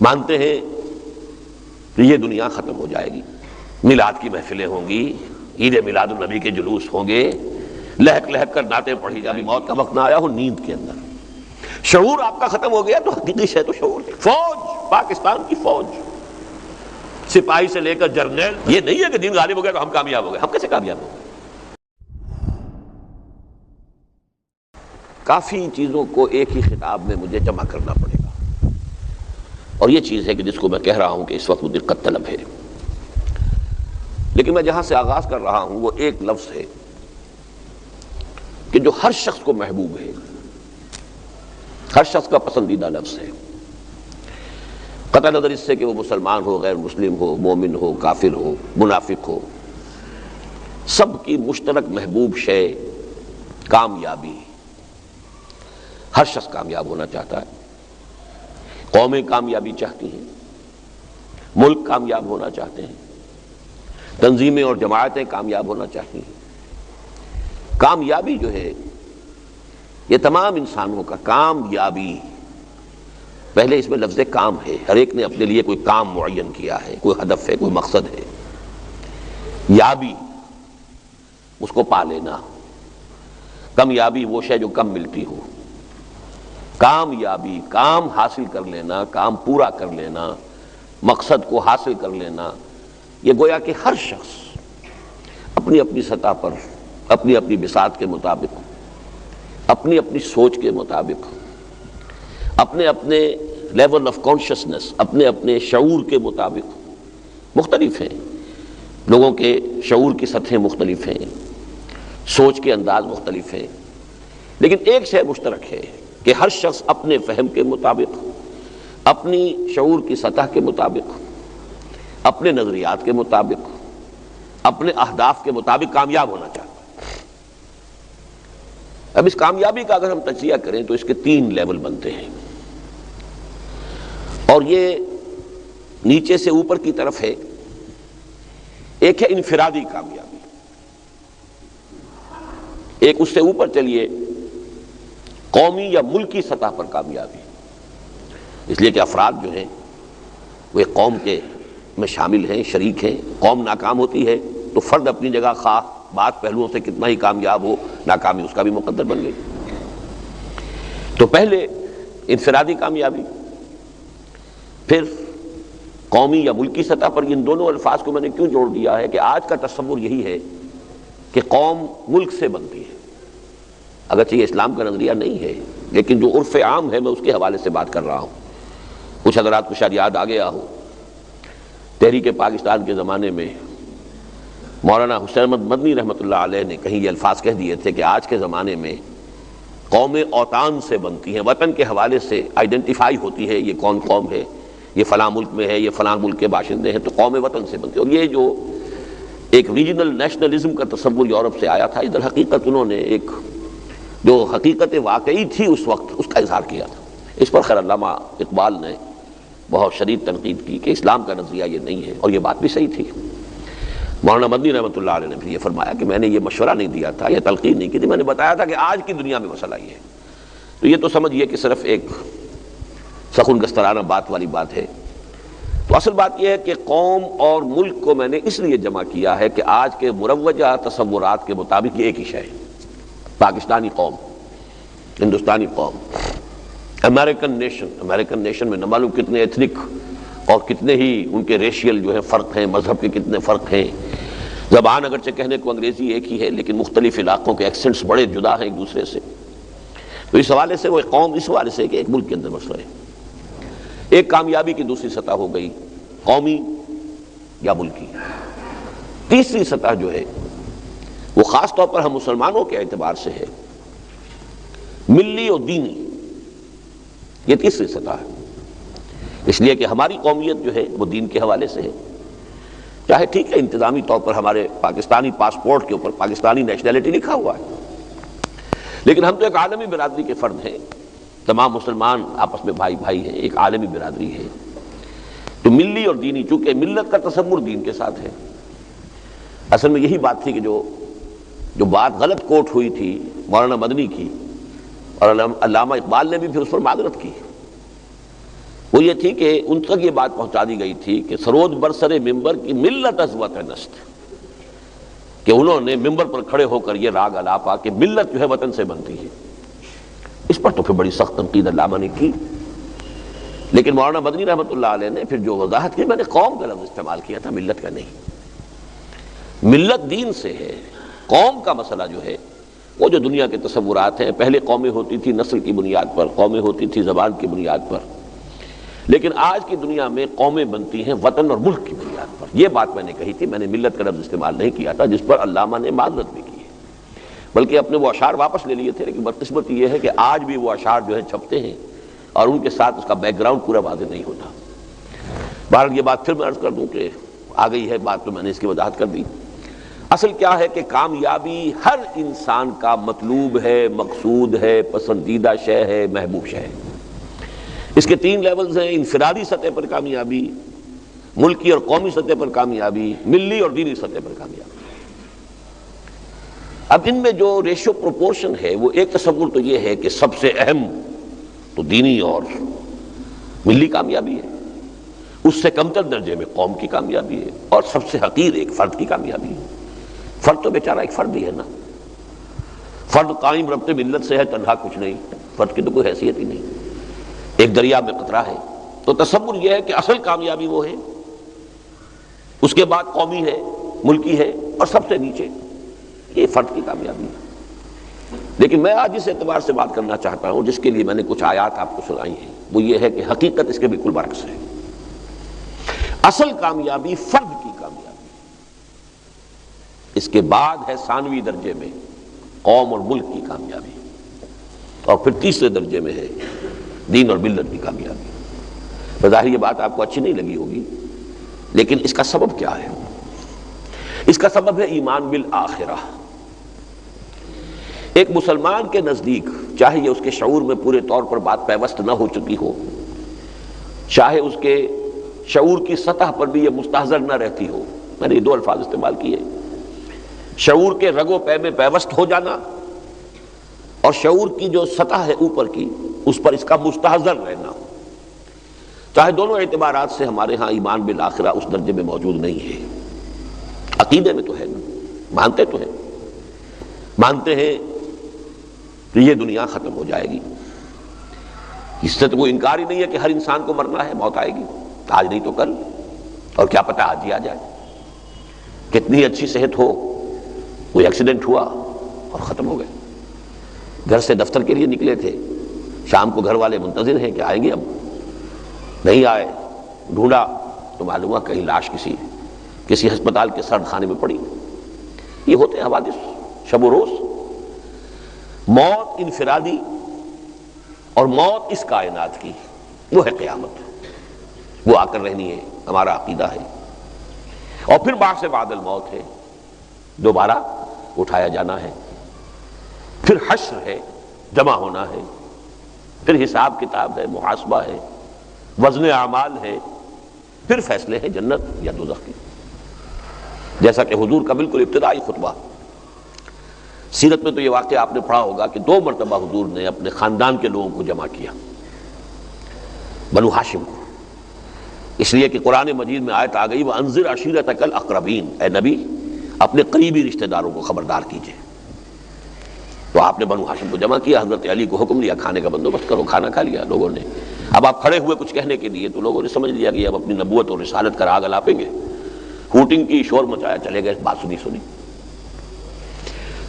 مانتے ہیں کہ یہ دنیا ختم ہو جائے گی، میلاد کی محفلیں ہوں گی، عید میلاد النبی کے جلوس ہوں گے، لہک لہک کر نعتیں پڑھی جائیں، موت کا وقت نہ آیا ہو نیند کے اندر شعور آپ کا ختم ہو گیا تو حقیقی شے تو شعور ہے۔ فوج، پاکستان کی فوج، سپاہی سے لے کر جرنیل، یہ نہیں ہے کہ دین غالب ہو گیا تو ہم کامیاب ہو گئے۔ ہم کیسے کامیاب ہو گئے؟ کافی چیزوں کو ایک ہی خطاب میں مجھے جمع کرنا پڑے گا، اور یہ چیز ہے کہ جس کو میں کہہ رہا ہوں کہ اس وقت وہ دقت طلب ہے، لیکن میں جہاں سے آغاز کر رہا ہوں وہ ایک لفظ ہے کہ جو ہر شخص کو محبوب ہے، ہر شخص کا پسندیدہ لفظ ہے، قطع نظر اس سے کہ وہ مسلمان ہو، غیر مسلم ہو، مومن ہو، کافر ہو، منافق ہو، سب کی مشترک محبوب شے کامیابی۔ ہر شخص کامیاب ہونا چاہتا ہے، قومیں کامیابی چاہتی ہیں، ملک کامیاب ہونا چاہتے ہیں، تنظیمیں اور جماعتیں کامیاب ہونا چاہتی ہیں۔ کامیابی جو ہے یہ تمام انسانوں کا کامیابی، پہلے اس میں لفظ کام ہے، ہر ایک نے اپنے لیے کوئی کام معین کیا ہے، کوئی ہدف ہے، کوئی مقصد ہے۔ یابی اس کو پا لینا، کمیابی وہ شے جو کم ملتی ہو، کامیابی کام حاصل کر لینا، کام پورا کر لینا، مقصد کو حاصل کر لینا، یہ گویا کہ ہر شخص اپنی اپنی سطح پر، اپنی اپنی بساط کے مطابق، اپنی اپنی سوچ کے مطابق، اپنے اپنے لیول آف کانشسنس، اپنے اپنے شعور کے مطابق مختلف ہیں۔ لوگوں کے شعور کی سطحیں مختلف ہیں، سوچ کے انداز مختلف ہیں، لیکن ایک شے مشترک ہے کہ ہر شخص اپنے فہم کے مطابق، اپنی شعور کی سطح کے مطابق، اپنے نظریات کے مطابق، اپنے اہداف کے مطابق کامیاب ہونا چاہتا ہے۔ اب اس کامیابی کا اگر ہم تجزیہ کریں تو اس کے 3 لیول بنتے ہیں، اور یہ نیچے سے اوپر کی طرف ہے۔ ایک ہے انفرادی کامیابی، ایک اس سے اوپر چلیے قومی یا ملکی سطح پر کامیابی، اس لیے کہ افراد جو ہیں وہ ایک قوم کے میں شامل ہیں، شریک ہیں۔ قوم ناکام ہوتی ہے تو فرد اپنی جگہ خواہ بعض پہلوؤں سے کتنا ہی کامیاب ہو، ناکامی اس کا بھی مقدر بن گئی۔ تو پہلے انفرادی کامیابی، پھر قومی یا ملکی سطح پر۔ ان دونوں الفاظ کو میں نے کیوں جوڑ دیا ہے کہ آج کا تصور یہی ہے کہ قوم ملک سے بنتی ہے، اگرچہ یہ اسلام کا نظریہ نہیں ہے، لیکن جو عرف عام ہے میں اس کے حوالے سے بات کر رہا ہوں۔ کچھ حضرات کو شاید یاد آ گیا ہو، تحریک پاکستان کے زمانے میں مولانا حسین احمد مدنی رحمۃ اللہ علیہ نے کہیں یہ الفاظ کہہ دیے تھے کہ آج کے زمانے میں قومیں اوطان سے بنتی ہیں، وطن کے حوالے سے آئیڈینٹیفائی ہوتی ہے، یہ کون قوم ہے، یہ فلاں ملک میں ہے، یہ فلاں ملک کے باشندے ہیں، تو قوم وطن سے بنتی ہے۔ اور یہ جو ایک ریجنل نیشنلزم کا تصور یورپ سے آیا تھا، ادھر حقیقت انہوں نے ایک جو حقیقت واقعی تھی اس وقت اس کا اظہار کیا تھا۔ اس پر خیر علامہ اقبال نے بہت شدید تنقید کی کہ اسلام کا نظریہ یہ نہیں ہے، اور یہ بات بھی صحیح تھی۔ مولانا مدنی رحمۃ اللہ علیہ نے بھی یہ فرمایا کہ میں نے یہ مشورہ نہیں دیا تھا، یہ تلقین نہیں کی تھی، میں نے بتایا تھا کہ آج کی دنیا میں مسئلہ یہ ہے۔ تو یہ تو سمجھیے کہ صرف ایک سخن گسترانہ بات والی بات ہے۔ تو اصل بات یہ ہے کہ قوم اور ملک کو میں نے اس لیے جمع کیا ہے کہ آج کے مروجہ تصورات کے مطابق یہ ایک ہی شے ہے، پاکستانی قوم، ہندوستانی قوم، امریکن نیشن میں نہ معلوم کتنے ایتھنک اور کتنے ہی ان کے ریشیل جو ہے فرق ہیں، مذہب کے کتنے فرق ہیں، زبان اگرچہ کہنے کو انگریزی ایک ہی ہے لیکن مختلف علاقوں کے ایکسنٹس بڑے جدا ہیں ایک دوسرے سے۔ تو اس حوالے سے وہ قوم اس حوالے سے کہ ایک ملک کے اندر مسئلہ ہے۔ ایک کامیابی کی دوسری سطح ہو گئی قومی یا ملکی۔ تیسری سطح جو ہے وہ خاص طور پر ہم مسلمانوں کے اعتبار سے ہے ملی اور دینی، یہ تیسری سطح ہے، اس لیے کہ ہماری قومیت جو ہے وہ دین کے حوالے سے ہے۔ چاہے ٹھیک ہے انتظامی طور پر ہمارے پاکستانی پاسپورٹ کے اوپر پاکستانی نیشنلٹی لکھا ہوا ہے، لیکن ہم تو ایک عالمی برادری کے فرد ہیں، تمام مسلمان آپس میں بھائی بھائی ہیں، ایک عالمی برادری ہے۔ تو ملی اور دینی، چونکہ ملت کا تصور دین کے ساتھ ہے۔ اصل میں یہی بات تھی کہ جو بات غلط کوٹ ہوئی تھی مولانا مدنی کی، اور علامہ اقبال نے بھی پھر اس پر معذرت کی وہ یہ تھی کہ ان تک یہ بات پہنچا دی گئی تھی کہ سرود برسر ممبر کی ملت از وطن است، کہ انہوں نے ممبر پر کھڑے ہو کر یہ راگ الاپا کہ ملت جو ہے وطن سے بنتی ہے۔ اس پر تو پھر بڑی سخت تنقید علامہ نے کی، لیکن مولانا مدنی رحمۃ اللہ علیہ نے پھر جو وضاحت کی، میں نے قوم کا لفظ استعمال کیا تھا، ملت کا نہیں۔ ملت دین سے ہے، قوم کا مسئلہ جو ہے وہ جو دنیا کے تصورات ہیں، پہلے قومیں ہوتی تھی نسل کی بنیاد پر، قومیں ہوتی تھی زبان کی بنیاد پر، لیکن آج کی دنیا میں قومیں بنتی ہیں وطن اور ملک کی بنیاد پر۔ یہ بات میں نے کہی تھی، میں نے ملت کا لفظ استعمال نہیں کیا تھا، جس پر علامہ نے معذرت بھی کی ہے، بلکہ اپنے وہ اشعار واپس لے لیے تھے، لیکن بدقسمتی یہ ہے کہ آج بھی وہ اشعار جو ہیں چھپتے ہیں اور ان کے ساتھ اس کا بیک گراؤنڈ پورا واضح نہیں ہوتا۔ بہرحال یہ بات پھر میں عرض کر دوں کہ آ گئی ہے بات، تو میں نے اس کی وضاحت کر دی۔ اصل کیا ہے کہ کامیابی ہر انسان کا مطلوب ہے، مقصود ہے، پسندیدہ شے ہے، محبوب شے ہے۔ اس کے 3 لیولز ہیں: انفرادی سطح پر کامیابی، ملکی اور قومی سطح پر کامیابی، ملی اور دینی سطح پر کامیابی۔ اب ان میں جو ریشو پروپورشن ہے وہ ایک تصور تو یہ ہے کہ سب سے اہم تو دینی اور ملی کامیابی ہے، اس سے کمتر درجے میں قوم کی کامیابی ہے، اور سب سے حقیر ایک فرد کی کامیابی ہے۔ فرد تو بیچارہ ایک فرد ہی ہے نا، فرد قائم ربط ملت سے ہے، تنہا کچھ نہیں، فرد کی تو کوئی حیثیت ہی نہیں، ایک دریا میں قطرہ ہے۔ تو تصور یہ ہے کہ اصل کامیابی وہ ہے، اس کے بعد قومی ہے، ملکی ہے، اور سب سے نیچے یہ فرد کی کامیابی ہے۔ لیکن میں آج اس اعتبار سے بات کرنا چاہتا ہوں، جس کے لیے میں نے کچھ آیات آپ کو سنائی ہیں، وہ یہ ہے کہ حقیقت اس کے بالکل برعکس ہے۔ اصل کامیابی فرد کی کامیابی، اس کے بعد ہے ثانوی درجے میں قوم اور ملک کی کامیابی، اور پھر تیسرے درجے میں ہے دین اور ملت کی کامیابی۔ بظاہر یہ بات آپ کو اچھی نہیں لگی ہوگی، لیکن اس کا سبب کیا ہے؟ اس کا سبب ہے ایمان بالآخرہ۔ ایک مسلمان کے نزدیک، چاہے یہ اس کے شعور میں پورے طور پر بات پیوست نہ ہو چکی ہو، چاہے اس کے شعور کی سطح پر بھی یہ مستحضر نہ رہتی ہو، میں نے یہ 2 الفاظ استعمال کیے، شعور کے رگ و پے میں پیوست ہو جانا اور شعور کی جو سطح ہے اوپر کی، اس پر اس کا مستحضر رہنا، چاہے دونوں اعتبارات سے ہمارے ہاں ایمان بالآخرہ اس درجے میں موجود نہیں ہے۔ عقیدے میں تو ہے نا، مانتے تو ہیں، مانتے ہیں کہ یہ دنیا ختم ہو جائے گی، اس سے تو کوئی انکار ہی نہیں ہے کہ ہر انسان کو مرنا ہے، موت آئے گی، آج نہیں تو کل، اور کیا پتہ آج ہی آ جائے۔ کتنی اچھی صحت ہو، کوئی ایکسیڈنٹ ہوا اور ختم ہو گئے، گھر سے دفتر کے لیے نکلے تھے، شام کو گھر والے منتظر ہیں کہ آئیں گے، اب نہیں آئے، ڈھونڈا تو معلوم ہوا کہیں لاش کسی ہسپتال کے سرد خانے میں پڑی۔ یہ ہوتے ہیں حوادث شب و روز۔ موت انفرادی اور موت اس کائنات کی، وہ ہے قیامت، وہ آ کر رہنی ہے، ہمارا عقیدہ ہے۔ اور پھر بعث بعد الموت ہے، دوبارہ اٹھایا جانا ہے، پھر حشر ہے، جمع ہونا ہے، پھر حساب کتاب ہے، محاسبہ ہے، وزن اعمال ہے، پھر فیصلے ہیں جنت یا دوزخ کی۔ جیسا کہ حضور کا بالکل ابتدائی خطبہ، سیرت میں تو یہ واقعہ آپ نے پڑھا ہوگا کہ 2 مرتبہ حضور نے اپنے خاندان کے لوگوں کو جمع کیا، بنو ہاشم کو، اس لیے کہ قرآن مجید میں آیت آ گئی وَأَنذِرْ عَشِيرَتَكَ الْأَقْرَبِينَ، اے نبی اپنے قریبی رشتہ داروں کو خبردار کیجئے۔ تو آپ نے بنو ہاشم کو جمع کیا، حضرت علی کو حکم دیا کھانے کا بندوبست کرو، کھانا کھا لیا لوگوں نے۔ اب آپ کھڑے ہوئے کچھ کہنے کے لیے، تو لوگوں نے سمجھ لیا کہ اب اپنی نبوت اور رسالت کا راگ الاپیں گے، ہوٹنگ کی، شور مچایا، چلے گئے، بات سنی،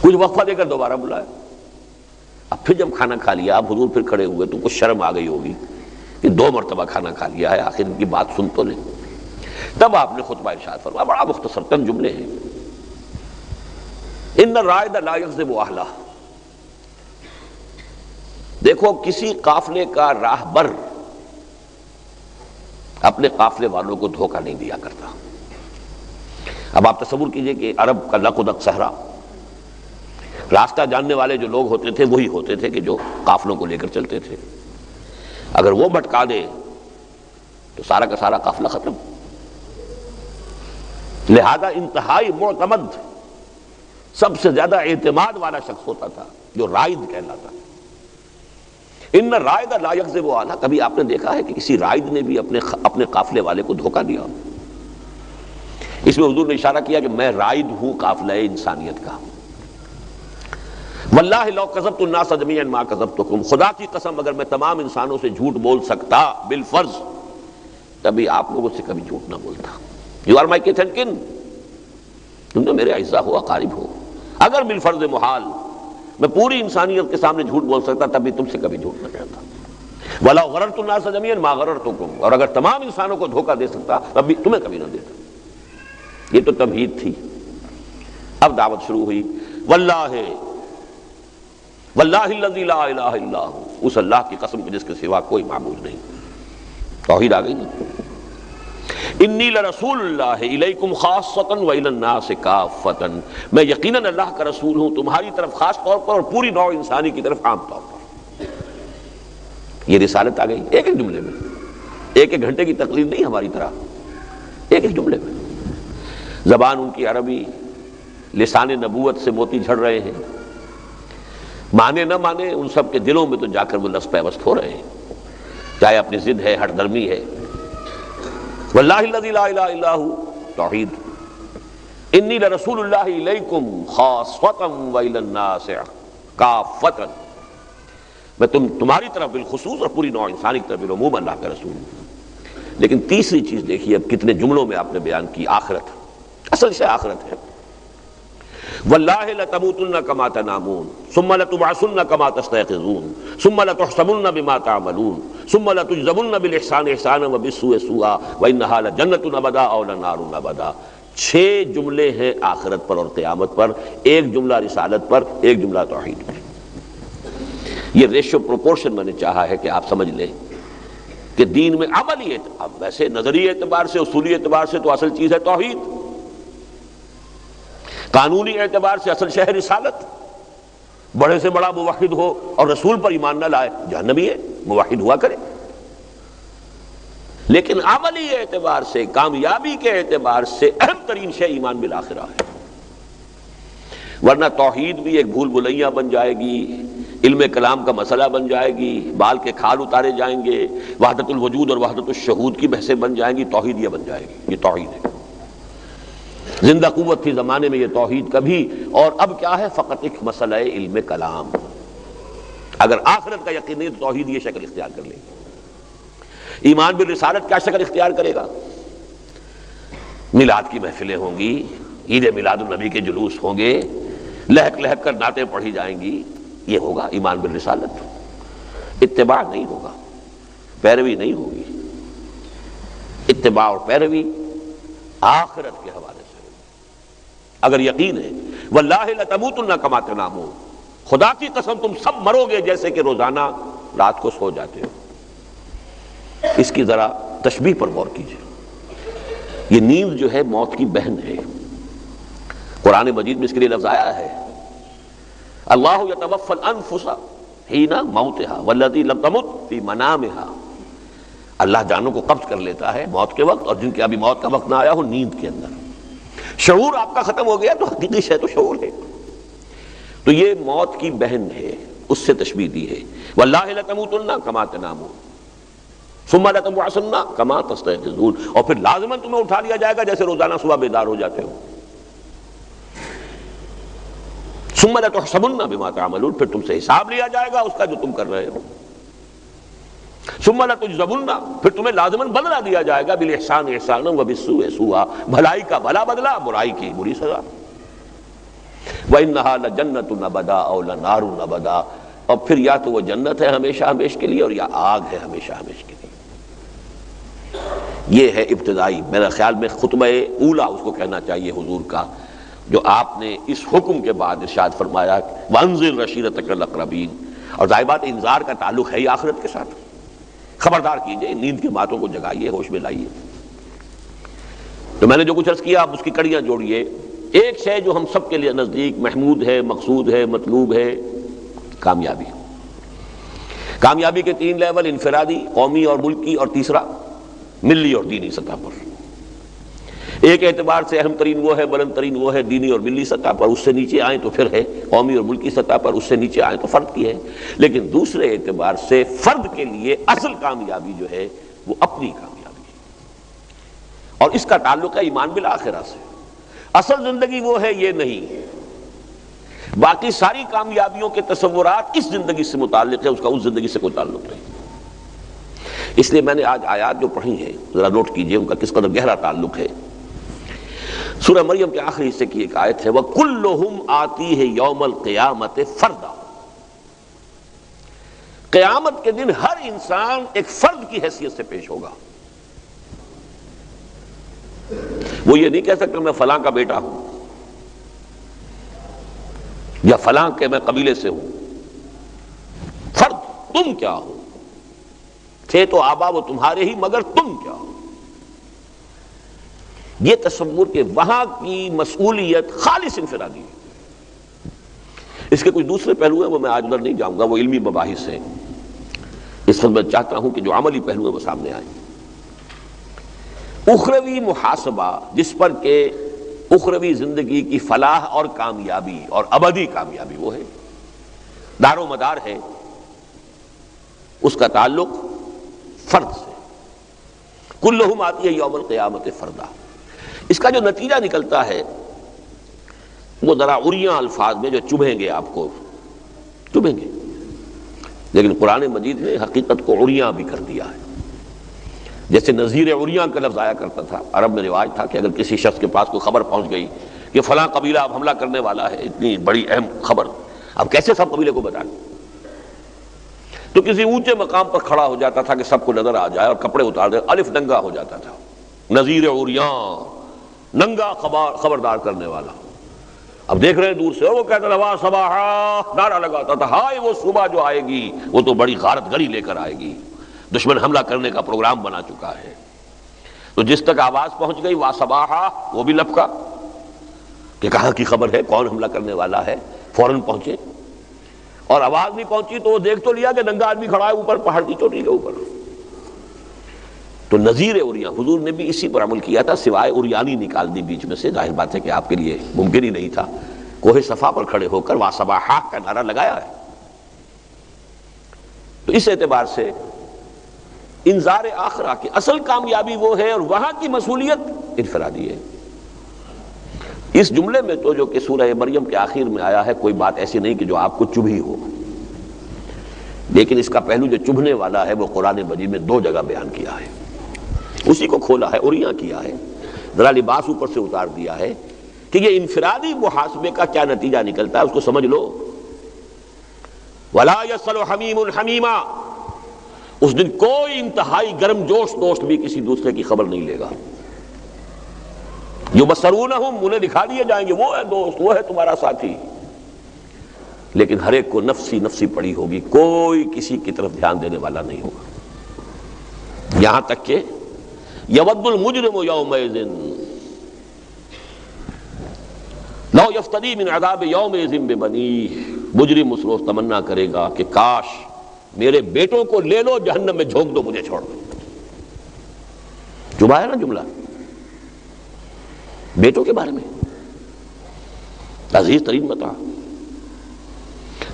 کچھ وقفہ دے کر دوبارہ بلایا۔ اب پھر جب کھانا کھا لیا، اب حضور پھر کھڑے ہوئے، تو کچھ شرم آ گئی ہوگی کہ 2 مرتبہ کھانا کھا لیا ہے، آخر ان کی بات سن تو لیں۔ تب آپ نے خطبہ ارشاد فرمایا، بڑا مختصر 3 جملے ہیں، ان الرائد لا یکذب اہلہ۔ دیکھو کسی قافلے کا راہبر اپنے قافلے والوں کو دھوکہ نہیں دیا کرتا۔ اب آپ تصور کیجئے کہ عرب کا لق و دق صحرا، راستہ جاننے والے جو لوگ ہوتے تھے وہی ہوتے تھے کہ جو قافلوں کو لے کر چلتے تھے، اگر وہ بھٹکا دے تو سارا کا سارا قافلہ ختم۔ لہذا انتہائی معتمد، سب سے زیادہ اعتماد والا شخص ہوتا تھا جو رائد کہلاتا، ان الرائد لا یکذب اعلیٰ، کبھی آپ نے دیکھا ہے کہ کسی رائد نے بھی اپنے قافلے والے کو دھوکہ دیا؟ اس میں حضور نے اشارہ کیا کہ میں رائد ہوں قافلہ انسانیت کا۔ واللہ لو کذبت الناس جميعا ما کذبتکم، خدا کی قسم اگر میں تمام انسانوں سے جھوٹ بول سکتا بالفرض، تبھی آپ لوگوں سے کبھی جھوٹ نہ بولتا۔ You are my kith and kin, تم نے میرے اعزا ہو، اقارب ہو، اگر بالفرض محال میں پوری انسانیت کے سامنے جھوٹ بول سکتا تب بھی تم سے کبھی جھوٹ نہ کہتا۔ وَلَوْ غَرَرْتُ النَّاسَ جَمِيعًا مَا غَرَرْتُكُمْ، اور اگر تمام انسانوں کو دھوکہ دے سکتا تب بھی تمہیں کبھی نہ دیتا۔ یہ تو تمہید تھی۔ اب دعوت شروع ہوئی، واللہ الذی لا الہ الا ہو، اس اللہ کی قسم جس کے سوا کوئی معبود نہیں۔ توحید آ گئی نا۔ انی لرسول اللہ الیکم خاصۃ والی الناس کافۃ، میں یقیناً اللہ کا رسول ہوں تمہاری طرف خاص طور پر اور پوری نوع انسانی کی طرف عام طور پر۔ یہ رسالت آ گئی ایک ایک جملے میں، ایک ایک گھنٹے کی تقریر نہیں ہماری طرح، ایک ایک جملے میں۔ زبان ان کی عربی، لسان نبوت سے موتی جھڑ رہے ہیں، مانے نہ مانے ان سب کے دلوں میں تو جا کر وہ لفظ پیوست ہو رہے ہیں، چاہے اپنی ضد ہے، ہٹ درمی ہے۔ واللہ الذی لا الہ الا ہو، توحید۔ انی لرسول اللہ الیکم خاصۃ والی الناس کافۃ، میں تمہاری طرف بالخصوص اور پوری نوع انسانی کی طرف بالعموم اللہ کا رسول ہوں۔ لیکن تیسری چیز دیکھیے اب کتنے جملوں میں آپ نے بیان کی، آخرت، اصل سے آخرت ہے۔ واللہ لتموتن کما تنامون ثم لتبعثن کما تستيقظون ثم لتحسبن بما تعملون ثم لتجزون بالاحسان احسانا وبالسوء سوءا وانها لجنة ابدا او لنار ابدا۔ 6 جملے ہیں آخرت پر اور قیامت پر، ایک جملہ رسالت پر، ایک جملہ توحید پر۔ یہ ریشو پروپورشن میں نے چاہا ہے کہ آپ سمجھ لیں کہ دین میں عملی ویسے نظری اعتبار سے، اصولی اعتبار سے تو اصل چیز ہے توحید، قانونی اعتبار سے اصل شہ رسالت۔ بڑے سے بڑا موحد ہو اور رسول پر ایمان نہ لائے جہنمی ہے، موحد ہوا کرے۔ لیکن عملی اعتبار سے، کامیابی کے اعتبار سے اہم ترین شے ایمان بالآخرہ ہے، ورنہ توحید بھی ایک بھول بھلیاں بن جائے گی، علم کلام کا مسئلہ بن جائے گی، بال کے کھال اتارے جائیں گے، وحدت الوجود اور وحدت الشہود کی بحثیں بن جائیں گی، توحید یہ بن جائے گی۔ یہ توحید ہے، زندہ قوت تھی زمانے میں یہ توحید کبھی، اور اب کیا ہے؟ فقط ایک مسئلہ علم کلام۔ اگر آخرت کا یقین نہیں تو توحید یہ شکل اختیار کر لے گی۔ ایمان بالرسالت کیا شکل اختیار کرے گا؟ میلاد کی محفلیں ہوں گی، عید میلاد النبی کے جلوس ہوں گے، لہک لہک کر نعتیں پڑھی جائیں گی، یہ ہوگا ایمان بالرسالت۔ اتباع نہیں ہوگا، پیروی نہیں ہوگی۔ اتباع اور پیروی آخرت کے حوالے سے اگر یقین ہے۔ واللہ لتموتن کما تنامون، خدا کی قسم تم سب مرو گے جیسے کہ روزانہ رات کو سو جاتے ہو۔ اس کی ذرا تشبیہ پر غور کیجیے۔ یہ نیند جو ہے موت کی بہن ہے، قرآن مجید میں اس کے لیے لفظ آیا ہے، اللہ یتوفی الانفس حین موتها والذی لم تمت فی منامها، اللہ جانوں کو قبض کر لیتا ہے موت کے وقت، اور جن کے ابھی موت کا وقت نہ آیا ہو نیند کے اندر۔ شعور آپ کا ختم ہو گیا تو حقیقی شے تو شعور ہے، تو یہ موت کی بہن ہے، اس سے تشبیہ دی ہے۔ واللہ لتموتن کما تنامون ثم لتبعثن کما تستيقظون، اور پھر لازماً تمہیں اٹھا لیا جائے گا جیسے روزانہ صبح بیدار ہو جاتے ہو۔ ثم لتحسبن بما تعملون، پھر تم سے حساب لیا جائے گا اس کا جو تم کر رہے ہو۔ ثم لتجزون، پھر تمہیں لازماً بدلہ دیا جائے گا بالاحسان احسانا وبالسوء سوءا، بھلائی کا بھلا بدلہ، برائی کی بری سزا۔ وانها لجنۃ ابدا او لنار ابدا، اور پھر یا تو وہ جنت ہے ہمیشہ ہمیش کے لیے، اور یا آگ ہے ہمیشہ ہمیش کے لیے۔ یہ ہے ابتدائی، میرے خیال میں خطبہ اولا اس کو کہنا چاہیے حضور کا، جو آپ نے اس حکم کے بعد ارشاد فرمایا وانذر عشیرتک الاقربین، اور ظاہر بات انذار کا تعلق ہے ہی آخرت کے ساتھ۔ خبردار کیجئے، نیند کے ماتوں کو جگائیے، ہوش میں لائیے۔ تو میں نے جو کچھ عرض کیا آپ اس کی کڑیاں جوڑیے۔ ایک شے جو ہم سب کے لیے نزدیک محمود ہے، مقصود ہے، مطلوب ہے، کامیابی۔ کامیابی کے 3 لیول، انفرادی، قومی اور ملکی، اور تیسرا ملی اور دینی سطح پر۔ ایک اعتبار سے اہم ترین وہ ہے، بلند ترین وہ ہے دینی اور ملی سطح پر، اس سے نیچے آئیں تو پھر ہے قومی اور ملکی سطح پر، اس سے نیچے آئیں تو فرد کی ہے. لیکن دوسرے اعتبار سے فرد کے لیے اصل کامیابی جو ہے وہ اپنی کامیابی ہے، اور اس کا تعلق ہے ایمان بالآخرہ سے. اصل زندگی وہ ہے یہ نہیں، باقی ساری کامیابیوں کے تصورات اس زندگی سے متعلق ہے، اس کا اس زندگی سے کوئی تعلق نہیں. اس لیے میں نے آج آیات جو پڑھی ہیں ذرا نوٹ کیجئے ان کا کس قدر گہرا تعلق ہے. سورہ مریم کے آخری حصے کی ایک آیت ہے وَكُلُّهُمْ آتِيهِ يَوْمَ الْقِيَامَةِ فَرْدًا. قیامت کے دن ہر انسان ایک فرد کی حیثیت سے پیش ہوگا. وہ یہ نہیں کہہ سکتا میں فلاں کا بیٹا ہوں یا فلاں کے میں قبیلے سے ہوں. فرد تم کیا ہو؟ تھے تو آبا وہ تمہارے ہی، مگر تم کیا ہو؟ یہ تصور کہ وہاں کی مسئولیت خالص انفرادی ہے. اس کے کچھ دوسرے پہلو ہیں، وہ میں آج ادھر نہیں جاؤں گا، وہ علمی مباحث ہیں. اس وقت میں چاہتا ہوں کہ جو عملی پہلو ہیں وہ سامنے آئیں. اخروی محاسبہ جس پر کہ اخروی زندگی کی فلاح اور کامیابی اور ابدی کامیابی وہ ہے، دار و مدار ہے، اس کا تعلق فرد سے. کلہم آتی ہے یوم القیامت فردا. اس کا جو نتیجہ نکلتا ہے وہ ذرا عریاں الفاظ میں جو چبھیں گے، آپ کو چبھیں گے، لیکن قرآن مجید نے حقیقت کو عریاں بھی کر دیا ہے. جیسے نذیر عریاں کا لفظ آیا کرتا تھا، عرب میں رواج تھا کہ اگر کسی شخص کے پاس کوئی خبر پہنچ گئی کہ فلاں قبیلہ اب حملہ کرنے والا ہے، اتنی بڑی اہم خبر، اب کیسے سب قبیلے کو بتائیں؟ تو کسی اونچے مقام پر کھڑا ہو جاتا تھا کہ سب کو نظر آ جائے اور کپڑے اتار دے، الف ننگا ہو جاتا تھا. نذیر عریاں، ننگا خبردار کرنے والا. اب دیکھ رہے ہیں دور سے، وہ کہتا تھا واہ صباحا، نعرہ لگاتا تھا، ہائے وہ صبح جو آئے گی وہ تو بڑی غارت گری لے کر آئے گی، دشمن حملہ کرنے کا پروگرام بنا چکا ہے. تو جس تک آواز پہنچ گئی واہ صباحا، وہ بھی لپکا کہ کہاں کی خبر ہے، کون حملہ کرنے والا ہے، فوراً پہنچے. اور آواز نہیں پہنچی تو وہ دیکھ تو لیا کہ ننگا آدمی کھڑا ہے اوپر پہاڑ کی چوٹی کے اوپر. تو نذیر عریاں حضور نے بھی اسی پر عمل کیا تھا، سوائے عریانی نکال دی بیچ میں سے. ظاہر بات ہے کہ آپ کے لیے ممکن ہی نہیں تھا. کوہ صفا پر کھڑے ہو کر واصباحا کا نعرہ لگایا ہے. تو اس اعتبار سے انذار آخرہ کی اصل کامیابی وہ ہے، اور وہاں کی مسئولیت انفرادی ہے. اس جملے میں تو جو کہ سورہ مریم کے آخر میں آیا ہے، کوئی بات ایسی نہیں کہ جو آپ کو چبھی ہو، لیکن اس کا پہلو جو چبھنے والا ہے وہ قرآن مجید میں دو جگہ بیان کیا ہے. اسی کو کھولا ہے، عریاں کیا ہے، ذرا لباس اوپر سے اتار دیا ہے کہ یہ انفرادی محاسبے کا کیا نتیجہ نکلتا ہے اس کو سمجھ لو. وَلَا يَسْأَلُ حَمِيمٌ حَمِيمًا. اس دن کوئی انتہائی گرم جوش دوست بھی کسی دوسرے کی خبر نہیں لے گا. یُبَصَّرُونَهُمْ، انہیں دکھا دیے جائیں گے، وہ ہے دوست، وہ ہے تمہارا ساتھی، لیکن ہر ایک کو نفسی نفسی پڑی ہوگی، کوئی کسی کی طرف دھیان دینے والا نہیں ہوگا. یہاں تک کہ یود المجرم یومئذ لو یفتدی من عذاب یومئذ ببنیہ. مجرم اس روز تمنا کرے گا کہ کاش میرے بیٹوں کو لے لو، جہنم میں جھونک دو، مجھے چھوڑ دو. چبھایا نا جملہ بیٹوں کے بارے میں، عزیز ترین متاع.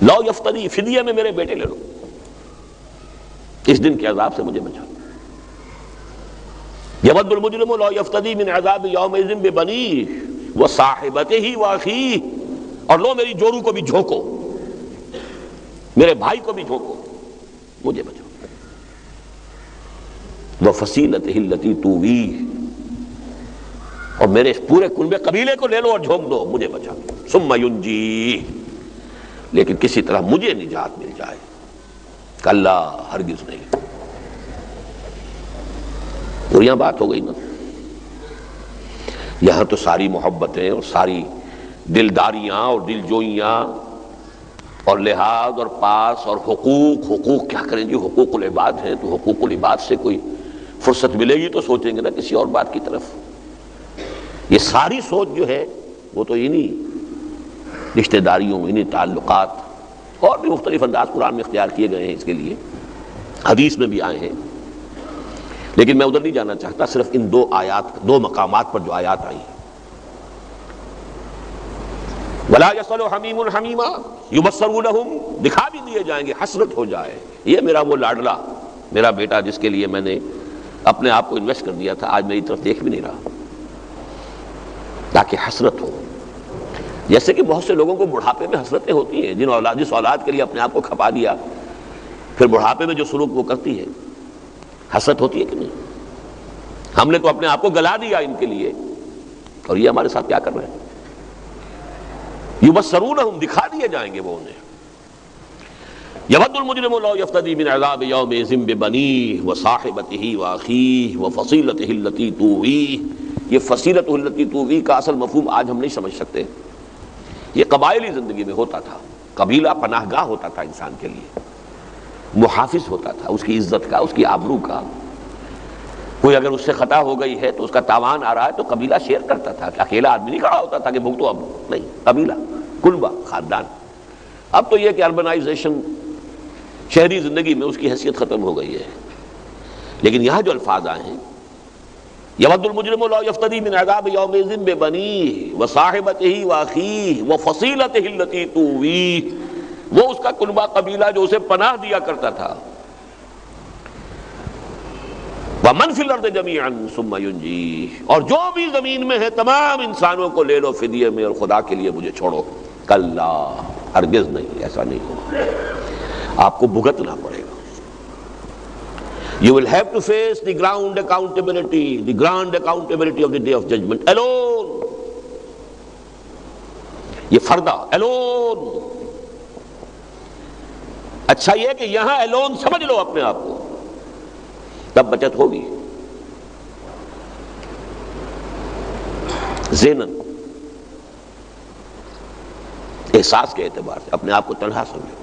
لو یفتدی، فدیے میں میرے بیٹے لے لو، اس دن کے عذاب سے مجھے بچا. یود المجرم لو یفتدی من عذاب یومئذ ببنیہ وصاحبتہ واخیہ. اور لو میری جورو کو بھی جھونکو، میرے بھائی کو بھی جھونکو، مجھے بچاؤ. وفصیلتہ التی تؤویہ، اور میرے پورے کنبے قبیلے کو لے لو اور جھونک دو، مجھے بچاؤ. ثم ینجیہ، لیکن کسی طرح مجھے نجات مل جائے. کلا، ہرگز نہیں. اور یہاں بات ہو گئی نا، یہاں تو ساری محبتیں اور ساری دلداریاں اور دل جوئیاں اور لحاظ اور پاس اور حقوق کیا کریں جی، حقوق العباد ہیں، تو حقوق العباد سے کوئی فرصت ملے گی تو سوچیں گے نا کسی اور بات کی طرف. یہ ساری سوچ جو ہے وہ تو انہی رشتہ داریوں، انہی تعلقات، اور بھی مختلف انداز قرآن میں اختیار کیے گئے ہیں اس کے لیے، حدیث میں بھی آئے ہیں. لیکن میں ادھر نہیں جانا چاہتا، صرف ان دو مقامات پر جو آیات آئی ہیں. وَلَا يَسْأَلُ حَمِيمٌ حَمِيمًا يُبَصَّرُونَهُمْ، دکھا بھی دیے جائیں گے، حسرت ہو جائے یہ میرا وہ لاڈلا، میرا بیٹا جس کے لیے میں نے اپنے آپ کو انویسٹ کر دیا تھا، آج میری طرف دیکھ بھی نہیں رہا، تاکہ حسرت ہو. جیسے کہ بہت سے لوگوں کو بڑھاپے میں حسرتیں ہوتی ہیں، جس اولاد کے لیے اپنے آپ کو کھپا دیا، پھر بڑھاپے میں جو سلوک وہ کرتی ہے، حسرت ہوتی ہے کہ نہیں؟ ہم نے تو اپنے آپ کو گلا دیا ان کے لیے، اور یہ ہمارے ساتھ کیا کر رہے ہیں؟ یبصرونہم، دکھا دیے جائیں گے وہ انہیں. یود المجرم لو یفتدی من عذاب یومئذ ببنیہ وصاحبتہ واخیہ وفصیلتہ التی تؤویہ. یہ فصیلتہ التی تؤویہ کا اصل مفہوم آج ہم نہیں سمجھ سکتے. یہ قبائلی زندگی میں ہوتا تھا، قبیلہ پناہ گاہ ہوتا تھا انسان کے لیے، محافظ ہوتا تھا اس کی عزت کا، اس کی آبرو کا. کوئی اگر اس سے خطا ہو گئی ہے تو اس کا تاوان آ رہا ہے تو قبیلہ شیئر کرتا تھا، کہ اکیلا آدمی نہیں کھڑا ہوتا تھا کہ بھگتو، اب نہیں، قبیلہ، کنبہ، خاندان. اب تو یہ کہ اربنائزیشن، شہری زندگی میں اس کی حیثیت ختم ہو گئی ہے. لیکن یہاں جو الفاظ آئے ہیں، یود المجرم لو یفتدی من عذاب یومئذ ببنیہ وصاحبتہ واخیہ وفصیلتہ التی تؤویہ، وہ اس کا کنبہ، قبیلہ جو اسے پناہ دیا کرتا تھا. وَمَنْ فِي الْأَرْضِ جَمِيعًا ثُمَّ يُنْجِيهِ، اور جو بھی زمین میں ہے تمام انسانوں کو لے لو فدیے میں اور خدا کے لیے مجھے چھوڑو. کلا، ہرگز نہیں، ایسا نہیں ہوگا، آپ کو بھگتنا پڑے گا. You will have to face the ground accountability, the grand accountability of the day of judgment alone. یہ فردہ alone. اچھا یہ کہ یہاں alone سمجھ لو اپنے آپ کو، تب بچت ہوگی. ذہناً، احساس کے اعتبار سے اپنے آپ کو تنہا سمجھو.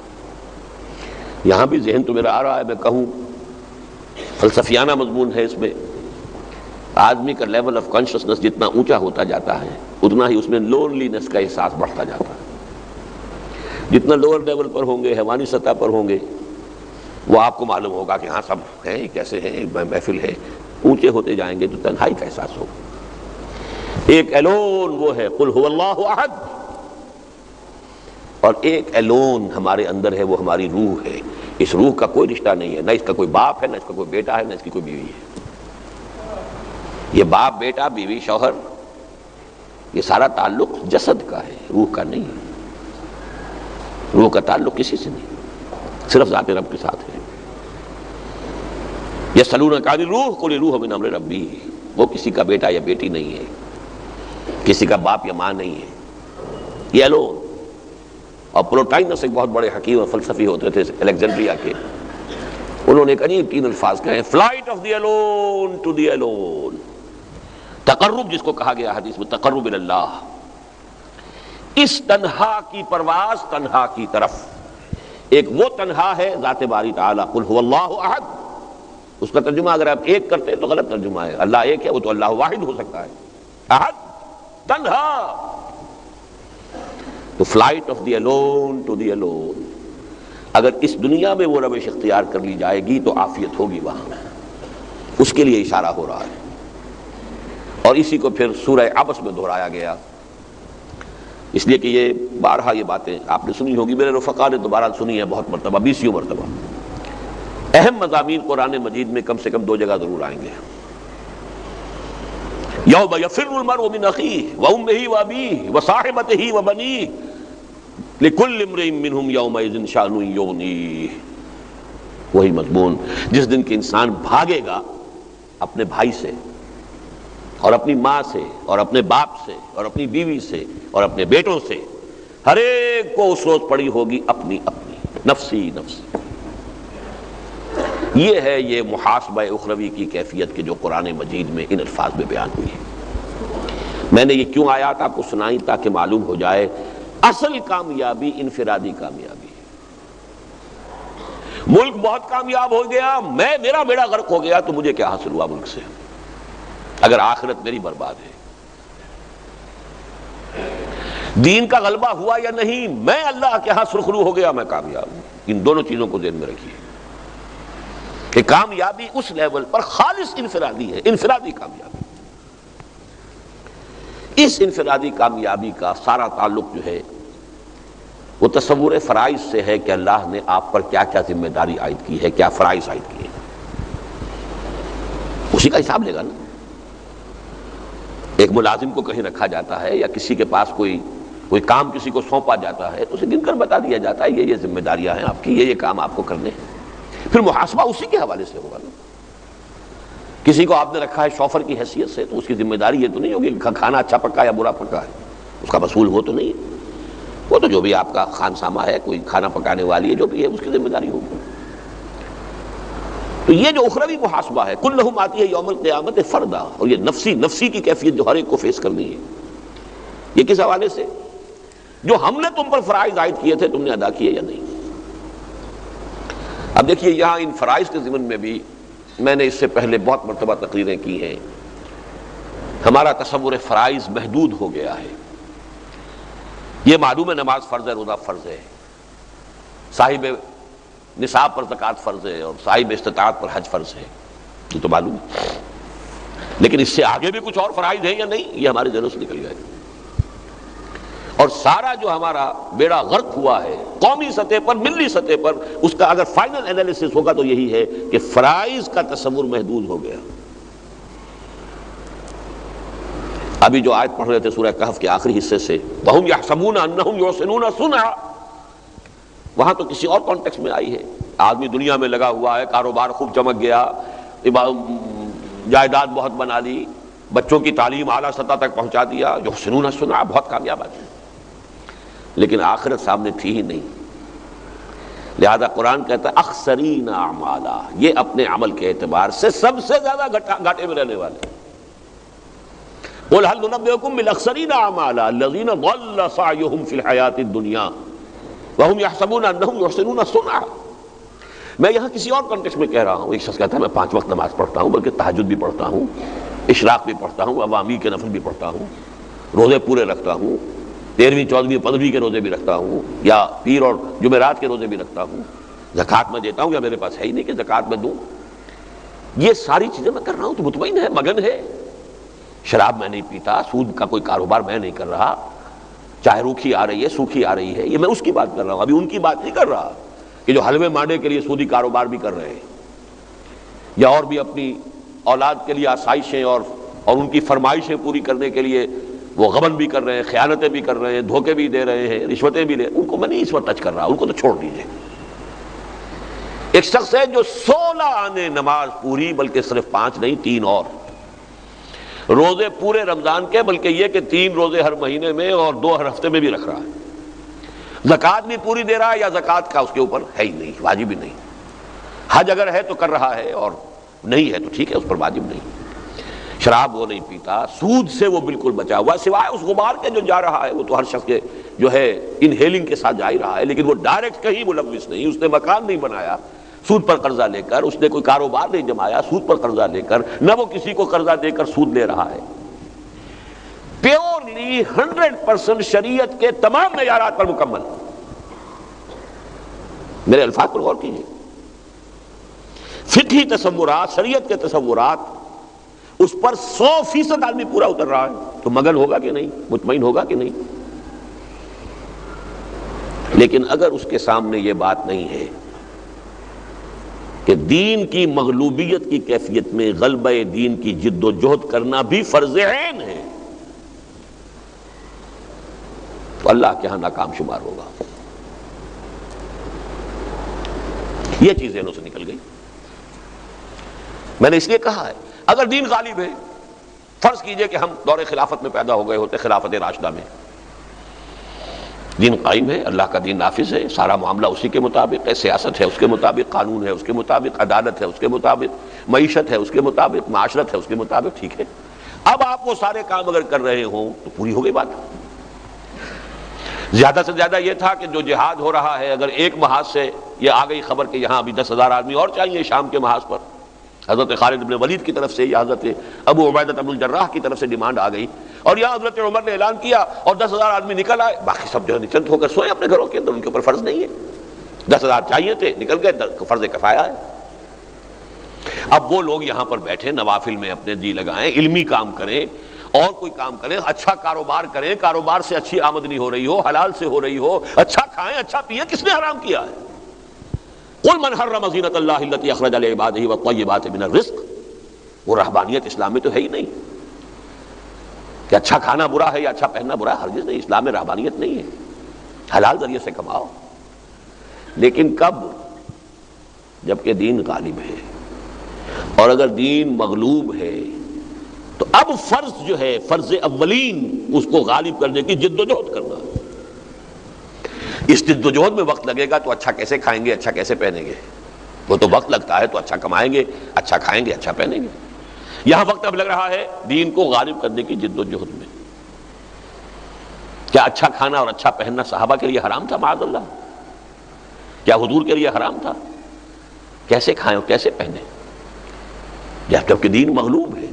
یہاں بھی ذہن تو میرا آ رہا ہے، میں کہوں فلسفیانہ مضمون ہے. اس میں آدمی کا لیول آف کانشسنس جتنا اونچا ہوتا جاتا ہے اتنا ہی اس میں لونلینس کا احساس بڑھتا جاتا ہے. جتنا لوور لیول پر ہوں گے، حیوانی سطح پر ہوں گے، وہ آپ کو معلوم ہوگا کہ ہاں سب ہیں، کیسے ہیں، محفل ہے. اونچے ہوتے جائیں گے تو تنہائی کا احساس ہوگا. ایک ایلون وہ ہے قل هو اللہ احد، اور ایک ایلون ہمارے اندر ہے، وہ ہماری روح ہے. اس روح کا کوئی رشتہ نہیں ہے، نہ اس کا کوئی باپ ہے، نہ اس کا کوئی بیٹا ہے، نہ اس کی کوئی بیوی ہے. یہ باپ، بیٹا، بیوی، شوہر، یہ سارا تعلق جسد کا ہے، روح کا نہیں ہے. روح کا تعلق کسی سے نہیں، صرف ذات رب کے ساتھ ہے. یسألونک عن الروح قل الروح من امر ربی، وہ کسی کا بیٹا یا بیٹی نہیں ہے، کسی کا باپ یا ماں نہیں ہے. یہ ایلون. اور پلوٹائنس ایک بہت بڑے حکیم اور فلسفی ہوتے تھے الیگزینڈریا کے، انہوں نے ایک عجیب 3 الفاظ کہے: flight of the alone to the alone. تقرب جس کو کہا گیا حدیث میں، تقرب اللہ، اس تنہا کی پرواز تنہا کی طرف. ایک وہ تنہا ہے ذات باری تعالیٰ، قل هو اللہ احد. اس کا ترجمہ اگر آپ ایک کرتے ہیں تو غلط ترجمہ ہے. اللہ ایک ہے، وہ تو اللہ واحد ہو سکتا ہے. احد، تنہا. تو flight of the alone to the alone. اگر اس دنیا میں وہ روش اختیار کر لی جائے گی تو عافیت ہوگی وہاں. اس کے لیے اشارہ ہو رہا ہے، اور اسی کو پھر سورہ عبس میں دہرایا گیا. اس لیے کہ یہ بارہا یہ باتیں آپ نے سنی ہوگی، میرے رفقا نے دوبارہ سنی ہے بہت مرتبہ، 20 مرتبہ. اہم مضامین قرآن مجید میں کم سے کم 2 جگہ ضرور آئیں گے. یوم یفر المرء من اخیہ وامہ وابیہ وصاحبتہ وبنیہ لکل امرئ منہم یومئذ شأن یغنیہ. وہی مضمون جس دن کہ انسان بھاگے گا اپنے بھائی سے اور اپنی ماں سے اور اپنے باپ سے اور اپنی بیوی سے اور اپنے بیٹوں سے. ہر ایک کو اس روز پڑی ہوگی اپنی اپنی، نفسی نفسی. یہ ہے یہ محاسبہ اخروی کی کیفیت کے جو قرآن مجید میں ان الفاظ میں بیان ہوئی ہے. میں نے یہ کیوں آیات آپ کو سنائی؟ تاکہ معلوم ہو جائے اصل کامیابی انفرادی کامیابی ہے. ملک بہت کامیاب ہو گیا، میرا بیڑا غرق ہو گیا تو مجھے کیا حاصل ہوا ملک سے، اگر آخرت میری برباد ہے. دین کا غلبہ ہوا یا نہیں، میں اللہ کے ہاں سرخرو ہو گیا، میں کامیاب ہوں. ان دونوں چیزوں کو ذہن میں رکھیے. کہ کامیابی اس لیول پر خالص انفرادی ہے، انفرادی کامیابی۔ اس انفرادی کامیابی کا سارا تعلق جو ہے وہ تصور فرائض سے ہے کہ اللہ نے آپ پر کیا کیا ذمہ داری عائد کی ہے، کیا فرائض عائد کیے، اسی کا حساب لے گا نا۔ ایک ملازم کو کہیں رکھا جاتا ہے یا کسی کے پاس کوئی کام کسی کو سونپا جاتا ہے تو اسے گن کر بتا دیا جاتا ہے یہ ذمہ داریاں ہیں آپ کی، یہ کام آپ کو کرنے ہیں، پھر محاسبہ اسی کے حوالے سے ہوگا نا۔ کسی کو آپ نے رکھا ہے شوفر کی حیثیت سے تو اس کی ذمہ داری یہ تو نہیں ہوگی کہ کھانا اچھا پکا یا برا پکا ہے، اس کا مسئول وہ تو نہیں ہے، وہ تو جو بھی آپ کا خانسامہ ہے، کوئی کھانا پکانے والی ہے، جو بھی ہے اس کی ذمہ داری ہوگی۔ تو یہ جو اخروی محاسبہ ہے کلہم آتی ہے یوم القیامت فردا، اور یہ نفسی کی کیفیت جو ہر ایک کو فیس کرنی ہے، یہ کس حوالے سے؟ جو ہم نے تم پر فرائض عائد کیے تھے تم نے ادا کیے یا نہیں۔ اب دیکھیے یہاں ان فرائض کے ضمن میں بھی میں نے اس سے پہلے بہت مرتبہ تقریریں کی ہیں، ہمارا تصور فرائض محدود ہو گیا ہے۔ یہ معلوم ہے نماز فرض ہے، روزہ فرض ہے، صاحب نصاب پر زکوٰۃ فرض ہے، اور صاحب استطاعت پر حج فرض ہے، یہ تو معلوم ہے، لیکن اس سے آگے بھی کچھ اور فرائض ہیں یا نہیں، یہ ہمارے ذہنوں سے نکل گئے۔ اور سارا جو ہمارا بیڑا غرق ہوا ہے قومی سطح پر، ملی سطح پر، اس کا اگر فائنل انالیسس ہوگا تو یہی ہے کہ فرائض کا تصور محدود ہو گیا۔ ابھی جو آیت پڑھ رہے تھے سورہ کہف کے آخری حصے سے، وَهُمْ يَحْسَبُونَ أَنَّهُمْ يُحْسِنُونَ صُنْعًا، وہاں تو کسی اور کانٹیکس میں آئی ہے۔ آدمی دنیا میں لگا ہوا ہے، کاروبار خوب چمک گیا، جائیداد بہت بنا لی، بچوں کی تعلیم اعلیٰ سطح تک پہنچا دیا، یحسنون صنعا، بہت کامیاب آدمی، لیکن آخرت سامنے تھی ہی نہیں۔ لہذا قرآن کہتا ہے اخسرین اعمالا، یہ اپنے عمل کے اعتبار سے سب سے زیادہ گھاٹے میں رہنے والے۔ قل هل ننبئكم بالاخسرین اعمالا الذین ضل سعیهم فی الحیاۃ الدنیا وهم يحسبون انهم يحسنون صنعا۔ میں یہاں کسی اور کانٹیکسٹ میں کہہ رہا ہوں۔ ایک شخص کہتا ہے میں 5 وقت نماز پڑھتا ہوں، بلکہ تہجد بھی پڑھتا ہوں، اشراق بھی پڑھتا ہوں، عوامی کے نفل بھی پڑھتا ہوں، روزے پورے رکھتا ہوں، 13ویں 14ویں 15ویں کے روزے بھی رکھتا ہوں، یا پیر اور جمعرات کے روزے بھی رکھتا ہوں، زکوٰۃ میں دیتا ہوں، یا میرے پاس ہے ہی نہیں کہ زکوٰۃ میں دوں۔ یہ ساری چیزیں میں کر رہا ہوں تو مطمئن ہے، مگن ہے۔ شراب میں نہیں پیتا، سود کا کوئی کاروبار میں نہیں کر رہا، چاہے روکھی آ رہی ہے سوکھی آ رہی ہے، یہ میں اس کی بات کر رہا ہوں، ابھی ان کی بات نہیں کر رہا کہ جو حلوے مانڈے کے لیے سودی کاروبار بھی کر رہے ہیں، یا اور بھی اپنی اولاد کے لیے آسائشیں اور ان کی فرمائشیں پوری کرنے کے لیے وہ غبن بھی کر رہے ہیں، خیانتیں بھی کر رہے ہیں، دھوکے بھی دے رہے ہیں، رشوتیں بھی لے، ان کو میں نہیں اس وقت ٹچ کر رہا، ان کو تو چھوڑ دیجیے۔ ایک شخص ہے جو 16 آنے نماز پوری، بلکہ صرف 5 نہیں 3 اور روزے پورے رمضان کے، بلکہ یہ کہ 3 روزے ہر مہینے میں اور 2 ہر ہفتے میں بھی رکھ رہا ہے، زکوٰۃ بھی پوری دے رہا ہے، یا زکوٰۃ کا اس کے اوپر ہے ہی نہیں، واجب ہی نہیں، حج اگر ہے تو کر رہا ہے اور نہیں ہے تو ٹھیک ہے، اس پر واجب نہیں، شراب وہ نہیں پیتا، سود سے وہ بالکل بچا ہوا، سوائے اس غبار کے جو جا رہا ہے وہ تو ہر شخص کے جو ہے انہیلنگ کے ساتھ جا ہی رہا ہے، لیکن وہ ڈائریکٹ کہیں ملوث نہیں، اس نے مکان نہیں بنایا سود پر قرضہ لے کر، اس نے کوئی کاروبار نہیں جمایا سود پر قرضہ لے کر، نہ وہ کسی کو قرضہ دے کر سود لے رہا ہے، پیورلی 100% شریعت کے تمام معیارات پر مکمل۔ میرے الفاظ پر غور کیجیے، فقہی تصورات، شریعت کے تصورات، اس پر 100% آدمی پورا اتر رہا ہے، تو مگن ہوگا کہ نہیں، مطمئن ہوگا کہ نہیں؟ لیکن اگر اس کے سامنے یہ بات نہیں ہے کہ دین کی مغلوبیت کی کیفیت میں غلبہ دین کی جد و جہد کرنا بھی فرض عین ہے، تو اللہ کے ہاں ناکام شمار ہوگا۔ یہ چیز ذہنوں سے نکل گئی۔ میں نے اس لیے کہا ہے اگر دین غالب ہے، فرض کیجئے کہ ہم دور خلافت میں پیدا ہو گئے ہوتے، خلافت راشدہ میں، دین قائم ہے، اللہ کا دین نافذ ہے، سارا معاملہ اسی کے مطابق ہے، سیاست ہے اس کے مطابق، قانون ہے اس کے مطابق، عدالت ہے اس کے مطابق، معیشت ہے اس کے مطابق، معاشرت ہے اس کے مطابق، ٹھیک ہے۔ اب آپ وہ سارے کام اگر کر رہے ہوں تو پوری ہو گئی بات۔ زیادہ سے زیادہ یہ تھا کہ جو جہاد ہو رہا ہے، اگر ایک محاذ سے یہ آ گئی خبر کہ یہاں ابھی 10,000 آدمی اور چاہیے شام کے محاذ پر، حضرت خالد بن ولید کی طرف سے یا حضرت ابو عبیدہ بن الجراح کی طرف سے ڈیمانڈ آ گئی، اور یہاں حضرت عمر نے اعلان کیا اور 10,000 آدمی نکل آئے، باقی سب جو ہے نچنت ہو کر سوئے اپنے گھروں کے اندر، ان کے اوپر فرض نہیں ہے، 10,000 چاہیے تھے نکل گئے، فرض کفایہ ہے۔ اب وہ لوگ یہاں پر بیٹھے نوافل میں اپنے جی لگائیں، علمی کام کریں اور کوئی کام کریں، اچھا کاروبار کریں، کاروبار سے اچھی آمدنی ہو رہی ہو، حلال سے ہو رہی ہو، اچھا کھائیں اچھا پیئیں، کس نے حرام کیا ہے؟ قل من حرم زینۃ اللہ التی اخرج لعبادہ والطیبات من الرزق، وہ رہبانیت اسلام میں تو ہے ہی نہیں کہ اچھا کھانا برا ہے یا اچھا پہننا برا ہے، ہرگز نہیں، اسلام میں رہبانیت نہیں ہے، حلال ذریعے سے کماؤ، لیکن کب؟ جبکہ دین غالب ہے، اور اگر دین مغلوب ہے تو اب فرض جو ہے، فرض اولین اس کو غالب کرنے کی جد و جہد کرنا ہے۔ اس جد و جہد میں وقت لگے گا تو اچھا کیسے کھائیں گے، اچھا کیسے پہنیں گے؟ وہ تو وقت لگتا ہے، تو اچھا کمائیں گے، اچھا کھائیں گے، اچھا پہنیں گے۔ یہاں وقت اب لگ رہا ہے دین کو غالب کرنے کی جد و جہد میں۔ کیا اچھا کھانا اور اچھا پہننا صحابہ کے لیے حرام تھا؟ معاذ اللہ، کیا حضور کے لیے حرام تھا؟ کیسے کھائیں اور کیسے پہنیں جبکہ دین مغلوب ہے؟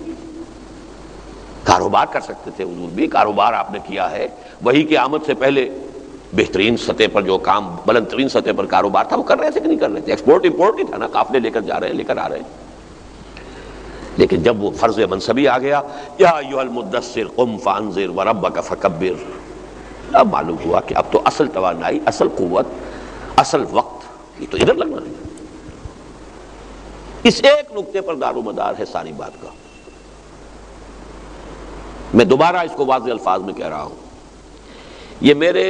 کاروبار کر سکتے تھے حضور بھی، کاروبار آپ نے کیا ہے، وہی کی آمد سے پہلے بہترین سطح پر جو کام، بلند ترین سطح پر کاروبار تھا، وہ کر رہے تھے کہ نہیں کر رہے تھے؟ ایکسپورٹ امپورٹ ہی تھا نا، قافلے لے کر جا رہے ہیں، لے کر آ رہے ہیں۔ لیکن جب وہ فرض منصبی آ گیا، یا ایھا المدثر قم فانذر وربک فکبر، اب معلوم ہوا کہ اب تو اصل توانائی، اصل قوت، اصل وقت یہ تو ادھر لگنا ہے۔ اس ایک نقطے پر دار و مدار ہے ساری بات کا۔ میں دوبارہ اس کو واضح الفاظ میں کہہ رہا ہوں، یہ میرے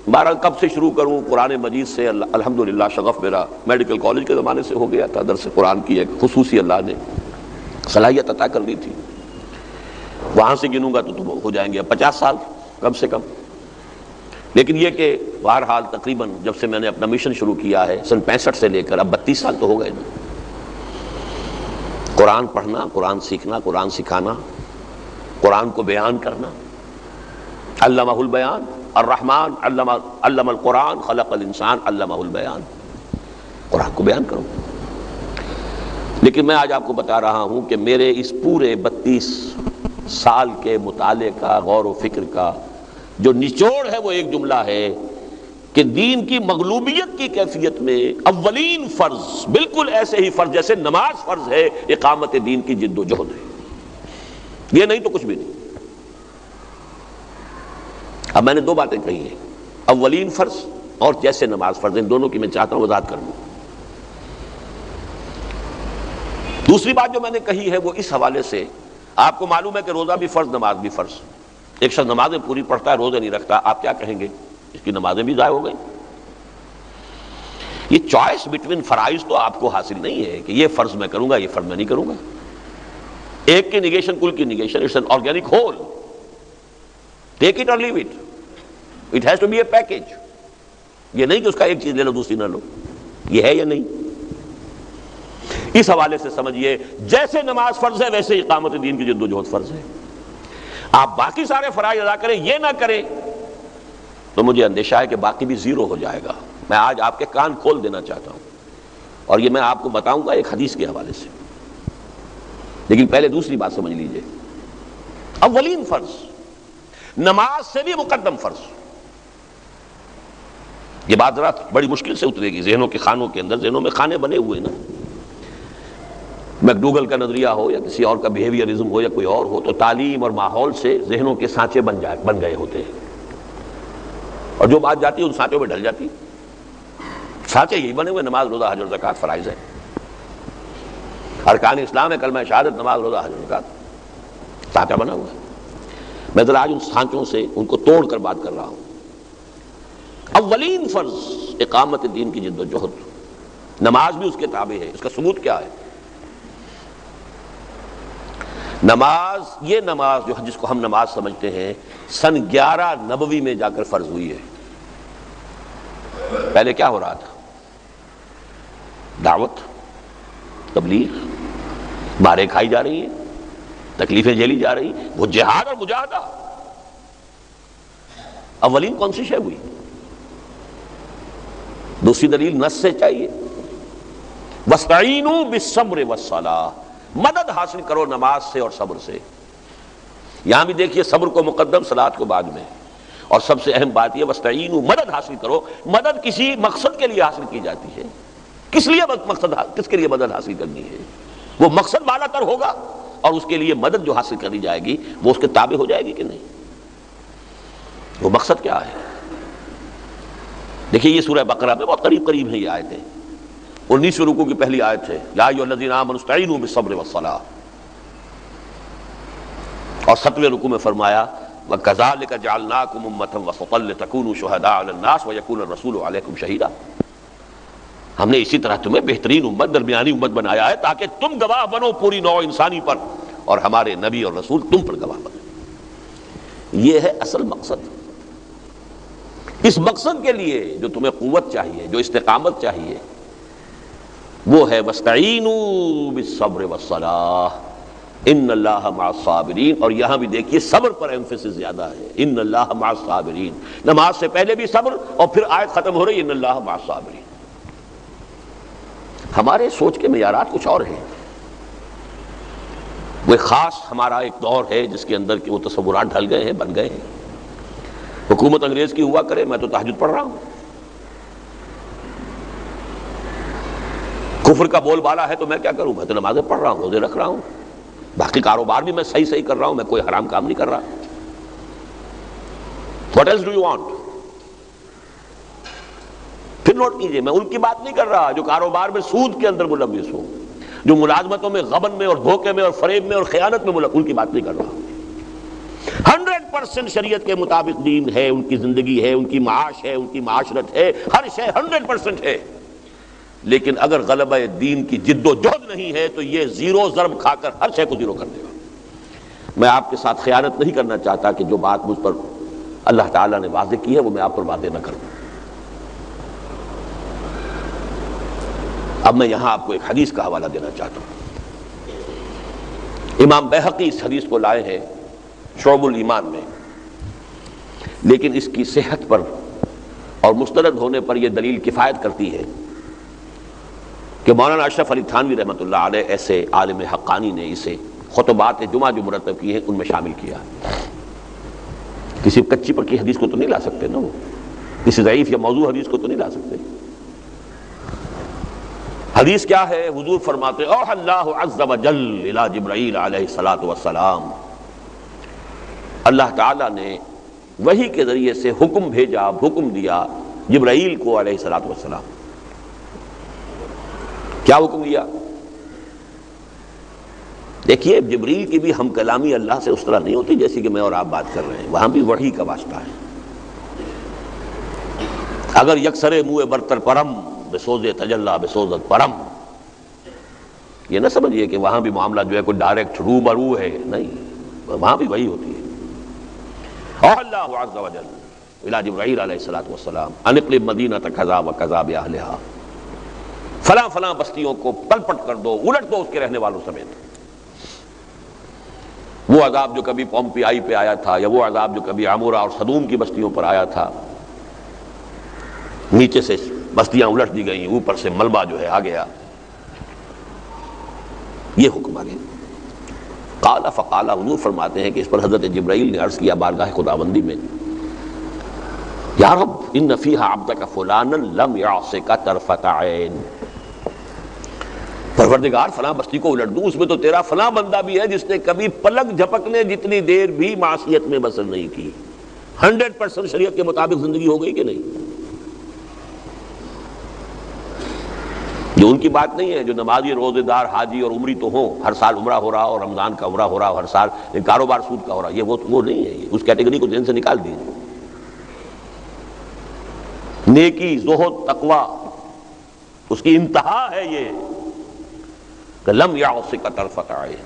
بارہ کب سے شروع کروں؟ قرآن مجید سے الحمدللہ شغف میرا میڈیکل کالج کے زمانے سے ہو گیا تھا، درس قرآن کی ایک خصوصی اللہ نے صلاحیت عطا کر دی تھی، وہاں سے گنوں گا تو ہو جائیں گے 50 سال کم سے کم۔ لیکن یہ کہ بہرحال تقریباً جب سے میں نے اپنا مشن شروع کیا ہے سن 65 سے لے کر اب 32 سال تو ہو گئے نا، قرآن پڑھنا، قرآن سیکھنا، قرآن سکھانا، قرآن کو بیان کرنا، علمہ البیان، الرحمن علم القرآن خلق الانسان علمہ البیان، قرآن کو بیان کرو۔ لیکن میں آج آپ کو بتا رہا ہوں کہ میرے اس پورے 32 سال کے مطالعے کا، غور و فکر کا جو نچوڑ ہے وہ ایک جملہ ہے کہ دین کی مغلوبیت کی کیفیت میں اولین فرض بالکل ایسے ہی فرض جیسے نماز فرض ہے، اقامت دین کی جد و جہد ہے، یہ نہیں تو کچھ بھی نہیں۔ اب میں نے 2 باتیں کہی ہیں، اولین فرض اور جیسے نماز فرض، ان دونوں کی میں چاہتا ہوں وضاحت کر لوں۔ دوسری بات جو میں نے کہی ہے وہ اس حوالے سے، آپ کو معلوم ہے کہ روزہ بھی فرض، نماز بھی فرض۔ ایک شخص نمازیں پوری پڑھتا ہے، روزے نہیں رکھتا، آپ کیا کہیں گے؟ اس کی نمازیں بھی ضائع ہو گئی۔ یہ چوائس بٹوین فرائض تو آپ کو حاصل نہیں ہے کہ یہ فرض میں کروں گا، یہ فرض میں نہیں کروں گا۔ ایک کی نگیشن کل کی negation, it's an organic whole, take it اور leave it, it has to be a package. یہ نہیں کہ اس کا ایک چیز لے لو دوسری نہ لو، یہ ہے یا نہیں؟ اس حوالے سے سمجھیے جیسے نماز فرض ہے ویسے اقامت دین کی جد و جہد فرض ہے۔ آپ باقی سارے فرائض ادا کریں، یہ نہ کریں تو مجھے اندیشہ ہے کہ باقی بھی زیرو ہو جائے گا۔ میں آج آپ کے کان کھول دینا چاہتا ہوں، اور یہ میں آپ کو بتاؤں گا ایک حدیث کے حوالے سے۔ لیکن پہلے دوسری بات سمجھ لیجئے، اولین فرض، نماز سے بھی مقدم فرض۔ یہ بات ذرا بڑی مشکل سے اترے گی ذہنوں کے خانوں کے اندر، ذہنوں میں خانے بنے ہوئے نا۔ میکڈوگل کا نظریہ ہو یا کسی اور کا بیہیویئرزم ہو یا کوئی اور ہو، تو تعلیم اور ماحول سے ذہنوں کے سانچے بن گئے ہوتے ہیں، اور جو بات جاتی ہے ان سانچوں میں ڈل جاتی۔ سانچے یہی بنے ہوئے، نماز روزہ حج اور زکوٰۃ فرائض ہے، ارکان اسلام ہے، کلمہ شہادت، نماز روزہ حج اور زکوٰۃ، سانچہ بنا ہوا ہے۔ میں ذرا آج ان سانچوں سے ان کو توڑ کر بات کر رہا ہوں۔ اولین فرض اقامت دین کی جد و جہد، نماز بھی اس کے تابع ہے۔ اس کا ثبوت کیا ہے؟ نماز، یہ نماز جو جس کو ہم نماز سمجھتے ہیں، سن 11 نبوی میں جا کر فرض ہوئی ہے۔ پہلے کیا ہو رہا تھا؟ دعوت، تبلیغ، مارے کھائی جا رہی ہیں، تکلیفیں جھیلی جا رہی ہیں، وہ جہاد اور مجاہدہ۔ اولین کون سی شے ہوئی؟ دوسری دلیل نص سے چاہیے، وَاسْتَعِینُوا بِالصَّبْرِ وَالصَّلَاةِ، مدد حاصل کرو نماز سے اور صبر سے۔ یہاں بھی دیکھیے صبر کو مقدم، صلاۃ کو بعد میں، اور سب سے اہم بات یہ وَاسْتَعِینُوا، مدد حاصل کرو۔ مدد کسی مقصد کے لیے حاصل کی جاتی ہے۔ کس لیے مقصد، کس کے لیے مدد حاصل کرنی ہے؟ وہ مقصد بالا تر ہوگا اور اس کے لیے مدد جو حاصل کری جائے گی وہ اس کے تابع ہو جائے گی کہ نہیں؟ وہ مقصد کیا ہے؟ دیکھیے یہ سورہ بقرہ میں بہت قریب قریب ہیں یہ آیتیں. 19ویں رکوع کی پہلی آیت ہے یا ایھا الذین آمنوا استعینوا بالصبر والصلاۃ، اور 7ویں رکوع میں فرمایا وَكَذَلِكَ جَعَلْنَاكُمْ أُمَّةً وَسَطًا لِتَكُونُوا شُهَدَاءَ عَلَى النَّاسِ وَيَكُونَ الرَّسُولُ عَلَيْكُمْ شَهِيدًا. ہم نے اسی طرح تمہیں بہترین امت، درمیانی امت بنایا ہے تاکہ تم گواہ بنو پوری نوع انسانی پر، اور ہمارے نبی اور رسول تم پر گواہ بنے. یہ ہے اصل مقصد. اس مقصد کے لیے جو تمہیں قوت چاہیے، جو استقامت چاہیے، وہ ہے وَاسْتَعِینُوا بِالصَّبْرِ وَالصَّلَاةِ ان اللہ مع الصابرین. اور یہاں بھی دیکھیے صبر پر ایمفیسس زیادہ ہے، ان اللہ مع الصابرین. نماز سے پہلے بھی صبر اور پھر آیت ختم ہو رہی ان اللہ مع الصابرین. ہمارے سوچ کے معیارات کچھ اور ہیں. وہ خاص ہمارا ایک دور ہے جس کے اندر کہ وہ تصورات ڈھل گئے ہیں، بن گئے ہیں. حکومت انگریز کی ہوا کرے، میں تو تہجد پڑھ رہا ہوں. کفر کا بول بالا ہے تو میں کیا کروں؟ میں تو نمازیں پڑھ رہا ہوں، روزے رکھ رہا ہوں، باقی کاروبار بھی میں صحیح کر رہا ہوں، میں کوئی حرام کام نہیں کر رہا. What else do you want؟ پھر نوٹ کیجئے میں ان کی بات نہیں کر رہا جو کاروبار میں سود کے اندر ملوث ہو، جو ملازمتوں میں غبن میں اور دھوکے میں اور فریب میں اور خیانت میں ملوث، ان کی بات نہیں کر رہا. 100% شریعت کے مطابق دین ہے، ان کی زندگی ہے، ان کی معاش ہے، ان کی معاشرت ہے، ہر شے 100% ہے. لیکن اگر غلبہ دین کی جد و جہد نہیں ہے تو یہ زیرو ضرب کھا کر ہر شے کو زیرو کر دے گا. میں آپ کے ساتھ خیانت نہیں کرنا چاہتا کہ جو بات مجھ پر اللہ تعالیٰ نے واضح کی ہے وہ میں آپ پر واضح نہ کروں. اب میں یہاں آپ کو ایک حدیث کا حوالہ دینا چاہتا ہوں. امام بیہقی اس حدیث کو لائے ہیں شعب الایمان میں، لیکن اس کی صحت پر اور مستند ہونے پر یہ دلیل کفایت کرتی ہے کہ مولانا اشرف علی تھانوی رحمۃ اللہ علیہ ایسے عالم حقانی نے اسے خطبات جمعہ جو مرتب کی ہیں ان میں شامل کیا. کسی کچی پکی حدیث کو تو نہیں لا سکتے نا، وہ کسی ضعیف یا موضوع حدیث کو تو نہیں لا سکتے. حدیث کیا ہے؟ حضور فرماتے اوحى اللہ عز وجل الی جبرائیل علیہ الصلوۃ والسلام، اللہ تعالیٰ نے وحی کے ذریعے سے حکم بھیجا، حکم دیا جبرائیل کو علیہ الصلوۃ والسلام. کیا حکم دیا؟ دیکھیے جبریل کی بھی ہم کلامی اللہ سے اس طرح نہیں ہوتی جیسی کہ میں اور آپ بات کر رہے ہیں، وہاں بھی وحی کا واسطہ ہے. اگر یکسر منہ برتر پرم بسوز تجلا بسوزت پرم، یہ نہ سمجھیے کہ وہاں بھی معاملہ جو ہے کوئی ڈائریکٹ رو برو ہے، نہیں، وہاں بھی وہی ہوتی ہے. اور اللہ عز وجل الی جبرائیل علیہ الصلوۃ والسلام ان اقلب مدینہ کذا و کذا باہلھا، فلاں فلاں بستیوں کو پل پٹ کر دو، الٹ دو اس کے رہنے والوں سمیت. وہ عذاب جو کبھی پومپیائی پہ آیا تھا، یا وہ عذاب جو کبھی عمورہ اور صدوم کی بستیوں پر آیا تھا، نیچے سے بستیاں الٹ دی گئیں، اوپر سے ملبہ جو ہے آ گیا. یہ حکم آ گیا. قال فقال، حضور فرماتے ہیں کہ اس پر حضرت جبرائیل نے عرض کیا بارگاہ خداوندی میں، یا رب ان فیہا عبدک فلانا لم یعصک طرفۃ عین، پروردگار فلاں بستی کو الٹ دوں، اس میں تو تیرا فلاں بندہ بھی ہے جس نے کبھی پلک جھپکنے جتنی دیر بھی معصیت میں بسر نہیں کی. 100% شریعت کے مطابق زندگی ہو گئی کہ نہیں؟ یہ ان کی بات نہیں ہے جو نمازی، روزے دار، حاجی اور عمری تو ہوں، ہر سال عمرہ ہو رہا اور رمضان کا عمرہ ہو رہا اور ہر سال کاروبار سود کا ہو رہا، یہ وہ نہیں ہے. اس کیٹیگری کو ذہن سے نکال دیجیے. نیکی، زہد، تقوی، اس کی انتہا ہے یہ کہ لم یعصک طرفۃ عین.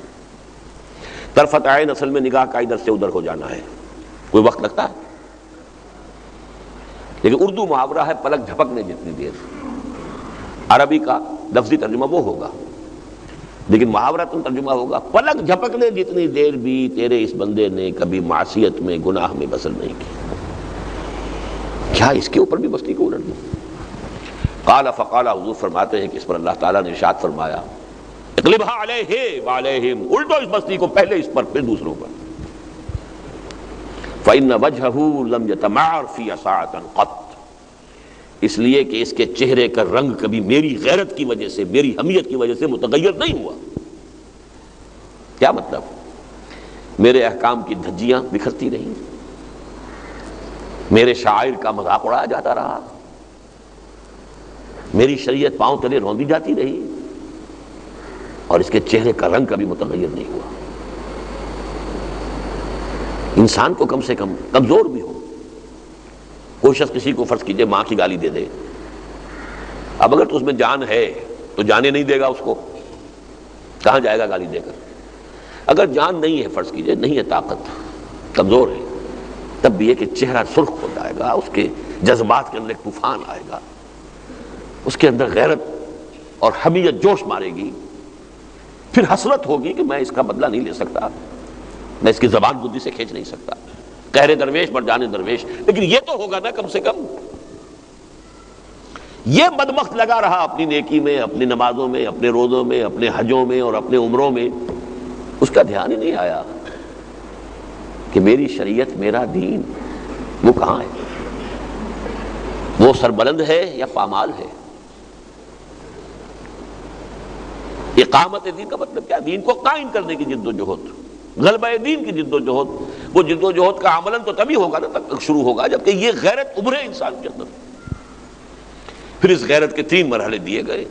طرفۃ عین اصل میں نگاہ کا ادھر سے ادھر ہو جانا ہے، کوئی وقت لگتا ہے، لیکن اردو محاورہ ہے پلک جھپکنے جتنی دیر. عربی کا لفظی ترجمہ وہ ہوگا، لیکن محاورتاً ترجمہ ہوگا پلک جھپکنے جتنی دیر بھی تیرے اس بندے نے کبھی معصیت میں، گناہ میں بسر نہیں کی. کیا اس کے اوپر بھی بستی کو الٹ دوں؟ قال فقال، حضور فرماتے ہیں کہ اس پر اللہ تعالیٰ نے ارشاد فرمایا اقلبھا علیہ وعلیہم، الٹو اس بستی کو، پہلے اس پر پھر دوسروں پر. فإن وجهه لم يتمعر في ساعة قط، اس لیے کہ اس کے چہرے کا رنگ کبھی میری غیرت کی وجہ سے، میری حمیت کی وجہ سے متغیر نہیں ہوا. کیا مطلب؟ میرے احکام کی دھجیاں بکھرتی رہیں، میرے شاعر کا مذاق اڑایا جاتا رہا، میری شریعت پاؤں تلے روندی جاتی رہی، اور اس کے چہرے کا رنگ کبھی متغیر نہیں ہوا۔ انسان کو کم سے کم کمزور بھی ہو، کوئی شخص کسی کو فرض کیجئے ماں کی گالی دے دے، اب اگر تو اس میں جان ہے تو جانے نہیں دے گا، اس کو کہاں جائے گا گالی دے کر؟ اگر جان نہیں ہے، فرض کیجئے نہیں ہے طاقت، کمزور ہے، تب بھی یہ کہ چہرہ سرخ ہو جائے گا، اس کے جذبات کے اندر ایک طوفان آئے گا، اس کے اندر غیرت اور حمیت جوش مارے گی، پھر حسرت ہوگی کہ میں اس کا بدلہ نہیں لے سکتا، میں اس کی زبان بدی سے کھینچ نہیں سکتا، قہر درویش مر جانے درویش، لیکن یہ تو ہوگا نا کم سے کم۔ یہ بدبخت لگا رہا اپنی نیکی میں، اپنی نمازوں میں، اپنے روزوں میں، اپنے حجوں میں اور اپنے عمروں میں، اس کا دھیان ہی نہیں آیا کہ میری شریعت، میرا دین وہ کہاں ہے؟ وہ سربلند ہے یا پامال ہے؟ اقامت دین کا مطلب کیا؟ دین کو قائم کرنے کی جد و جہد، غلبہ دین کی جد و جہد۔ وہ جد و جہد کا عملاً تو تبھی ہوگا نا، تب شروع ہوگا جبکہ یہ غیرت ابھرے انسان کے اندر۔ پھر اس غیرت کے 3 مرحلے دیے گئے،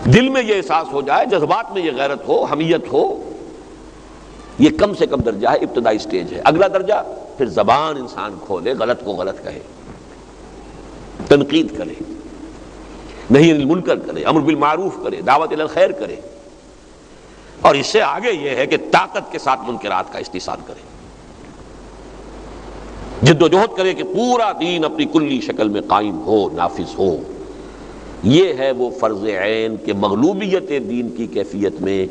دل میں یہ احساس ہو جائے، جذبات میں یہ غیرت ہو، حمیت ہو، یہ کم سے کم درجہ ہے، ابتدائی سٹیج ہے۔ اگلا درجہ پھر زبان انسان کھولے، غلط کو غلط کہے، تنقید کرے، نہی عن المنکر کرے، امر بالمعروف کرے، دعوت الی الخیر کرے، اور اس سے آگے یہ ہے کہ طاقت کے ساتھ منکرات کا استحصال کرے، جد و جہد کرے کہ پورا دین اپنی کلی شکل میں قائم ہو، نافذ ہو۔ یہ ہے وہ فرض عین کہ مغلوبیت دین کی کیفیت میں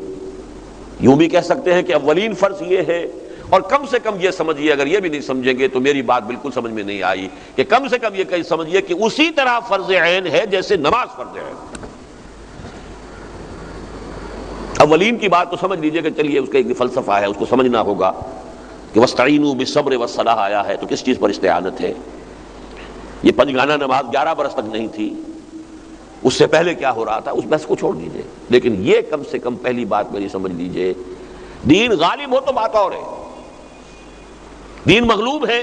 یوں بھی کہہ سکتے ہیں کہ اولین فرض یہ ہے، اور کم سے کم یہ سمجھیے، اگر یہ بھی نہیں سمجھیں گے تو میری بات بالکل سمجھ میں نہیں آئی، کہ کم سے کم یہ کہیں سمجھیے کہ اسی طرح فرض عین ہے جیسے نماز فرض عین۔ اولین کی بات تو سمجھ لیجئے کہ چلیے اس کا ایک فلسفہ ہے، اس کو سمجھنا ہوگا کہ وَاسْتَعِینُوا بِالصَّبْرِ وَالصَّلَاةِ آیا ہے تو کس چیز پر استعانت ہے؟ یہ 5 گانا نماز 11 برس تک نہیں تھی، اس سے پہلے کیا ہو رہا تھا، اس بحث کو چھوڑ دیجئے، لیکن یہ کم سے کم پہلی بات میری سمجھ لیجئے، دین غالب ہو تو بات اور ہے، دین مغلوب ہے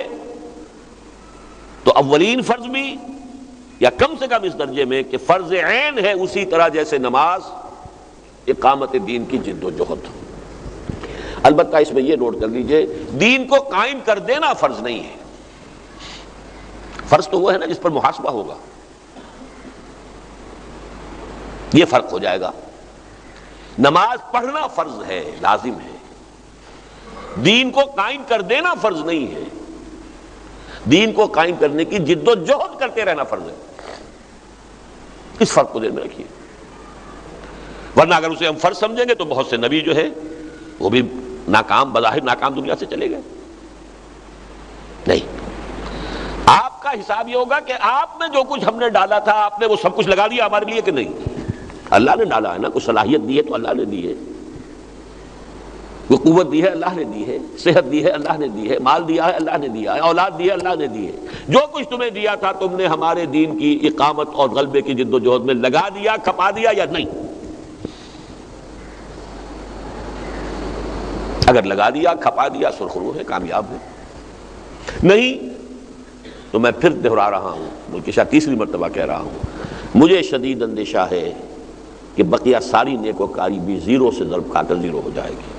تو اولین فرض بھی، یا کم سے کم اس درجے میں کہ فرض عین ہے اسی طرح جیسے نماز، اقامت دین کی جد و جہد۔ البتہ اس میں یہ نوٹ کر لیجئے، دین کو قائم کر دینا فرض نہیں ہے، فرض تو وہ ہے نا جس پر محاسبہ ہوگا، یہ فرق ہو جائے گا۔ نماز پڑھنا فرض ہے، لازم ہے، دین کو قائم کر دینا فرض نہیں ہے، دین کو قائم کرنے کی جد و جہد کرتے رہنا فرض ہے، اس فرق کو ذہن میں رکھیے، ورنہ اگر اسے ہم فرض سمجھیں گے تو بہت سے نبی جو ہے وہ بھی ناکام، بظاہر ناکام دنیا سے چلے گئے۔ نہیں، آپ کا حساب یہ ہوگا کہ آپ میں جو کچھ ہم نے ڈالا تھا، آپ نے وہ سب کچھ لگا دیا ہمارے لیے کہ نہیں؟ اللہ نے ڈالا ہے نا، کوئی صلاحیت دی ہے تو اللہ نے دی ہے، کوئی قوت دی ہے اللہ نے دی ہے، صحت دی ہے اللہ نے دی ہے، مال دیا ہے اللہ نے دیا ہے، اولاد دی ہے اللہ نے دی ہے، جو کچھ تمہیں دیا تھا تم نے ہمارے دین کی اقامت اور غلبے کی جد و جہد میں لگا دیا، کھپا دیا یا نہیں؟ اگر لگا دیا، کھپا دیا، سرخرو ہے، کامیاب ہے، نہیں تو میں پھر دہرا رہا ہوں، بلکہ شاید 3ری مرتبہ کہہ رہا ہوں، مجھے شدید اندیشہ ہے کہ بقیہ ساری نیکوکاری بھی زیرو سے ضرب کھا کر زیرو ہو جائے گی۔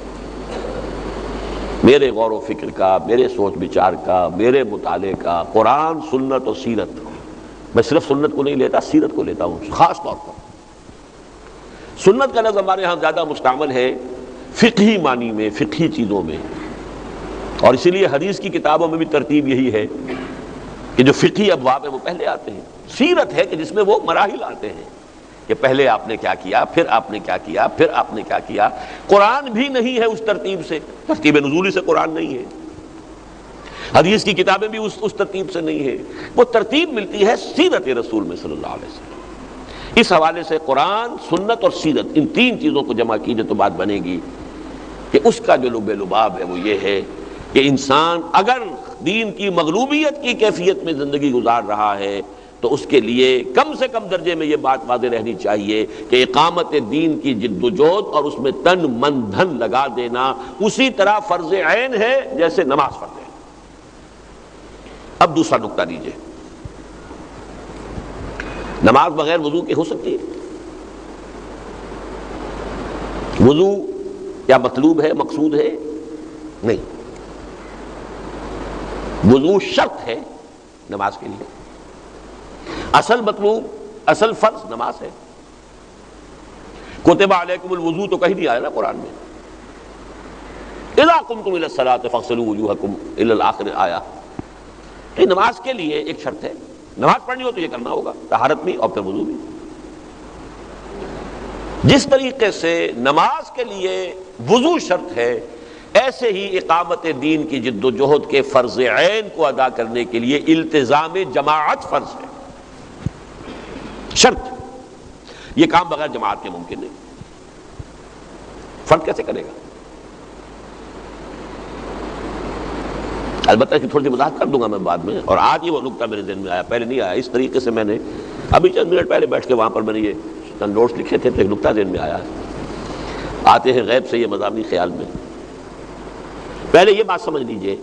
میرے غور و فکر کا، میرے سوچ بچار کا، میرے مطالعے کا، قرآن، سنت اور سیرت، میں صرف سنت کو نہیں لیتا، سیرت کو لیتا ہوں خاص طور پر۔ سنت کا لفظ ہمارے ہاں زیادہ مستعمل ہے فقہی معنی میں، فقہی چیزوں میں، اور اسی لیے حدیث کی کتابوں میں بھی ترتیب یہی ہے کہ جو فقہی ابواب ہیں وہ پہلے آتے ہیں۔ سیرت ہے کہ جس میں وہ مراحل آتے ہیں کہ پہلے آپ نے کیا کیا، پھر آپ نے کیا کیا، پھر آپ نے کیا کیا۔ قرآن بھی نہیں ہے اس ترتیب سے، ترتیب نزولی سے قرآن نہیں ہے، حدیث کی کتابیں بھی اس ترتیب سے نہیں ہے، وہ ترتیب ملتی ہے سیرت رسول میں صلی اللہ علیہ وسلم۔ اس حوالے سے قرآن، سنت اور سیرت، ان 3 چیزوں کو جمع کیجئے تو بات بنے گی کہ اس کا جو لب لباب ہے وہ یہ ہے کہ انسان اگر دین کی مغلوبیت کی کیفیت میں زندگی گزار رہا ہے تو اس کے لیے کم سے کم درجے میں یہ بات واضح رہنی چاہیے کہ اقامت دین کی جد و جہد اور اس میں تن من دھن لگا دینا اسی طرح فرض عین ہے جیسے نماز فرض ہے۔ اب دوسرا نقطہ لیجیے، نماز بغیر وضو کے ہو سکتی ہے؟ وضو کیا مطلوب ہے، مقصود ہے؟ نہیں، وضو شرط ہے نماز کے لیے، اصل مطلوب، اصل فرض نماز ہے۔ کتب علیکم الوضو تو کہیں نہیں آیا نا قرآن میں، اذا قمتم الی الصلاۃ فاغسلوا وجوہکم الی الآخر آیا۔ یہ نماز کے لیے ایک شرط ہے، نماز پڑھنی ہو تو یہ کرنا ہوگا، طہارت بھی اور پھر وضو بھی۔ جس طریقے سے نماز کے لیے وضو شرط ہے، ایسے ہی اقامت دین کی جد و جہد کے فرض عین کو ادا کرنے کے لیے التزام جماعت فرض ہے، شرط۔ یہ کام بغیر جماعت کے ممکن نہیں، فرد کیسے کرے گا؟ البتہ کہ تھوڑی سی وضاحت کر دوں گا میں بعد میں، اور آج ہی وہ نقطہ میرے ذہن میں آیا، پہلے نہیں آیا اس طریقے سے۔ میں نے ابھی چند منٹ پہلے بیٹھ کے وہاں پر میں نے یہ چند نوٹس لکھے تھے تو ایک نقطہ ذہن میں آیا، آتے ہیں غیب سے یہ مضامین خیال میں۔ پہلے یہ بات سمجھ لیجئے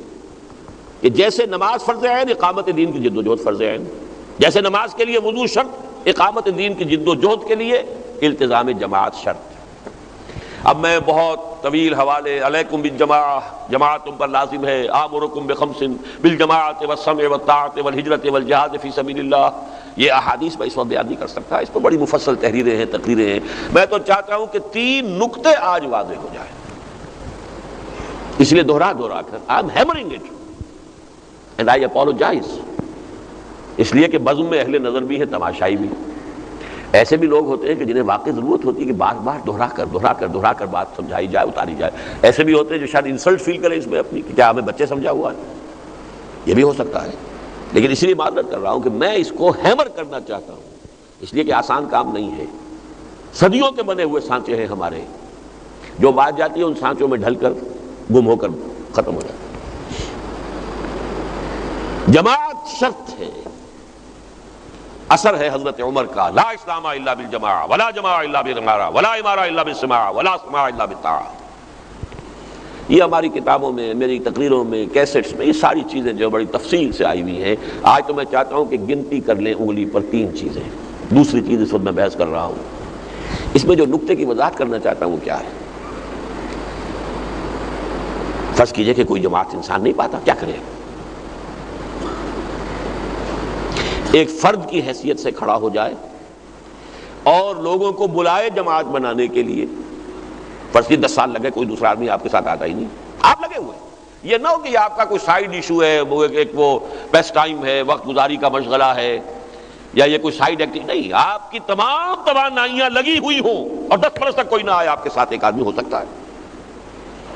کہ جیسے نماز فرض عین، اقامت دین کی جد و جہد فرض عین، جیسے نماز کے لیے وضو شرط، اقامت دین کی جد و جہد کے لیے التزام جماعت شرط۔ اب میں بہت طویل حوالے، علیکم بالجماعہ، جماعت تم پر لازم ہے، آمرکم بخمس بالجماعت والسمع والطاعت والہجرت والجہاد فی سبیل اللہ، یہ احادیث میں اس وقت بیان نہیں کر سکتا، اس پر بڑی مفصل تحریریں ہیں، تقریریں ہیں۔ میں تو چاہتا ہوں کہ 3 نقطے آج واضح ہو جائیں، اس لیے دہرا کر I am hammering it and I apologize، اس لیے کہ بزم میں اہل نظر بھی ہے، تماشائی بھی۔ ایسے بھی لوگ ہوتے ہیں کہ جنہیں واقعی ضرورت ہوتی ہے کہ بار بار دہرا کر بات سمجھائی جائے، اتاری جائے۔ ایسے بھی ہوتے ہیں جو شاید انسلٹ فیل کریں اس میں اپنی، کہ کیا ہمیں بچے سمجھا ہوا ہے، یہ بھی ہو سکتا ہے۔ لیکن اس لیے معذرت کر رہا ہوں کہ میں اس کو ہیمر کرنا چاہتا ہوں، اس لیے کہ آسان کام نہیں ہے۔ صدیوں کے بنے ہوئے سانچے ہیں ہمارے، جو بات جاتی ہے ان سانچوں میں ڈھل کر گم ہو کر ختم ہو جاتی ہے۔ جماعت شرط ہے، اثر ہے حضرت عمر کا، لا اسلام الا بالجماعہ ولا جماعہ الا بالامارہ ولا امارہ الا بالسماع ولا سماع الا بالطاعہ۔ یہ ہماری کتابوں میں، میری تقریروں میں، کیسٹس میں، یہ ساری چیزیں جو بڑی تفصیل سے آئی ہوئی ہیں۔ آج تو میں چاہتا ہوں کہ گنتی کر لیں انگلی پر 3 چیزیں۔ دوسری چیز اس وقت میں بحث کر رہا ہوں، اس میں جو نقطے کی وضاحت کرنا چاہتا ہوں وہ کیا ہے۔ فرض کیجئے کہ کوئی جماعت انسان نہیں پاتا، کیا کرے؟ ایک فرد کی حیثیت سے کھڑا ہو جائے اور لوگوں کو بلائے جماعت بنانے کے لیے۔ فرض کی 10 سال لگے، کوئی دوسرا آدمی آپ کے ساتھ آتا ہی نہیں، آپ لگے ہوئے۔ یہ نہ ہو کہ یہ آپ کا کوئی سائیڈ ایشو ہے، وہ پیس ٹائم ہے، وقت گزاری کا مشغلہ ہے، یا یہ کوئی سائیڈ ایکٹیویٹی نہیں، آپ کی تمام توانائیاں لگی ہوئی ہوں اور 10 برس تک کوئی نہ آئے آپ کے ساتھ، ایک آدمی ہو سکتا ہے،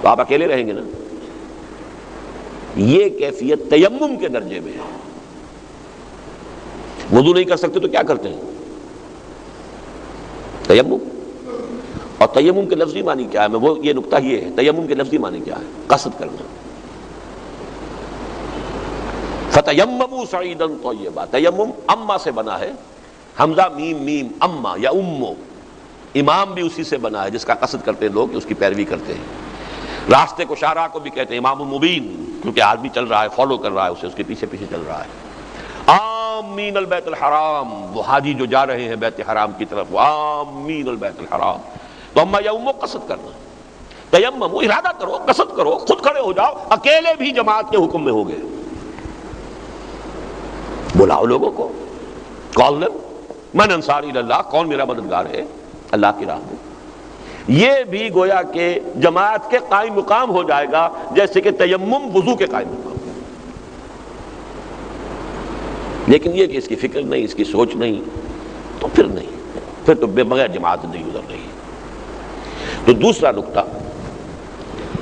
تو آپ اکیلے رہیں گے نا۔ یہ کیفیت تیمم کے درجے میں ہے۔ وضو نہیں کر سکتے تو کیا کرتے ہیں؟ تیمم۔ اور تیمم کے لفظی معنی کیا ہے؟ وہ یہ نقطہ یہ ہے، تیمم کے لفظی معنی کیا ہے؟ قصد کرنا۔ فتیمموا صعیدا طیبا، تیمم اما سے بنا ہے، حمزہ میم میم، اما یا امو، امام بھی اسی سے بنا ہے جس کا قصد کرتے ہیں لوگ، اس کی پیروی کرتے ہیں۔ راستے کو شارع کو بھی کہتے ہیں امام مبین، کیونکہ آدمی چل رہا ہے، فالو کر رہا ہے اسے، اس کے پیچھے پیچھے چل رہا ہے۔ آمین البیت الحرام، وہ حاجی جو جا رہے ہیں بیت حرام کی طرف، آمین البیت الحرام۔ تو اما یا امو قصد کرنا، تیمم ارادہ کرو، قصد کرو، خود کھڑے ہو جاؤ، اکیلے بھی جماعت کے حکم میں ہو گئے، بلاؤ لوگوں کو، کال دم، من انصاری اللہ، کون میرا مددگار ہے اللہ کی راہ میں۔ یہ بھی گویا کہ جماعت کے قائم مقام ہو جائے گا، جیسے کہ تیمم وضو کے قائم مقام۔ لیکن یہ کہ اس کی فکر نہیں، اس کی سوچ نہیں، تو پھر نہیں، پھر تو بغیر جماعت زندگی گزر رہی ہے۔ تو دوسرا نقطہ،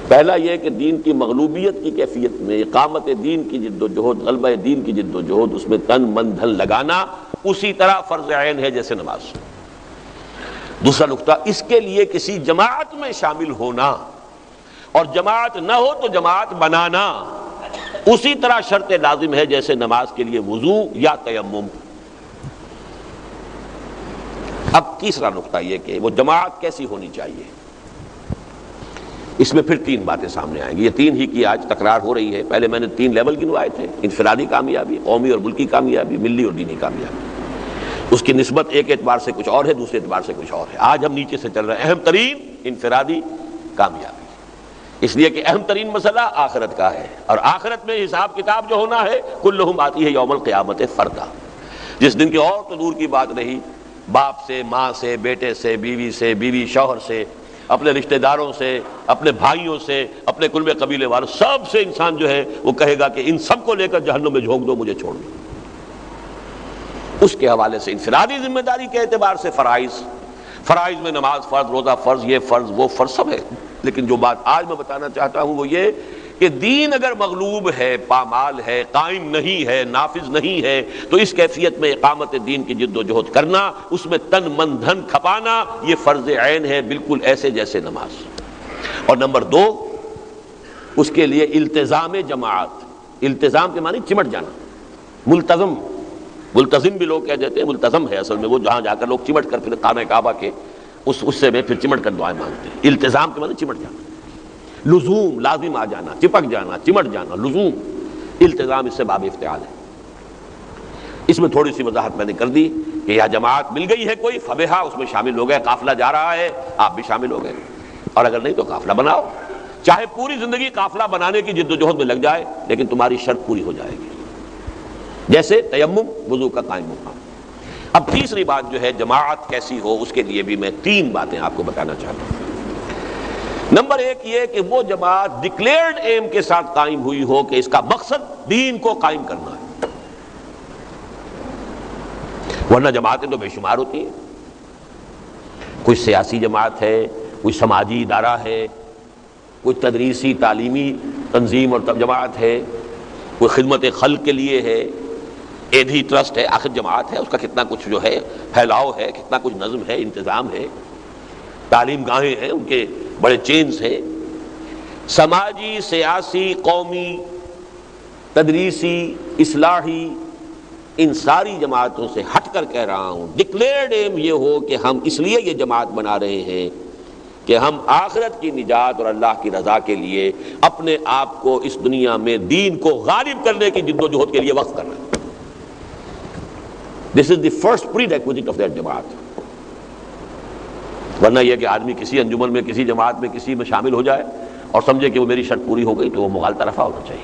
پہلا یہ کہ دین کی مغلوبیت کی کیفیت میں اقامت دین کی جد و جہد، غلبہ دین کی جد و جہد، اس میں تن من دھن لگانا اسی طرح فرض عین ہے جیسے نماز۔ دوسرا نقطہ، اس کے لیے کسی جماعت میں شامل ہونا، اور جماعت نہ ہو تو جماعت بنانا اسی طرح شرط لازم ہے جیسے نماز کے لیے وضو یا تیمم۔ تیسرا نقطہ یہ کہ وہ جماعت کیسی ہونی چاہیے، اس میں پھر تین باتیں سامنے آئیں گی. یہ تین ہی کی آج تکرار ہو رہی ہے. پہلے میں نے تین لیول گنوائے تھے: انفرادی کامیابی، قومی اور ملکی کامیابی، ملی اور دینی کامیابی. اس کی نسبت ایک اعتبار سے کچھ اور ہے، دوسرے اعتبار سے کچھ اور ہے. آج ہم نیچے سے چل رہے ہیں. اہم ترین انفرادی کامیابی، اس لیے کہ اہم ترین مسئلہ آخرت کا ہے، اور آخرت میں حساب کتاب جو ہونا ہے کلہم آتی ہے یوم القیامت فردا. جس دن کی اور تو دور کی بات رہی، باپ سے، ماں سے، بیٹے سے، بیوی سے، بیوی شوہر سے، اپنے رشتہ داروں سے، اپنے بھائیوں سے، اپنے کل قبیلے والوں، سب سے انسان جو ہے وہ کہے گا کہ ان سب کو لے کر جہنم میں جھونک دو، مجھے چھوڑ دو. اس کے حوالے سے انفرادی ذمہ داری کے اعتبار سے فرائض میں نماز فرض، روزہ فرض، یہ فرض وہ فرض سب ہے. لیکن جو بات آج میں بتانا چاہتا ہوں وہ یہ کہ دین اگر مغلوب ہے، پامال ہے، قائم نہیں ہے، نافذ نہیں ہے، تو اس کیفیت میں اقامت دین کی جد و جہد کرنا، اس میں تن من دھن کھپانا، یہ فرض عین ہے، بالکل ایسے جیسے نماز. اور نمبر دو، اس کے لیے التزام جماعت. التزام کے معنی چمٹ جانا. ملتزم بھی لوگ کہہ دیتے ہیں، ملتزم ہے اصل میں وہ جہاں جا کر لوگ چمٹ کر پھر خانہ کعبہ کے اس سے میں پھر چمٹ کر دعائیں مانگتے ہیں. التزام کے معنی چمٹ جانا، لزوم، لازم آ جانا، چپک جانا، چمٹ جانا، لزوم. التزام اس سے باب افتعال ہے. اس میں تھوڑی سی وضاحت میں نے کر دی کہ یا جماعت مل گئی ہے کوئی فبہا، اس میں شامل ہو گئے، قافلہ جا رہا ہے آپ بھی شامل ہو گئے، اور اگر نہیں تو قافلہ بناؤ. چاہے پوری زندگی قافلہ بنانے کی جد و جہد میں لگ جائے لیکن تمہاری شرط پوری ہو جائے گی، جیسے تیمم، وضو کا قائم مقام. اب تیسری بات جو ہے جماعت کیسی ہو، اس کے لیے بھی میں تین باتیں آپ کو بتانا چاہتا ہوں. نمبر ایک یہ کہ وہ جماعت ڈکلیئرڈ ایم کے ساتھ قائم ہوئی ہو کہ اس کا مقصد دین کو قائم کرنا ہے. ورنہ جماعتیں تو بے شمار ہوتی ہیں. کوئی سیاسی جماعت ہے، کوئی سماجی ادارہ ہے، کوئی تدریسی تعلیمی تنظیم اور جماعت ہے، کوئی خدمت خلق کے لیے ہے، ایدھی ٹرسٹ ہے. آخر جماعت ہے، اس کا کتنا کچھ جو ہے پھیلاؤ ہے، کتنا کچھ نظم ہے، انتظام ہے. تعلیم گاہیں ہیں، ان کے بڑے چینز ہیں. سماجی، سیاسی، قومی، تدریسی، اصلاحی، ان ساری جماعتوں سے ہٹ کر کہہ رہا ہوں ڈکلیئرڈ ایم یہ ہو کہ ہم اس لیے یہ جماعت بنا رہے ہیں کہ ہم آخرت کی نجات اور اللہ کی رضا کے لیے اپنے آپ کو اس دنیا میں دین کو غالب کرنے کی جد و جہد کے لیے وقف کرنا ہے. This is the first prerequisite of that جماعت. ورنہ یہ کہ آدمی کسی انجمن میں، کسی جماعت میں، کسی میں شامل ہو جائے اور سمجھے کہ وہ میری شرط پوری ہو گئی تو وہ مغالطہ رفع ہونا چاہیے.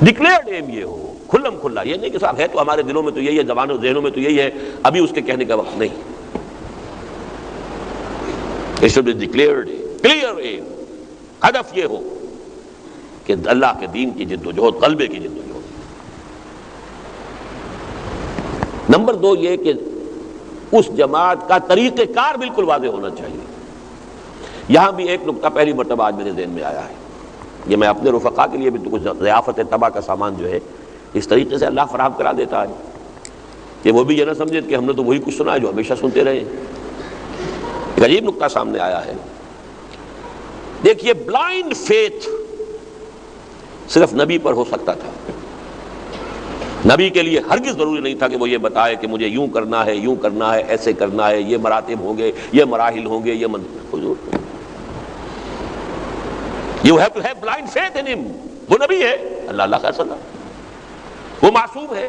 ڈکلیئرڈ ایم یہ ہو، کھلم کھلا. یہ نہیں کہ صاحب ہے تو ہمارے دلوں میں تو یہی ہے، زبانوں ذہنوں میں تو یہی ہے، ابھی اس کے کہنے کا وقت نہیں. It should be declared clear aim. ہدف یہ ہو کہ اللہ کے دین کی جد و جہد، غلبے کی جد و جہد. نمبر دو یہ کہ اس جماعت کا طریقہ کار بالکل واضح ہونا چاہیے. یہاں بھی ایک نقطہ پہلی مرتبہ آج میرے ذہن میں آیا ہے. یہ میں اپنے رفقا کے لیے بھی تو کچھ ضیافت تباہ کا سامان جو ہے اس طریقے سے اللہ فراہم کرا دیتا ہے کہ وہ بھی یہ نہ سمجھے کہ ہم نے تو وہی کچھ سنا ہے جو ہمیشہ سنتے رہے. ایک عجیب نقطہ سامنے آیا ہے. دیکھیے بلائنڈ فیتھ صرف نبی پر ہو سکتا تھا. نبی کے لیے ہرگز ضروری نہیں تھا کہ وہ یہ بتائے کہ مجھے یوں کرنا ہے، یوں کرنا ہے، ایسے کرنا ہے، یہ مراتب ہوں گے، یہ مراحل ہوں گے، یہ حضور You have to have blind faith in him. وہ نبی ہے، اللہ کا صدا، وہ معصوم ہے.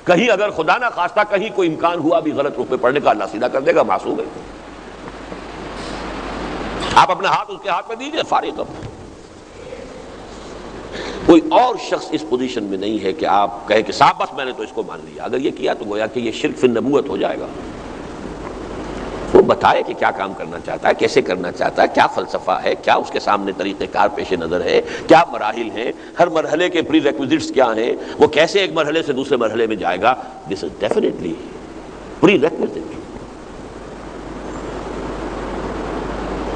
کہیں اگر خدا نہ خواستہ کہیں کوئی امکان ہوا بھی غلط روپ میں پڑھنے کا، اللہ سیدھا کر دے گا، معصوم ہے. آپ اپنا ہاتھ اس کے ہاتھ میں دیجئے، فارغ. اب کوئی اور شخص اس پوزیشن میں نہیں ہے کہ آپ کہے کہ صاحب بس میں نے تو اس کو مان لیا. اگر یہ کیا تو گویا کہ یہ شرک فی النبوت ہو جائے گا. وہ بتائے کہ کیا کام کرنا چاہتا ہے، کیسے کرنا چاہتا ہے، کیا فلسفہ ہے، کیا اس کے سامنے طریقہ کار پیش نظر ہے، کیا مراحل ہیں، ہر مرحلے کے پری ریکوزٹس کیا ہیں، وہ کیسے ایک مرحلے سے دوسرے مرحلے میں جائے گا. دس از ڈیفینیٹلی پری ریکوزٹ.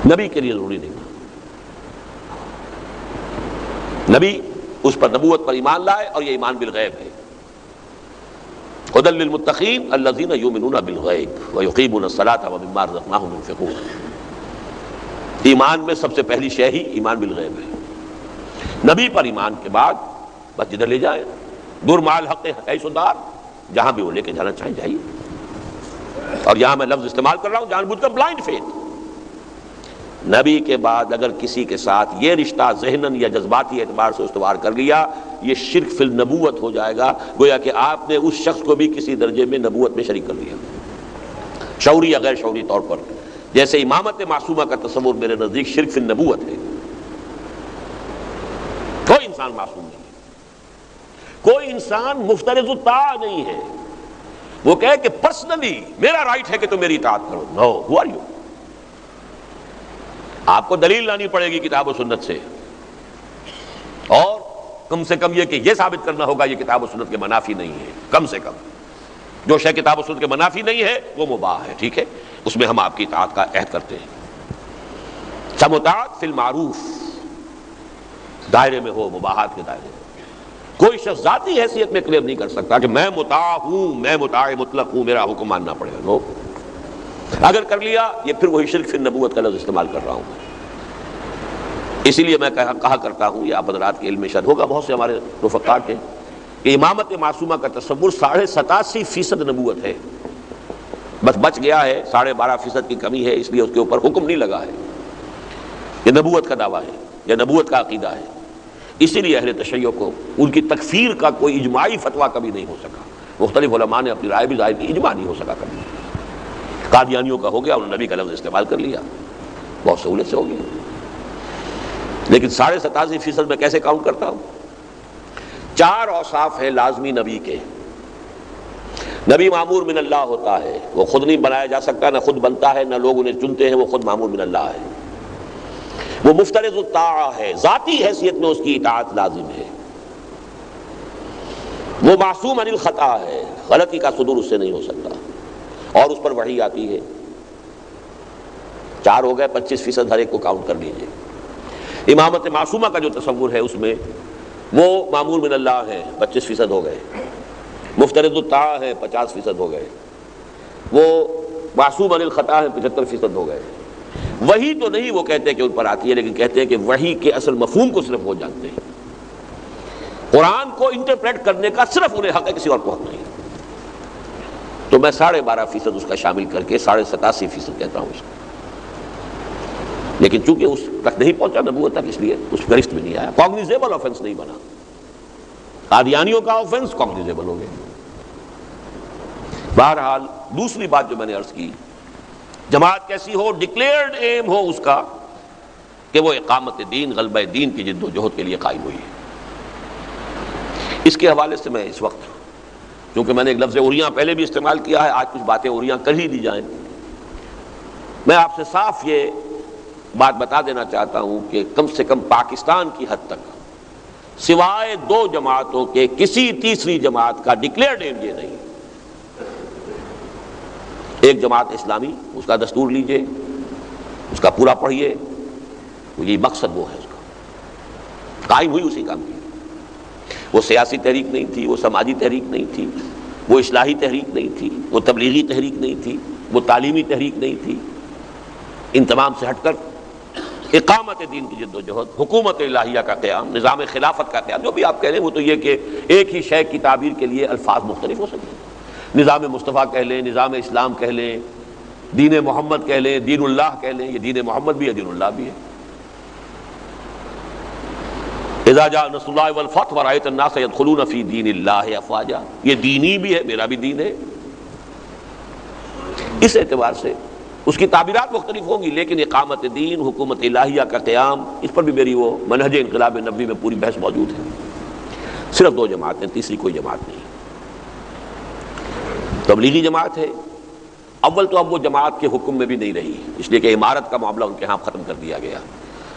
نبی کے لیے ضروری نہیں تھا. نبی اس پر نبوت پر ایمان لائے اور یہ ایمان بالغیب ہے. هدى للمتقین الذین یؤمنون بالغیب ویقیمون الصلاة ومما رزقناہم ينفقون. ایمان میں سب سے پہلی شے ہی ایمان بالغیب ہے. نبی پر ایمان کے بعد بس جدھر لے جائیں، دور مع الحق حیث دار، جہاں بھی وہ لے کے جانا چاہیں جائیے. اور یہاں میں لفظ استعمال کر رہا ہوں جان بوجھ کر بلائنڈ فیتھ. نبی کے بعد اگر کسی کے ساتھ یہ رشتہ ذہناً یا جذباتی اعتبار سے استوار کر لیا، یہ شرک فی النبوت ہو جائے گا، گویا کہ آپ نے اس شخص کو بھی کسی درجے میں نبوت میں شریک کر دیا، شعوری یا غیر شعوری طور پر. جیسے امامت معصومہ کا تصور میرے نزدیک شرک فی النبوت ہے. کوئی انسان معصوم نہیں ہے، کوئی انسان مفترض الطاعہ نہیں ہے وہ کہے کہ پرسنلی میرا رائٹ ہے کہ تم میری اطاعت کرو. نو، ہو آر یو؟ آپ کو دلیل لانی پڑے گی کتاب و سنت سے، اور کم سے کم یہ کہ یہ ثابت کرنا ہوگا یہ کتاب و سنت کے منافی نہیں ہے. کم سے کم جو شے کتاب و سنت کے منافی نہیں ہے وہ مباح ہے، ٹھیک ہے، اس میں ہم آپ کی اطاعت کا عہد کرتے ہیں. سب اطاعت فی المعروف دائرے میں ہو، مباحات کے دائرے میں. کوئی شخص ذاتی حیثیت میں کلیئر نہیں کر سکتا کہ میں مطاع ہوں، میں مطاع مطلق ہوں، میرا حکم ماننا پڑے گا. نو، اگر کر لیا یہ پھر وہی شرک فی النبوت کا لفظ استعمال کر رہا ہوں. اسی لیے میں کہا کرتا ہوں، یہ آپ حضرات کے علم میں شاید ہوگا، بہت سے ہمارے رفقا کے، کہ امامت معصومہ کا تصور 87.5% نبوت ہے، بس بچ گیا ہے 12.5% کی کمی ہے، اس لیے اس کے اوپر حکم نہیں لگا ہے. یہ نبوت کا دعویٰ ہے، یہ نبوت کا عقیدہ ہے. اسی لیے اہل تشیع کو ان کی تکفیر کا کوئی اجماعی فتویٰ کبھی نہیں ہو سکا. مختلف علماء نے اپنی رائے بھی ظاہر کی، اجماع نہیں ہو سکا کبھی. قادیانیوں کا ہو گیا، انہوں نے نبی کا لفظ استعمال کر لیا، بہت سہولت سے ہو گیا. لیکن 87.5% میں کیسے کاؤنٹ کرتا ہوں؟ 4 اوصاف ہیں لازمی نبی کے. نبی معمور من اللہ ہوتا ہے، وہ خود نہیں بنایا جا سکتا، نہ خود بنتا ہے، نہ لوگ انہیں چنتے ہیں، وہ خود معمور من اللہ ہے. وہ مفترض الطاعہ ہے، ذاتی حیثیت میں اس کی اطاعت لازم ہے. وہ معصوم عن الخطا ہے، غلطی کا صدور اس سے نہیں ہو سکتا، اور اس پر وحی آتی ہے. 4 ہو گئے، 25% ہر ایک کو کاؤنٹ کر لیجئے. امامت معصومہ کا جو تصور ہے اس میں وہ معمور من اللہ ہے، 25% ہو گئے. مفترض الطاعہ ہے، 50% ہو گئے. وہ معصوم عن الخطا ہے، 75% ہو گئے. وہی تو نہیں وہ کہتے ہیں کہ ان پر آتی ہے، لیکن کہتے ہیں کہ وحی کے اصل مفہوم کو صرف وہ جانتے ہیں. قرآن کو انٹرپریٹ کرنے کا صرف انہیں حق ہے، کسی اور کو حق نہیں. تو میں 12.5% اس کا شامل کر کے 87.5% کہتا ہوں اس کو. لیکن چونکہ اس تک نہیں پہنچا نبوت تک، اس لیے اس فہرست میں نہیں آیا. کاگنیزیبل آفنس نہیں بنا. قادیانیوں کا آفنس کاگنیزیبل ہو گیا. بہرحال دوسری بات جو میں نے عرض کی، جماعت کیسی ہو؟ ڈکلیئرڈ ایم ہو اس کا کہ وہ اقامت دین، غلبہ دین کی جد و جہد کے لیے قائم ہوئی ہے. اس کے حوالے سے میں اس وقت، چونکہ میں نے ایک لفظ اوریاں پہلے بھی استعمال کیا ہے، آج کچھ باتیں اوریاں کر ہی دی جائیں. میں آپ سے صاف یہ بات بتا دینا چاہتا ہوں کہ کم سے کم پاکستان کی حد تک سوائے 2 جماعتوں کے کسی تیسری جماعت کا ڈکلیئرڈ ایم یہ نہیں. ایک جماعت اسلامی، اس کا دستور لیجئے، اس کا پورا پڑھیے، یہ مقصد وہ ہے اس کا، قائم ہوئی اسی کام کی. وہ سیاسی تحریک نہیں تھی، وہ سماجی تحریک نہیں تھی، وہ اصلاحی تحریک نہیں تھی، وہ تبلیغی تحریک نہیں تھی، وہ تعلیمی تحریک نہیں تھی. ان تمام سے ہٹ کر اقامت دین کی جد و جہد، حکومت الہیہ کا قیام، نظام خلافت کا قیام، جو بھی آپ کہہ لیں. وہ تو یہ کہ ایک ہی شے کی تعبیر کے لیے الفاظ مختلف ہو سکتے ہیں. نظام مصطفیٰ کہہ لیں، نظام اسلام کہہ لیں، دین محمد کہہ لیں، دین اللہ کہہ لیں. یہ دین محمد بھی ہے، دین اللہ بھی ہے. اذا جاء نصر اللہ والفتح ورأیت الناس يدخلون فی دین اللہ افواجا. یہ دینی بھی ہے، میرا بھی دین ہے. اس اعتبار سے اس کی تعبیرات مختلف ہوں گی، لیکن اقامت دین، حکومت الہیہ کا قیام، اس پر بھی میری وہ منہج انقلاب نبوی میں پوری بحث موجود ہے. صرف 2 جماعتیں، تیسری کوئی جماعت نہیں. تبلیغی جماعت ہے. اول تو اب وہ جماعت کے حکم میں بھی نہیں رہی، اس لیے کہ امارت کا معاملہ ان کے ہاں ختم کر دیا گیا.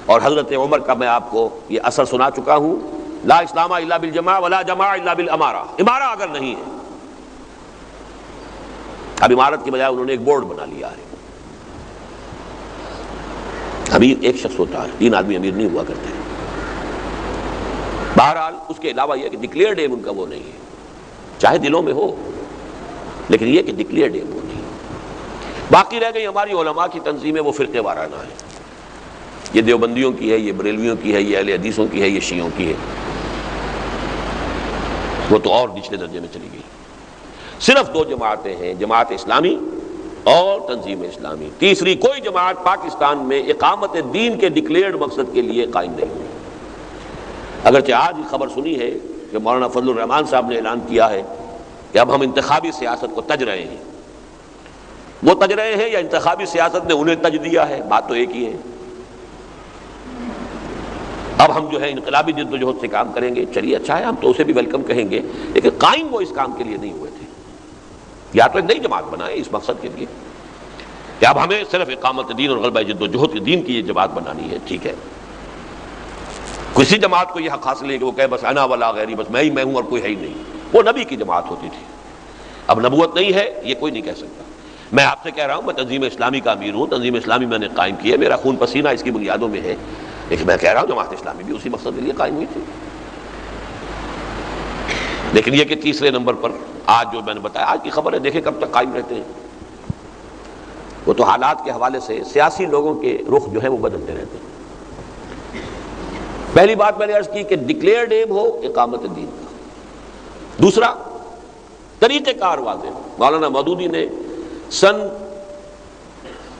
اور حضرت عمر کا میں آپ کو یہ اثر سنا چکا ہوں، لا اسلام الا بالجماع ولا جماع الا بالامارہ. امارہ اگر نہیں ہے، اب امارت کی بجائے انہوں نے ایک بورڈ بنا لیا ہے. امیر ایک شخص ہوتا ہے، 3 آدمی امیر نہیں ہوا کرتے. بہرحال اس کے علاوہ یہ کہ ڈکلیئرڈ ایم ان کا وہ نہیں ہے، چاہے دلوں میں ہو، لیکن یہ کہ ڈکلیئرڈ ایم وہ نہیں. باقی رہ گئی ہماری علماء کی تنظیمیں، وہ فرقے وارانہ ہے. یہ دیوبندیوں کی ہے، یہ بریلویوں کی ہے، یہ اہل حدیثوں کی ہے، یہ شیعوں کی ہے. وہ تو اور نچلے درجے میں چلی گئی. صرف 2 جماعتیں ہیں، جماعت اسلامی اور تنظیم اسلامی. تیسری کوئی جماعت پاکستان میں اقامت دین کے ڈکلیئرڈ مقصد کے لیے قائم نہیں ہوئی. اگرچہ آج یہ خبر سنی ہے کہ مولانا فضل الرحمان صاحب نے اعلان کیا ہے کہ اب ہم انتخابی سیاست کو تج رہے ہیں. وہ تج رہے ہیں یا انتخابی سیاست نے انہیں تج دیا ہے؟ بات تو ایک ہی ہے. اب ہم جو ہے انقلابی جد و جہد سے کام کریں گے. چلیے اچھا ہے, ہم تو اسے بھی ویلکم کہیں گے, لیکن قائم وہ اس کام کے لیے نہیں ہوئے تھے. یا تو ایک نئی جماعت بنائیں اس مقصد کے لیے کہ اب ہمیں صرف اقامت دین اور غلبہ جد و جہد کے دین کی یہ جماعت بنانی ہے. ٹھیک ہے, کسی جماعت کو یہ حق حاصل ہے کہ وہ کہے بس انا ولا غیری, بس میں ہی میں ہوں اور کوئی ہے ہی نہیں. وہ نبی کی جماعت ہوتی تھی. اب نبوت نہیں ہے یہ کوئی نہیں کہہ سکتا. میں آپ سے کہہ رہا ہوں میں تنظیم اسلامی کا امیر ہوں, تنظیم اسلامی میں نے قائم کی ہے, میرا خون پسینہ اس کی بنیادوں میں ہے, لیکن میں کہہ رہا ہوں جماعت اسلامی بھی اسی مقصد کے لیے قائم ہوئی تھی. لیکن یہ کہ تیسرے نمبر پر آج جو میں نے بتایا, آج کی خبر ہے, دیکھیں کب تک قائم رہتے ہیں. وہ تو حالات کے حوالے سے سیاسی لوگوں کے رخ جو ہے وہ بدلتے رہتے ہیں. پہلی بات میں نے عرض کی کہ ڈکلیئرڈ ایم ہو اقامت دین کا. دوسرا طریقہ کار واضح. مولانا مودودی نے سن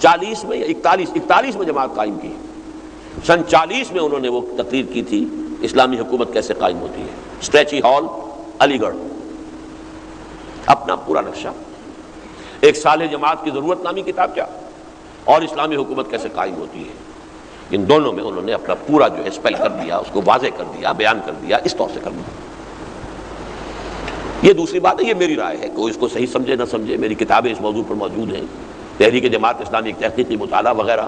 40 میں یا 41 میں جماعت قائم کی. سن 40 میں انہوں نے وہ تقریر کی تھی اسلامی حکومت کیسے قائم ہوتی ہے. اسٹریچی ہال علی گڑھ, اپنا پورا نقشہ, ایک صالح جماعت کی ضرورت نامی کتابچہ, اور اسلامی حکومت کیسے قائم ہوتی ہے. ان دونوں میں انہوں نے اپنا پورا جو ہے اسپیل کر دیا, اس کو واضح کر دیا, بیان کر دیا, اس طور سے کر دیا. یہ دوسری بات ہے, یہ میری رائے ہے, کوئی اس کو صحیح سمجھے نہ سمجھے. میری کتابیں اس موضوع پر موجود ہیں, تحریک جماعت اسلامی تحقیقی مطالعہ وغیرہ.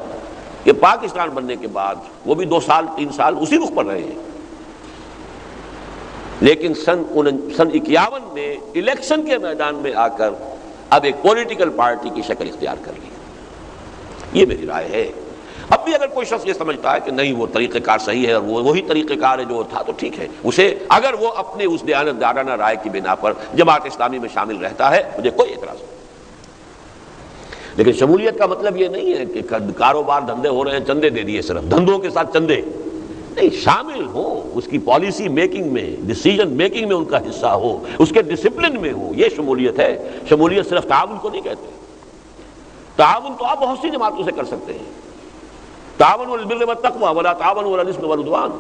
کہ پاکستان بننے کے بعد وہ بھی 2 سال 3 سال اسی رخ پر رہے ہیں, لیکن سن 51 میں الیکشن کے میدان میں آ کر اب ایک پولیٹیکل پارٹی کی شکل اختیار کر لی. یہ میری رائے ہے. اب بھی اگر کوئی شخص یہ سمجھتا ہے کہ نہیں وہ طریقہ کار صحیح ہے اور وہ وہی طریقہ کار ہے جو تھا, تو ٹھیک ہے, اسے اگر وہ اپنے اس دیانتدارانہ رائے کی بنا پر جماعت اسلامی میں شامل رہتا ہے, مجھے کوئی اعتراض نہیں. لیکن شمولیت کا مطلب یہ نہیں ہے کہ کاروبار دھندے ہو رہے ہیں, چندے دے دیے, صرف دھندوں کے ساتھ چندے نہیں. شامل ہو, اس کی پالیسی میکنگ میں, ڈیسیجن میکنگ میں ان کا حصہ ہو, اس کے ڈسپلن میں ہو. یہ شمولیت ہے. شمولیت صرف تعاون کو نہیں کہتے. تعاون تو آپ بہت سی جماعتوں سے کر سکتے ہیں, تعاون والبر والتقوی ولا تعاون علی الاثم والعدوان,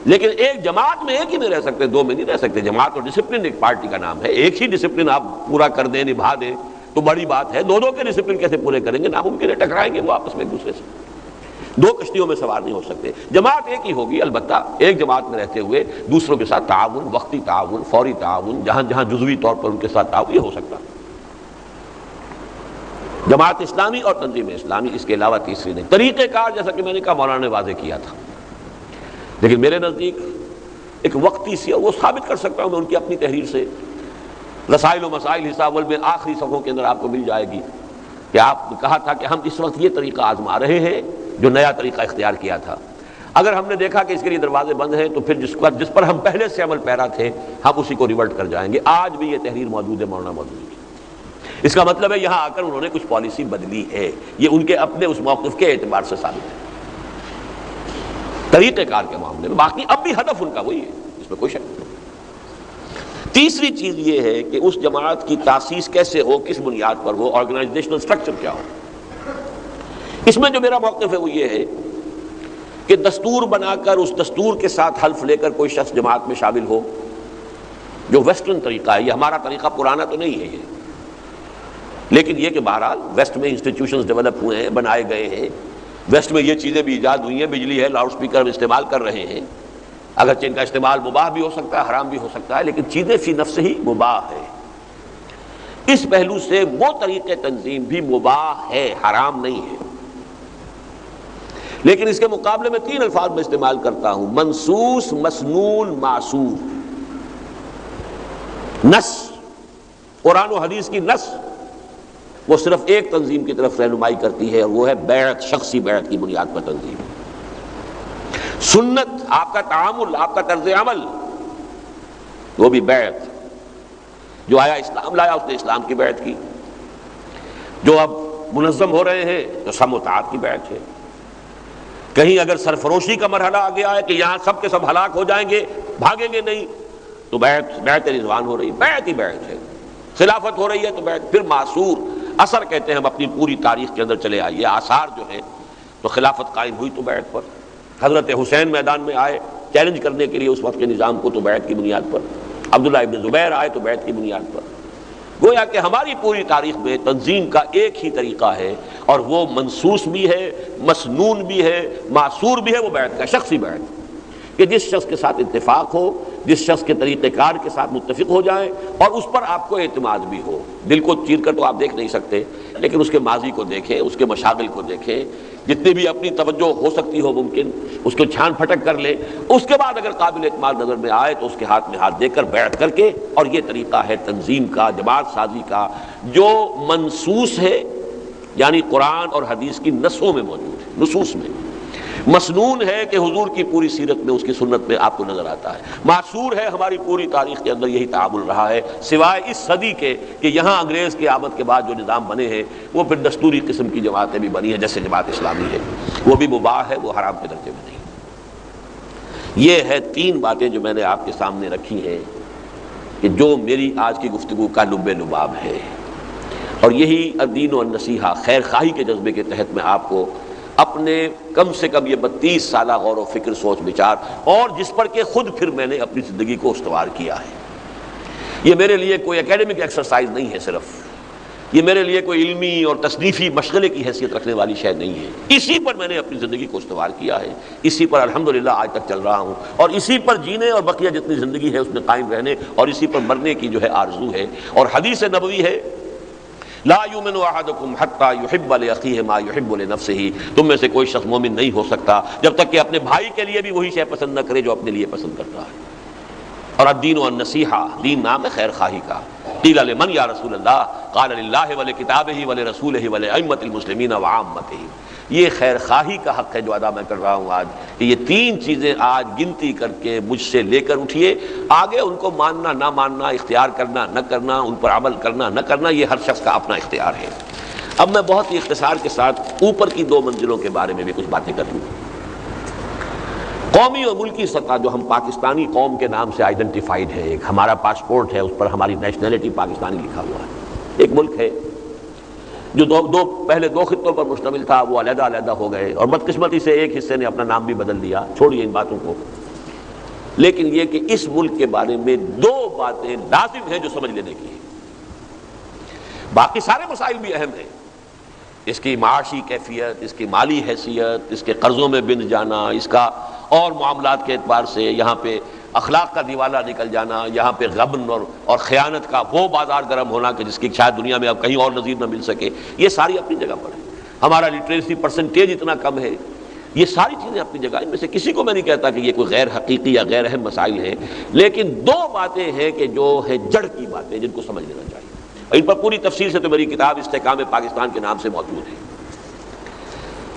لیکن ایک جماعت میں ایک ہی میں رہ سکتے, 2 میں نہیں رہ سکتے. جماعت اور ڈسپلن ایک پارٹی کا نام ہے. ایک ہی ڈسپلن آپ پورا کر دیں, نبھا دیں تو بڑی بات ہے. 2 کے ڈسپلن کیسے پورے کریں گے؟ ناممکن ہے, ٹکرائیں گے وہ آپس میں ایک دوسرے سے. 2 کشتیوں میں سوار نہیں ہو سکتے. جماعت ایک ہی ہوگی, البتہ ایک جماعت میں رہتے ہوئے دوسروں کے ساتھ تعاون, وقتی تعاون, فوری تعاون, جہاں جہاں جزوی طور پر ان کے ساتھ تعاون, یہ ہو سکتا. جماعت اسلامی اور تنظیم اسلامی, اس کے علاوہ تیسری نہیں. طریقہ کار جیسا کہ میں نے کہا مولانا نے واضح کیا تھا, لیکن میرے نزدیک ایک وقتی سی, اور وہ ثابت کر سکتا ہوں میں ان کی اپنی تحریر سے. رسائل و مسائل حساب میں آخری صفحوں کے اندر آپ کو مل جائے گی کہ آپ نے کہا تھا کہ ہم اس وقت یہ طریقہ آزما رہے ہیں جو نیا طریقہ اختیار کیا تھا. اگر ہم نے دیکھا کہ اس کے لیے دروازے بند ہیں تو پھر جس پر ہم پہلے سے عمل پیرا تھے ہم اسی کو ریورٹ کر جائیں گے. آج بھی یہ تحریر موجود ہے مولانا مودودی کی. اس کا مطلب ہے یہاں آ کر انہوں نے کچھ پالیسی بدلی ہے. یہ ان کے اپنے اس موقف کے اعتبار سے ثابت ہے طریقہ کار کے معاملے میں. باقی اب بھی ہدف ان کا وہی ہے, اس میں کوئی شک نہیں. تیسری چیز یہ ہے کہ اس جماعت کی تاسیس کیسے ہو, کس بنیاد پر ہو, آرگنائزیشنل سٹرکچر کیا ہو. اس میں جو میرا موقف ہے وہ یہ ہے کہ دستور بنا کر اس دستور کے ساتھ حلف لے کر کوئی شخص جماعت میں شامل ہو, جو ویسٹرن طریقہ ہے. یہ ہمارا طریقہ پرانا تو نہیں ہے یہ, لیکن یہ کہ بہرحال ویسٹ میں انسٹیٹیوشنز ڈیولپ ہوئے ہیں, بنائے گئے ہیں. ویسٹ میں یہ چیزیں بھی ایجاد ہوئی ہیں, بجلی ہے, لاؤڈ سپیکر استعمال کر رہے ہیں. اگرچہ ان کا استعمال مباح بھی ہو سکتا ہے, حرام بھی ہو سکتا ہے, لیکن چیزیں فی نفس ہی مباح ہے. اس پہلو سے وہ طریقے تنظیم بھی مباح ہے, حرام نہیں ہے. لیکن اس کے مقابلے میں 3 الفاظ میں استعمال کرتا ہوں: منصوص, مسنون, معصور. نص, قرآن و حدیث کی نص وہ صرف ایک تنظیم کی طرف رہنمائی کرتی ہے, اور وہ ہے بیعت, شخصی بیعت کی بنیاد پر تنظیم. سنت, آپ کا تعامل, آپ کا طرز عمل, وہ بھی بیعت. جو آیا اسلام لایا اس نے اسلام کی بیعت کی. جو اب منظم ہو رہے ہیں تو سم و طاعت کی بیعت ہے. کہیں اگر سرفروشی کا مرحلہ آ گیا ہے کہ یہاں سب کے سب ہلاک ہو جائیں گے, بھاگیں گے نہیں, تو بیعت رضوان ہو رہی, بیعت ہی بیعت ہے. خلافت ہو رہی ہے تو بیعت. پھر معصور, اثر کہتے ہیں ہم اپنی پوری تاریخ کے اندر چلے آئیے، آثار جو ہیں، تو خلافت قائم ہوئی تو بیعت پر، حضرت حسین میدان میں آئے چیلنج کرنے کے لیے اس وقت کے نظام کو تو بیعت کی بنیاد پر، عبداللہ ابن زبیر آئے تو بیعت کی بنیاد پر۔ گویا کہ ہماری پوری تاریخ میں تنظیم کا ایک ہی طریقہ ہے، اور وہ منصوص بھی ہے، مسنون بھی ہے، معصور بھی ہے، وہ بیعت کا، شخصی بیعت، کہ جس شخص کے ساتھ اتفاق ہو، جس شخص کے طریقہ کار کے ساتھ متفق ہو جائیں اور اس پر آپ کو اعتماد بھی ہو۔ دل کو چیر کر تو آپ دیکھ نہیں سکتے، لیکن اس کے ماضی کو دیکھیں، اس کے مشاغل کو دیکھیں، جتنی بھی اپنی توجہ ہو سکتی ہو ممکن اس کو چھان پھٹک کر لیں، اس کے بعد اگر قابل اعتماد نظر میں آئے تو اس کے ہاتھ میں ہاتھ دے کر بیعت کر کے۔ اور یہ طریقہ ہے تنظیم کا، جماعت سازی کا، جو منصوص ہے، یعنی قرآن اور حدیث کی نصوں میں موجود ہے، نصوص میں۔ مسنون ہے کہ حضور کی پوری سیرت میں، اس کی سنت میں آپ کو نظر آتا ہے۔ معصور ہے، ہماری پوری تاریخ کے اندر یہی تعامل رہا ہے، سوائے اس صدی کے کہ یہاں انگریز کی آمد کے بعد جو نظام بنے ہیں وہ پھر دستوری قسم کی جماعتیں بھی بنی ہیں، جیسے جماعت اسلامی ہے، وہ بھی مباح ہے، وہ حرام کے درجے میں نہیں۔ یہ ہے تین باتیں جو میں نے آپ کے سامنے رکھی ہیں کہ جو میری آج کی گفتگو کا لب لباب ہے، اور یہی الدین والنصیحہ، خیر خواہی کے جذبے کے تحت میں آپ کو اپنے کم سے کم یہ 32 سالہ غور و فکر، سوچ بچار، اور جس پر کہ خود پھر میں نے اپنی زندگی کو استوار کیا ہے۔ یہ میرے لیے کوئی اکیڈمک ایکسرسائز نہیں ہے، صرف یہ میرے لیے کوئی علمی اور تصنیفی مشغلے کی حیثیت رکھنے والی شے نہیں ہے، اسی پر میں نے اپنی زندگی کو استوار کیا ہے، اسی پر الحمدللہ آج تک چل رہا ہوں، اور اسی پر جینے اور بقیہ جتنی زندگی ہے اس میں قائم رہنے اور اسی پر مرنے کی جو ہے آرزو ہے۔ اور حدیث نبوی ہے، لا یؤمن احدکم حتی یحب لاخیہ ما یحب لنفسہ، تم میں سے کوئی شخص مومن نہیں ہو سکتا جب تک کہ اپنے بھائی کے لیے بھی وہی شے پسند نہ کرے جو اپنے لیے پسند کرتا ہے۔ اور الدین والنصیحہ، دین نام ہے خیر خواہی کا۔ قیل لمن یا رسول اللہ، قال للہ ولکتابہ ولرسولہ ولائمۃ المسلمین وعامتہ۔ یہ خیر خواہی کا حق ہے جو ادا میں کر رہا ہوں آج، کہ یہ تین چیزیں آج گنتی کر کے مجھ سے لے کر اٹھیے، آگے ان کو ماننا نہ ماننا، اختیار کرنا نہ کرنا، ان پر عمل کرنا نہ کرنا، یہ ہر شخص کا اپنا اختیار ہے۔ اب میں بہت ہی اختصار کے ساتھ اوپر کی دو منزلوں کے بارے میں بھی کچھ باتیں کر لوں۔ قومی اور ملکی سطح، جو ہم پاکستانی قوم کے نام سے آئیڈینٹیفائڈ ہے، ایک ہمارا پاسپورٹ ہے، اس پر ہماری نیشنلٹی پاکستانی لکھا ہوا ہے، ایک ملک ہے جو پہلے دو خطوں پر مشتمل تھا، وہ علیحدہ علیحدہ ہو گئے، اور بدقسمتی سے ایک حصے نے اپنا نام بھی بدل دیا، چھوڑیے ان باتوں کو۔ لیکن یہ کہ اس ملک کے بارے میں دو باتیں لازم ہیں جو سمجھ لینے کی ہیں، باقی سارے مسائل بھی اہم ہیں، اس کی معاشی کیفیت، اس کی مالی حیثیت، اس کے قرضوں میں بند جانا، اس کا اور معاملات کے اعتبار سے یہاں پہ اخلاق کا دیوالہ نکل جانا، یہاں پہ غبن اور خیانت کا وہ بازار گرم ہونا کہ جس کی شاید دنیا میں اب کہیں اور نظیر نہ مل سکے، یہ ساری اپنی جگہ پر ہے۔ ہمارا لٹریسی پرسنٹیج اتنا کم ہے، یہ ساری چیزیں اپنی جگہ، ان میں سے کسی کو میں نہیں کہتا کہ یہ کوئی غیر حقیقی یا غیر اہم مسائل ہیں، لیکن دو باتیں ہیں کہ جو ہے جڑ کی باتیں جن کو سمجھ لینا چاہیے، اور ان پر پوری تفصیل سے تو میری کتاب استحکام پاکستان کے نام سے موجود ہے۔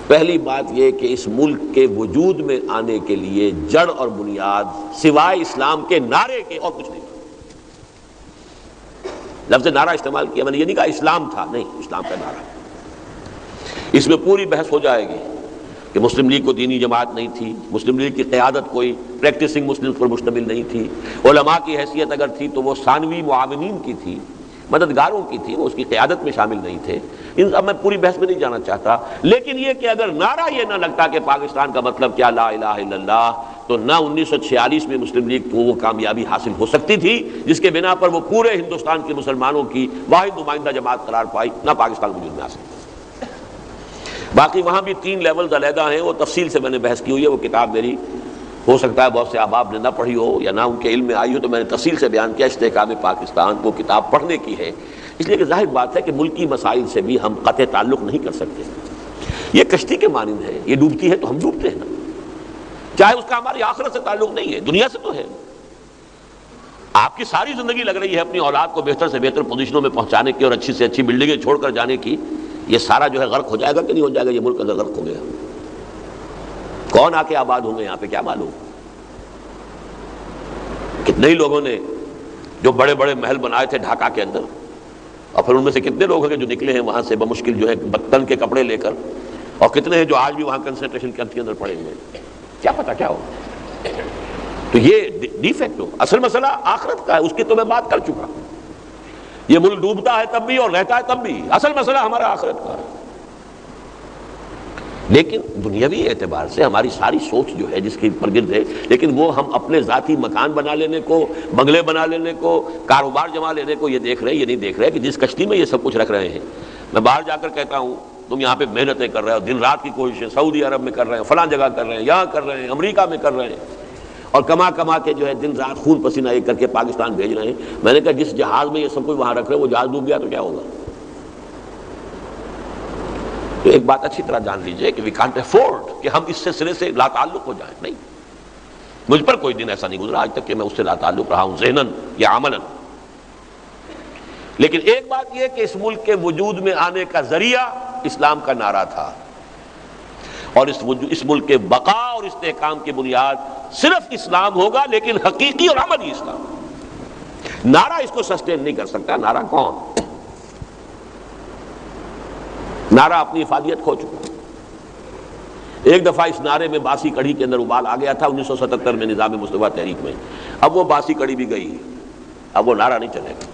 پہلی بات یہ کہ اس ملک کے وجود میں آنے کے لیے جڑ اور بنیاد سوائے اسلام کے نعرے کے اور کچھ نہیں۔ لفظ نعرہ استعمال کیا میں نے، یہ نہیں کہا اسلام تھا، نہیں، اسلام کا نعرہ۔ اس میں پوری بحث ہو جائے گی کہ مسلم لیگ کو دینی جماعت نہیں تھی، مسلم لیگ کی قیادت کوئی پریکٹسنگ مسلم پر مشتمل نہیں تھی، علماء کی حیثیت اگر تھی تو وہ ثانوی معاونین کی تھی، مددگاروں کی تھی، وہ اس کی قیادت میں شامل نہیں تھے۔ اب میں پوری بحث میں نہیں جانا چاہتا، لیکن یہ کہ اگر نعرہ یہ نہ لگتا کہ پاکستان کا مطلب کیا لا الہ الا اللہ، تو نہ 1946 میں مسلم لیگ کو وہ کامیابی حاصل ہو سکتی تھی جس کے بنا پر وہ پورے ہندوستان کے مسلمانوں کی واحد نمائندہ جماعت قرار پائی، نہ پاکستان وجود میں آ سکتا۔ باقی وہاں بھی 3 لیولز علیحدہ ہیں، وہ تفصیل سے میں نے بحث کی ہوئی ہے، وہ کتاب میری ہو سکتا ہے بہت سے احباب نے نہ پڑھی ہو یا نہ ان کے علم میں آئی ہو، تو میں نے تفصیل سے بیان کیا، استحکام پاکستان، وہ کتاب پڑھنے کی ہے، اس لیے کہ ظاہر بات ہے کہ ملکی مسائل سے بھی ہم قطع تعلق نہیں کر سکتے۔ یہ کشتی کے مانند ہے، یہ ڈوبتی ہے تو ہم ڈوبتے ہیں نا، چاہے اس کا ہماری آخرت سے تعلق نہیں ہے، دنیا سے تو ہے۔ آپ کی ساری زندگی لگ رہی ہے اپنی اولاد کو بہتر سے بہتر پوزیشنوں میں پہنچانے کی اور اچھی سے اچھی بلڈنگیں چھوڑ کر جانے کی، یہ سارا جو ہے غرق ہو جائے گا کہ نہیں ہو جائے گا؟ یہ ملک اگر غرق ہو گیا، کون آ کے آباد ہوں گے یہاں پہ، کیا معلوم؟ کتنے ہی لوگوں نے جو بڑے بڑے محل بنائے تھے ڈھاکہ کے اندر، اور پھر ان میں سے کتنے لوگ ہیں جو نکلے ہیں وہاں سے بمشکل جو ہے بتن کے کپڑے لے کر، اور کتنے ہیں جو آج بھی وہاں کنسنٹریشن کیمپ کے اندر پڑے ہوئے ہیں، کیا پتہ کیا ہو۔ تو یہ ڈیفیکٹ ہو، اصل مسئلہ آخرت کا ہے، اس کی تو میں بات کر چکا ہوں۔ یہ ملک ڈوبتا ہے تب بھی اور رہتا ہے تب بھی، اصل مسئلہ ہمارا آخرت کا ہے۔ لیکن دنیاوی اعتبار سے ہماری ساری سوچ جو ہے جس کے پرگرد ہے، لیکن وہ ہم اپنے ذاتی مکان بنا لینے کو، بنگلے بنا لینے کو، کاروبار جما لینے کو یہ دیکھ رہے ہیں، یہ نہیں دیکھ رہے کہ جس کشتی میں یہ سب کچھ رکھ رہے ہیں۔ میں باہر جا کر کہتا ہوں تم یہاں پہ محنتیں کر رہے ہو، دن رات کی کوششیں سعودی عرب میں کر رہے ہیں، فلاں جگہ کر رہے ہیں، یہاں کر رہے ہیں، امریکہ میں کر رہے ہیں، اور کما کما کے جو ہے دن رات خون پسینہ ایک کر کے پاکستان بھیج رہے ہیں۔ میں نے کہا جس جہاز میں یہ سب کچھ وہاں رکھ رہے ہیں وہ جہاز ڈوب گیا تو کیا ہوگا؟ تو ایک بات اچھی طرح جان لیجئے کہ وی کانٹ افورڈ کہ ہم اس سے سرے سے لا تعلق ہو جائیں، نہیں۔ مجھ پر کوئی دن ایسا نہیں گزرا آج تک کہ میں اس سے لا تعلق رہا ہوں ذہناً یا عملاً۔ لیکن ایک بات یہ کہ اس ملک کے وجود میں آنے کا ذریعہ اسلام کا نعرہ تھا، اور اس ملک کے بقا اور استحکام کی بنیاد صرف اسلام ہوگا، لیکن حقیقی اور عملی اسلام۔ نعرہ اس کو سسٹین نہیں کر سکتا۔ نعرہ کون؟ نعرہ اپنی افادیت کھو چکا۔ ایک دفعہ اس نعرے میں باسی کڑی کے اندر ابال آ گیا تھا 1977 میں نظام مصطفیٰ تحریک میں، اب وہ باسی کڑی بھی گئی، اب وہ نعرہ نہیں چلے گا۔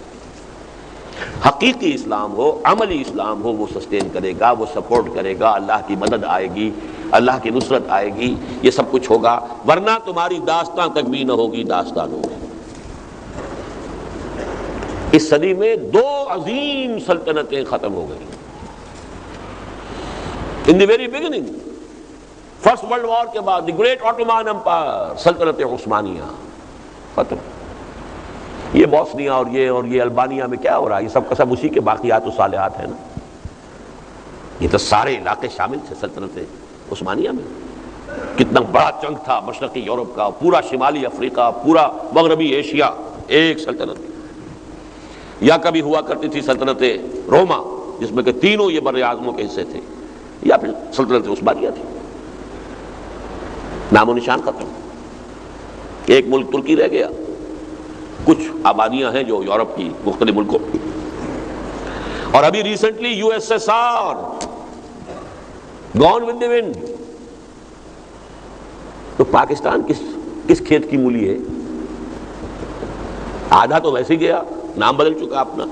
حقیقی اسلام ہو، عملی اسلام ہو، وہ سسٹین کرے گا، وہ سپورٹ کرے گا، اللہ کی مدد آئے گی، اللہ کی نصرت آئے گی، یہ سب کچھ ہوگا، ورنہ تمہاری داستان تک بھی نہ ہوگی داستان ہوگی۔ اس صدی میں 2 عظیم سلطنتیں ختم ہو گئی۔ In the very beginning, first world war کے بعد دی گریٹ آٹومان امپائر، سلطنت عثمانیہ ختم۔ یہ بوسنیا اور یہ البانیہ میں کیا ہو رہا ہے؟ یہ سب کا سب اسی کے باقیات و صالحات ہیں نا۔ یہ تو سارے علاقے شامل تھے سلطنت عثمانیہ میں۔ کتنا بڑا چنک تھا مشرقی یورپ کا، پورا شمالی افریقہ، پورا مغربی ایشیا ایک سلطنت۔ یا کبھی ہوا کرتی تھی سلطنت روما جس میں کہ تینوں یہ بر اعظموں کے حصے تھے، یا پھر سلطنت عثمانیہ تھی۔ نام و نشان ختم۔ ایک ملک ترکی رہ گیا، کچھ آبادیاں ہیں جو یورپ کی مختلف ملکوں، اور ابھی recently U S S R gone with the wind. تو پاکستان کس کھیت کی مولی ہے؟ آدھا تو ویسے ہی گیا، نام بدل چکا اپنا،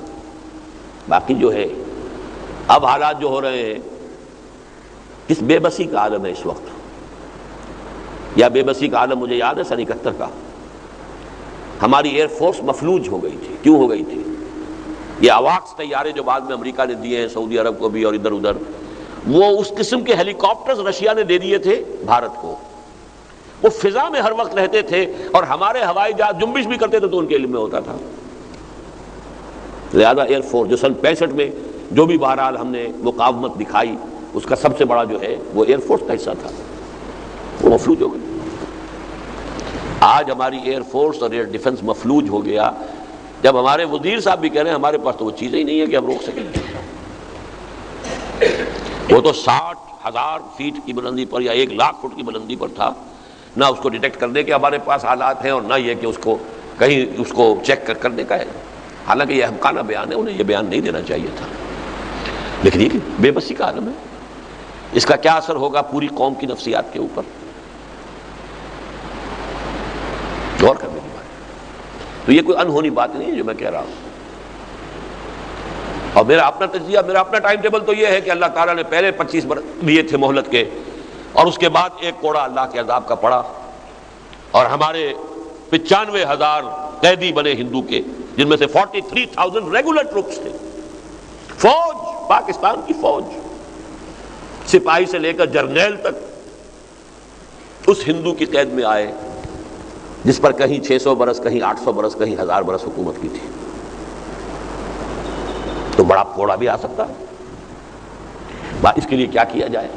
باقی جو ہے اب حالات جو ہو رہے ہیں، کس بے بسی کا عالم ہے اس وقت۔ یا بے بسی کا عالم مجھے یاد ہے سن 71 کا، ہماری ایئر فورس مفلوج ہو گئی تھی۔ کیوں ہو گئی تھی؟ یہ اواکس طیارے جو بعد میں امریکہ نے دیے ہیں سعودی عرب کو بھی اور ادھر ادھر، وہ اس قسم کے ہیلی کاپٹرز رشیا نے دے دیے تھے بھارت کو، وہ فضا میں ہر وقت رہتے تھے اور ہمارے ہوائی جہاز جنبش بھی کرتے تھے تو ان کے علم میں ہوتا تھا۔ لہذا ایئر فورس جو سن 65 میں جو بھی بہرحال ہم نے مقاومت دکھائی، اس کا سب سے بڑا جو ہے وہ ایئر فورس کا حصہ تھا، وہ مفلوج ہو گئی۔ آج ہماری ایئر فورس اور ایئر ڈیفنس مفلوج ہو گیا، جب ہمارے وزیر صاحب بھی کہہ رہے ہیں ہمارے پاس تو وہ چیزیں ہی نہیں ہے کہ ہم روک سکیں۔ وہ تو 60,000 فیٹ کی بلندی پر یا 1,00,000 فٹ کی بلندی پر تھا، نہ اس کو ڈیٹیکٹ کرنے کے ہمارے پاس حالات ہیں اور نہ یہ کہ اس کو کہیں اس کو چیک کرنے کا ہے۔ حالانکہ یہ احمقانہ بیان ہے، انہیں یہ بیان نہیں دینا چاہیے تھا، لیکن یہ بے بسی کا عالم ہے۔ اس کا کیا اثر ہوگا پوری قوم کی نفسیات کے اوپر؟ غور کرنے کی بات ہے۔ تو یہ کوئی انہونی بات نہیں ہے جو میں کہہ رہا ہوں، اور میرا اپنا تجزیہ، میرا اپنا ٹائم ٹیبل تو یہ ہے کہ اللہ تعالیٰ نے پہلے 25 برس دیے تھے مہلت کے، اور اس کے بعد ایک کوڑا اللہ کے عذاب کا پڑا، اور ہمارے 95,000 قیدی بنے ہندو کے، جن میں سے 43,000 ریگولر ٹروپس تھے۔ فوج، پاکستان کی فوج، سپاہی سے لے کر جرنیل تک اس ہندو کی قید میں آئے جس پر کہیں 600 برس، کہیں 800 برس، کہیں 1000 برس حکومت کی تھی۔ تو بڑا پھوڑا بھی آ سکتا ہے۔ اس کے لیے کیا کیا جائے؟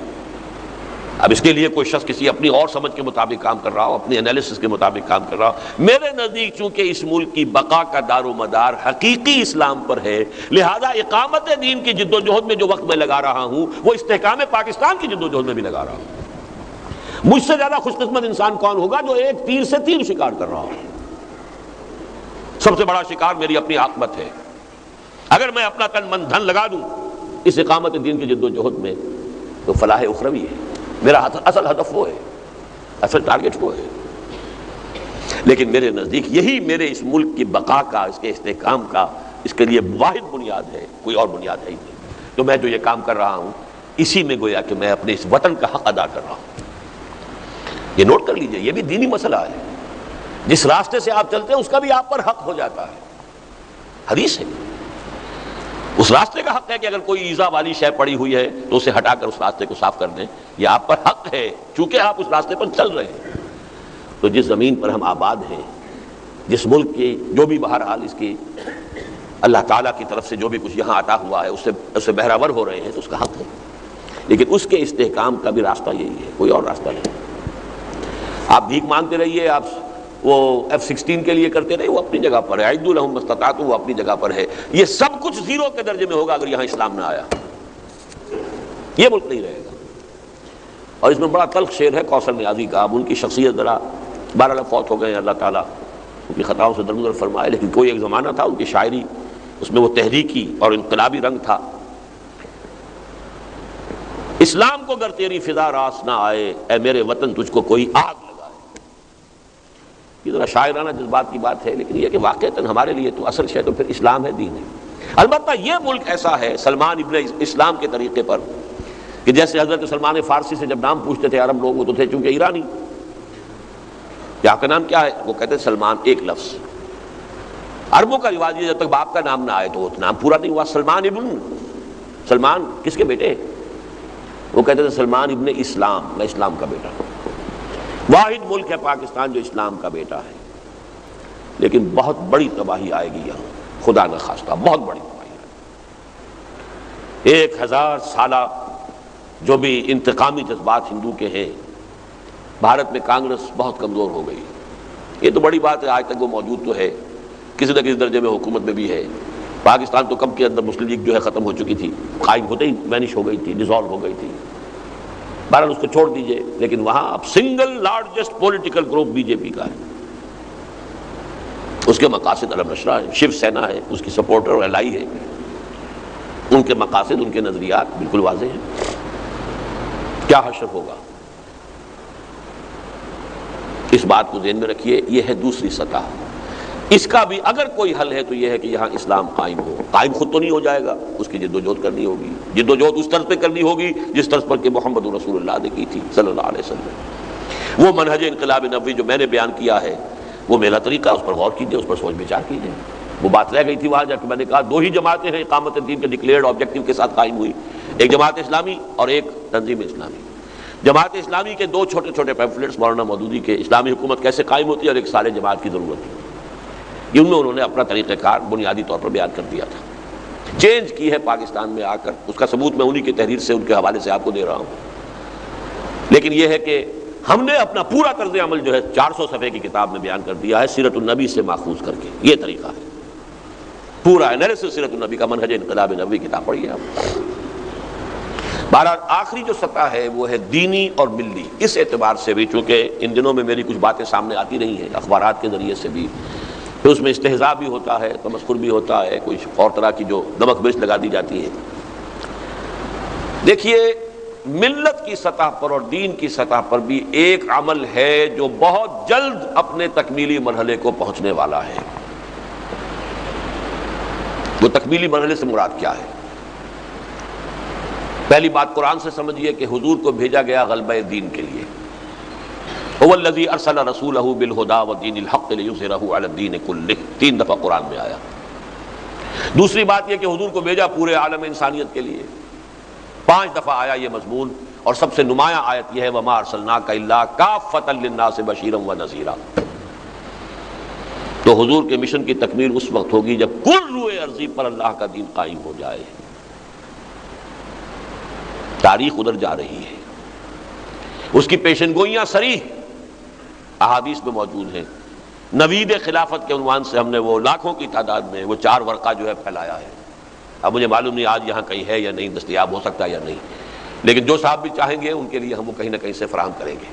اب اس کے لیے کوئی شخص کسی اپنی اور سمجھ کے مطابق کام کر رہا ہو، اپنی انالیسس کے مطابق کام کر رہا ہو۔ میرے نزدیک چونکہ اس ملک کی بقا کا دار و مدار حقیقی اسلام پر ہے، لہذا اقامت دین کی جد و جہد میں جو وقت میں لگا رہا ہوں وہ استحکام پاکستان کی جد و جہد میں بھی لگا رہا ہوں۔ مجھ سے زیادہ خوش قسمت انسان کون ہوگا جو ایک تیر سے 3 شکار کر رہا ہو؟ سب سے بڑا شکار میری اپنی عاقبت ہے۔ اگر میں اپنا تن من دھن لگا دوں اس اقامت دین کی جد و جہد میں تو فلاح اخروی ہے، میرا اصل ہدف وہ ہے، اصل ٹارگٹ وہ ہے۔ لیکن میرے نزدیک یہی میرے اس ملک کی بقا کا، اس کے استحکام کا اس کے لیے واحد بنیاد ہے، کوئی اور بنیاد ہے ہی نہیں. تو میں جو یہ کام کر رہا ہوں اسی میں گویا کہ میں اپنے اس وطن کا حق ادا کر رہا ہوں. یہ نوٹ کر لیجئے، یہ بھی دینی مسئلہ ہے. جس راستے سے آپ چلتے ہیں اس کا بھی آپ پر حق ہو جاتا ہے. حدیث ہے، اس راستے کا حق ہے کہ اگر کوئی ایذا والی شے پڑی ہوئی ہے تو اسے ہٹا کر اس راستے کو صاف کر دیں. یہ آپ پر حق ہے چونکہ آپ اس راستے پر چل رہے ہیں. تو جس زمین پر ہم آباد ہیں، جس ملک کی جو بھی بہرحال اس کی اللہ تعالیٰ کی طرف سے جو بھی کچھ یہاں عطا ہوا ہے اس سے بہراور ہو رہے ہیں تو اس کا حق ہے. لیکن اس کے استحکام کا بھی راستہ یہی ہے، کوئی اور راستہ نہیں. آپ بھیک مانگتے رہیے، آپ وہ F-16 کے لیے کرتے رہے، وہ اپنی جگہ پر ہے. اعدوا لہم ما استطعتم، وہ اپنی جگہ پر ہے. یہ سب کچھ زیرو کے درجے میں ہوگا اگر یہاں اسلام نہ آیا. یہ ملک نہیں رہے گا. اور اس میں بڑا تلخ شعر ہے کوثر نیازی کا. اب ان کی شخصیت ذرا بہرحال فوت ہو گئے ہیں، اللہ تعالیٰ ان کی خطاؤں سے درگزر فرمائے. لیکن کوئی ایک زمانہ تھا ان کی شاعری، اس میں وہ تحریکی اور انقلابی رنگ تھا. اسلام کو گر تیری فضا راس نہ آئے، اے میرے وطن تجھ کو کوئی آگ لگائے. یہ ذرا شاعرانہ جذبات کی بات ہے، لیکن یہ کہ واقعتاً ہمارے لیے تو اصل شے تو پھر اسلام ہے، دین ہے. البتہ یہ ملک ایسا ہے سلمان ابن اسلام کے طریقے پر کہ جیسے حضرت سلمان فارسی سے جب نام پوچھتے تھے عرب لوگ، وہ تو تھے چونکہ ایرانی. آپ کا نام کیا ہے؟ وہ کہتے ہیں سلمان، ایک لفظ. عربوں کا رواج ہے جب تک باپ کا نام نہ آئے تو وہ نام پورا نہیں ہوا. سلمان ابن، سلمان کس کے بیٹے؟ وہ کہتے تھے سلمان ابن اسلام، میں اسلام کا بیٹا ہوں. واحد ملک ہے پاکستان جو اسلام کا بیٹا ہے. لیکن بہت بڑی تباہی آئے گی یہاں، خدا نہ خواستہ بہت بڑی تباہی آئے گی. 1000 سالہ جو بھی انتقامی جذبات ہندو کے ہیں، بھارت میں کانگریس بہت کمزور ہو گئی. یہ تو بڑی بات ہے، آج تک وہ موجود تو ہے، کسی نہ کسی درجے میں حکومت میں بھی ہے. پاکستان تو کم کے اندر مسلم لیگ جو ہے ختم ہو چکی تھی، قائم ہوتے ہی وینش ہو گئی تھی، ڈیزالو ہو گئی تھی. بہرحال اس کو چھوڑ دیجئے. لیکن وہاں اب single largest political group B J P کا ہے. اس کے مقاصد علم نشرہ ہے، شیو سینا ہے اس کی سپورٹر اور الائی ہے. ان کے مقاصد، ان کے نظریات بالکل واضح ہیں. کیا حشر ہوگا؟ اس بات کو ذہن میں رکھیے. یہ ہے دوسری سطح. اس کا بھی اگر کوئی حل ہے تو یہ ہے کہ یہاں اسلام قائم ہو. قائم خود تو نہیں ہو جائے گا، اس کی جد و جہد کرنی ہوگی. جد و جہد اس طرز پہ کرنی ہوگی جس طرز پر کہ محمد رسول اللہ نے کی تھی صلی اللہ علیہ وسلم. وہ منہج انقلاب نبوی جو میں نے بیان کیا ہے، وہ میرا طریقہ، اس پر غور کیجیے، اس پر سوچ بچار کیجیے. وہ بات رہ گئی تھی وہاں جا کے میں نے کہا 2 ہی جماعتیں ہیں اقامت دین کے ڈکلیئرڈ آبجیکٹو کے ساتھ قائم ہوئی، ایک جماعت اسلامی اور ایک تنظیم اسلامی. جماعت اسلامی کے 2 چھوٹے چھوٹے پیمفلیٹس مولانا مودودی کے، اسلامی حکومت کیسے قائم ہوتی ہے اور ایک سارے جماعت کی ضرورت ہے. ان میں انہوں نے اپنا طریقہ کار بنیادی طور پر بیان کر دیا تھا. چینج کی ہے پاکستان میں آ کر، اس کا ثبوت میں انہی کی تحریر سے، ان کے حوالے سے آپ کو دے رہا ہوں. لیکن یہ ہے کہ ہم نے اپنا پورا طرز عمل جو ہے 400 صفحے کی کتاب میں بیان کر دیا ہے، سیرت النبی سے ماخوذ کر کے. یہ طریقہ ہے پورا انالیسس سیرت النبی کا، منہج انقلاب نبوی کتاب پڑھیے آپ. بہرحال آخری جو سطح ہے وہ ہے دینی اور ملی. اس اعتبار سے بھی چونکہ ان دنوں میں میری کچھ باتیں سامنے آتی رہی ہیں اخبارات کے ذریعے سے بھی، پھر اس میں استہزاء بھی ہوتا ہے، تمسخر بھی ہوتا ہے، کوئی اور طرح کی جو نمک مرچ لگا دی جاتی ہے. دیکھیے ملت کی سطح پر اور دین کی سطح پر بھی ایک عمل ہے جو بہت جلد اپنے تکمیلی مرحلے کو پہنچنے والا ہے. وہ تکمیلی مرحلے سے مراد کیا ہے؟ پہلی بات قرآن سے سمجھیے کہ حضور کو بھیجا گیا غلبہ دین کے لیے. هو الذی ارسل رسولہ بالہدی ودین الحق لیظہرہ علی الدین کلہ، 3 دفعہ قرآن میں آیا. دوسری بات یہ کہ حضور کو بھیجا پورے عالم انسانیت کے لیے، 5 دفعہ آیا یہ مضمون. اور سب سے نمایاں آیت یہ ہے وما ارسلناک الا کافۃ للناس بشیرا ونذیرا. تو حضور کے مشن کی تکمیل اس وقت ہوگی جب کل روئے ارضی پر اللہ کا دین قائم ہو جائے. تاریخ ادھر جا رہی ہے، اس کی پیشن گوئیاں صریح احادیث میں موجود ہیں. نوید خلافت کے عنوان سے ہم نے وہ لاکھوں کی تعداد میں وہ 4 ورقہ جو ہے پھیلایا ہے. اب مجھے معلوم نہیں آج یہاں کہیں ہے یا نہیں، دستیاب ہو سکتا ہے یا نہیں، لیکن جو صاحب بھی چاہیں گے ان کے لیے ہم وہ کہیں نہ کہیں سے فراہم کریں گے،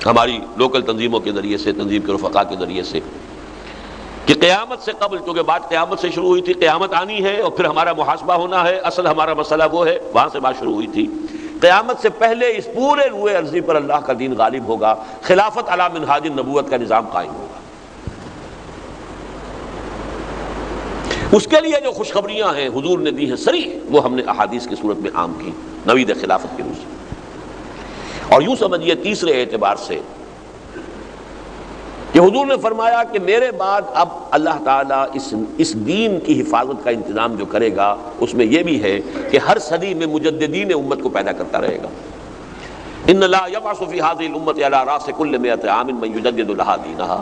ہماری لوکل تنظیموں کے ذریعے سے، تنظیم کے رفقا کے ذریعے سے. کہ قیامت سے قبل، چونکہ بات قیامت سے شروع ہوئی تھی، قیامت آنی ہے اور پھر ہمارا محاسبہ ہونا ہے، اصل ہمارا مسئلہ وہ ہے، وہاں سے بات شروع ہوئی تھی. قیامت سے پہلے اس پورے روئے ارضی پر اللہ کا دین غالب ہوگا، خلافت علی منہاج النبوت کا نظام قائم ہوگا. اس کے لیے جو خوشخبریاں ہیں حضور نے دی ہیں صریح، وہ ہم نے احادیث کی صورت میں عام کی نوید خلافت کے روح سے۔ اور یوں سمجھیے تیسرے اعتبار سے کہ حضور نے فرمایا کہ میرے بعد اب اللہ تعالیٰ اس دین کی حفاظت کا انتظام جو کرے گا اس میں یہ بھی ہے کہ ہر صدی میں مجددین امت کو پیدا کرتا رہے گا۔ ان لا یبعث فی هذه الامة على راس كل 100 عام من یجدد لها دینها۔